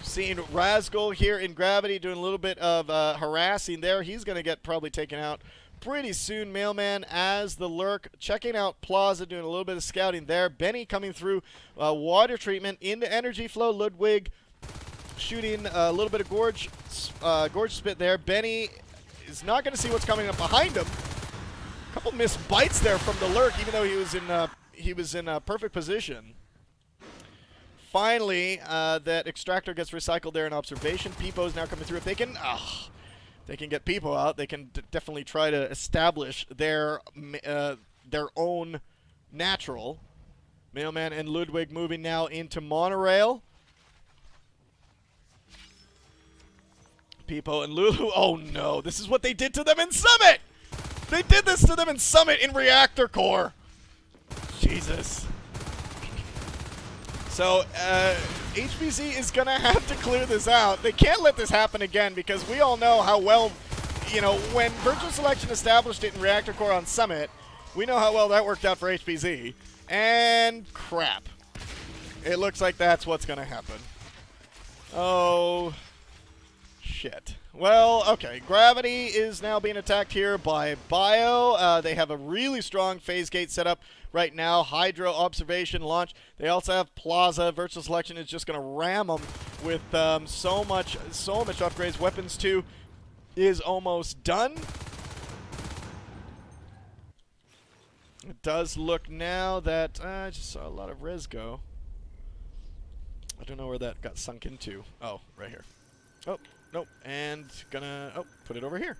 Seeing Razgul here in Gravity doing a little bit of harassing there. He's going to get probably taken out pretty soon. Mailman as the lurk. Checking out Plaza, doing a little bit of scouting there. Benny coming through water treatment into energy flow. Ludwig shooting a little bit of gorge spit there. Benny is not going to see what's coming up behind him. A couple missed bites there from the lurk, even though he was in a perfect position. Finally, that extractor gets recycled there in Observation. Peepo is now coming through. If they can, get Peepo out, they can definitely try to establish their own natural. Mailman and Ludwig moving now into Monorail. Peepo and Lulu. Oh no, this is what they did to them in Summit! They did this to them in Summit in Reactor Core. Jesus. So, HBZ is going to have to clear this out. They can't let this happen again because we all know how well, when Virtual Selection established it in Reactor Core on Summit, we know how well that worked out for HBZ. And crap. It looks like that's what's going to happen. Oh, shit. Well, okay. Gravity is now being attacked here by Bio. They have a really strong phase gate set up right now. Hydro, observation, launch. They also have Plaza. Virtual selection is just going to ram them with so much upgrades. Weapons 2 is almost done. It does look now that I just saw a lot of res go. I don't know where that got sunk into. Oh, right here. Oh, nope. And gonna put it over here.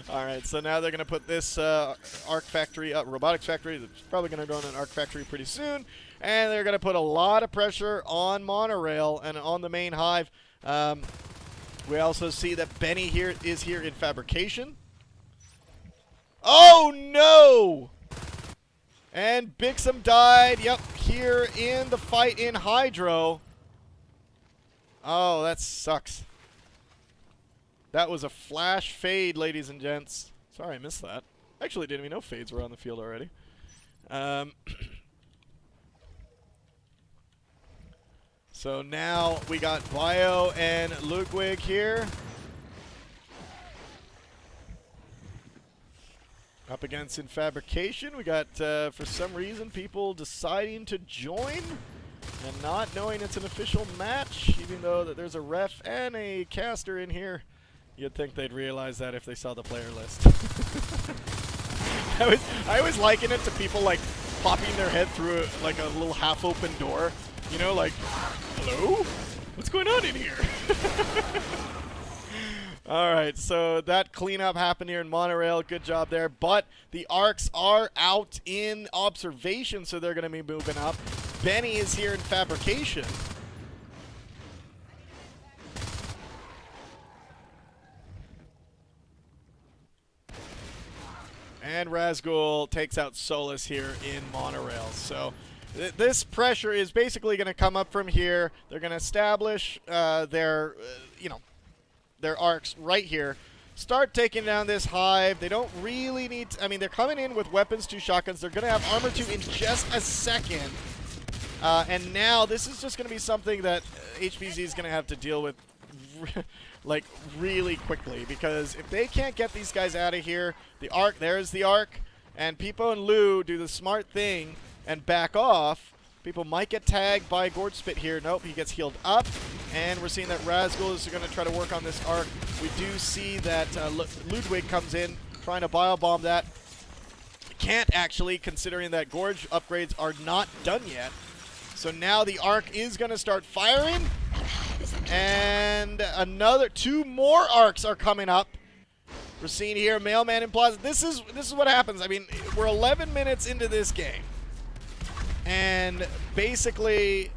All right, so now they're gonna put this arc factory up, robotics factory. That's probably gonna go in an arc factory pretty soon, and they're gonna put a lot of pressure on monorail and on the main hive. We also see that Benny here is here in fabrication. Oh no! And Bixum died. Yep, here in the fight in Hydro. Oh, that sucks. That was a flash fade, ladies and gents. Sorry, I missed that. Actually, didn't even know fades were on the field already. So now we got Bio and Ludwig here. Up against in fabrication. We got, for some reason, people deciding to join and not knowing it's an official match, even though that there's a ref and a caster in here. You'd think they'd realize that if they saw the player list. I always liken it to people like popping their head through like a little half-open door. You know, like, hello? What's going on in here? All right, so that cleanup happened here in Monorail. Good job there. But the arcs are out in observation, so they're going to be moving up. Benny is here in fabrication. And Razgul takes out Solus here in Monorail. So this pressure is basically going to come up from here. They're going to establish their arcs right here. Start taking down this hive. They don't really need to, I mean, they're coming in with weapons 2 shotguns. They're going to have armor 2 in just a second. And now this is just going to be something that HBZ is going to have to deal with like really quickly, because if they can't get these guys out of here, the arc, there's the arc, and Peepo and Lou do the smart thing and back off. People might get tagged by Gorge Spit here. Nope, he gets healed up. And we're seeing that Razgul is going to try to work on this arc. We do see that Ludwig comes in, trying to bio-bomb that. Can't actually, considering that Gorge upgrades are not done yet. So now the arc is going to start firing. And another 2 more arcs are coming up. We're seeing here Mailman and Plaza. This is what happens. I mean, we're 11 minutes into this game. And basically,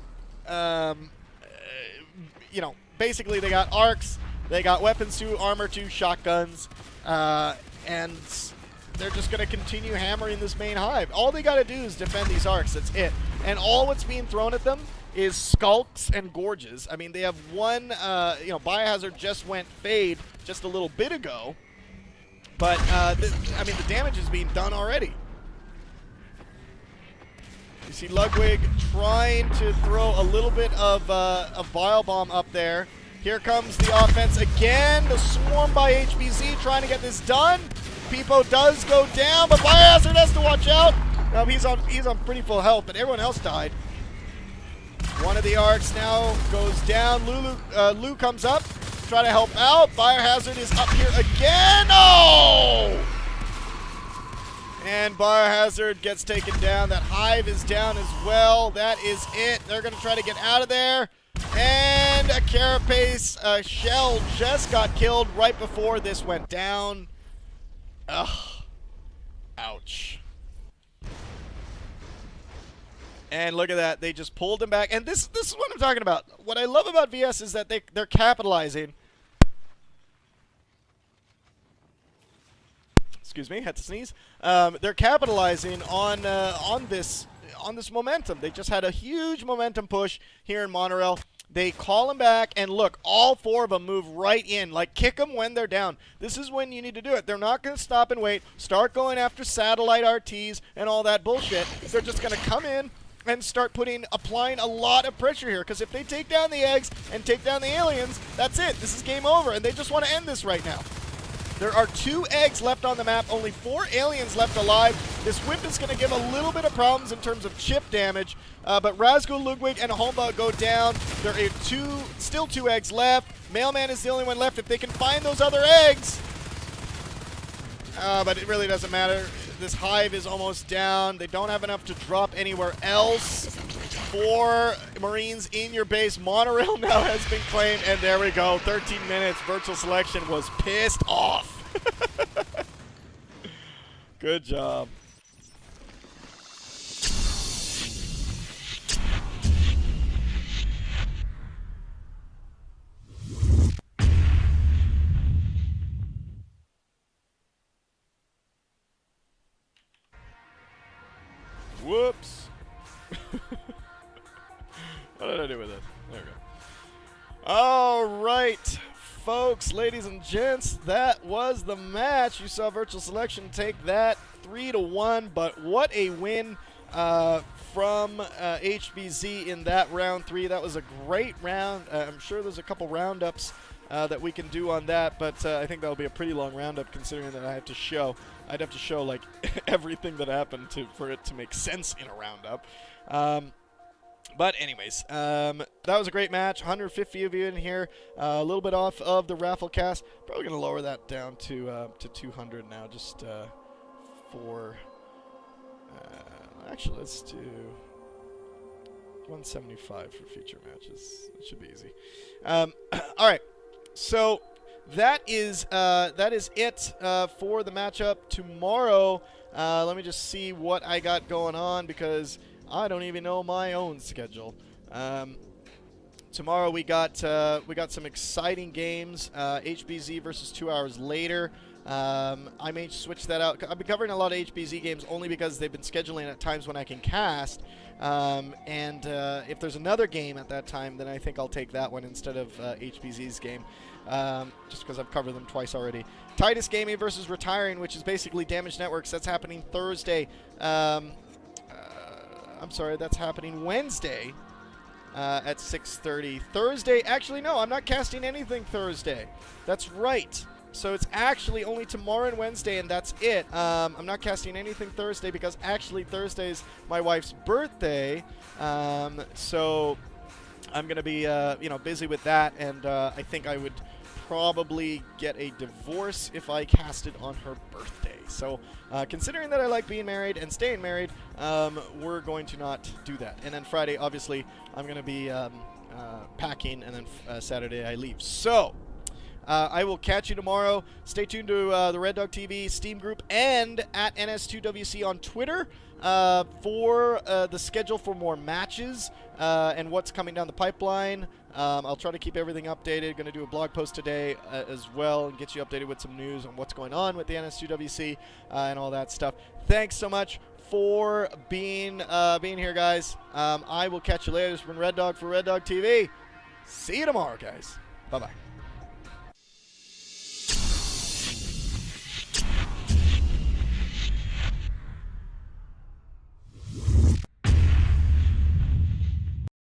basically they got arcs, they got weapons 2, armor 2, shotguns, and they're just going to continue hammering this main hive. All they got to do is defend these arcs. That's it. And all what's being thrown at them is skulks and gorges. I mean, they have one, Biohazard just went fade just a little bit ago, but the damage is being done already. You see Ludwig trying to throw a little bit of Bile Bomb up there. Here comes the offense again. The swarm by HBZ trying to get this done. Peepo does go down, but Biohazard has to watch out. Now he's on pretty full health, but everyone else died. One of the arcs now goes down. Lou comes up, try to help out. Biohazard is up here again. Oh! And Biohazard gets taken down. That hive is down as well. That is it. They're going to try to get out of there. And a Carapace shell just got killed right before this went down. Ugh. Ouch. And look at that. They just pulled him back. And this is what I'm talking about. What I love about VS is that they're capitalizing. Excuse me, had to sneeze. They're capitalizing on this momentum. They just had a huge momentum push here in Monorail. They call them back, and look, all 4 of them move right in. Like, kick them when they're down. This is when you need to do it. They're not going to stop and wait, start going after satellite RTs and all that bullshit. They're just going to come in, and start applying a lot of pressure here, because if they take down the eggs and take down the aliens, that's it. This is game over, and they just want to end this right now. There are 2 eggs left on the map, only 4 aliens left alive. This whip is going to give a little bit of problems in terms of chip damage, but Razgul, Ludwig, and Homba go down. There are still 2 eggs left. Mailman is the only one left. If they can find those other eggs, but it really doesn't matter. This hive is almost down. They don't have enough to drop anywhere else. 4 Marines in your base. Monorail now has been claimed, and there we go. 13 minutes. Virtual Selection was pissed off. Good job. Whoops. What did I do with it? There we go. All right, folks, ladies and gents, that was the match. You saw Virtual Selection take that 3-1, but what a win from HBZ in that round 3. That was a great round. I'm sure there's a couple roundups that we can do on that, but I think that'll be a pretty long roundup, considering that I'd have to show like everything that happened for it to make sense in a roundup. But anyways, that was a great match. 150 of you in here, a little bit off of the raffle cast. Probably gonna lower that down to 200 now, just for. Actually, let's do 175 for future matches. It should be easy. All right, so that is it for the matchup tomorrow. Let me just see what I got going on, because I don't even know my own schedule. Tomorrow we got some exciting games. HBZ versus 2 hours later. I may switch that out. I've been covering a lot of HBZ games only because they've been scheduling at times when I can cast. And if there's another game at that time, then I think I'll take that one instead of HBZ's game, just because I've covered them twice already. Titus Gaming versus Retiring, which is basically Damage Networks. That's happening Thursday. I'm sorry, that's happening Wednesday at 6:30. Thursday, actually, no, I'm not casting anything Thursday. That's right. So it's actually only tomorrow and Wednesday, and that's it. I'm not casting anything Thursday because actually Thursday's my wife's birthday. So I'm going to be busy with that, and I think I would probably get a divorce if I casted on her birthday. So considering that I like being married and staying married, we're going to not do that. And then Friday, obviously, I'm going to be packing, and then Saturday I leave. So I will catch you tomorrow. Stay tuned to the REDDOG.TV Steam group and at NS2WC on Twitter for the schedule for more matches and what's coming down the pipeline. I'll try to keep everything updated. Going to do a blog post today as well and get you updated with some news on what's going on with the NS2WC and all that stuff. Thanks so much for being here, guys. I will catch you later. This has been Red Dog for REDDOG.TV. See you tomorrow, guys. Bye-bye.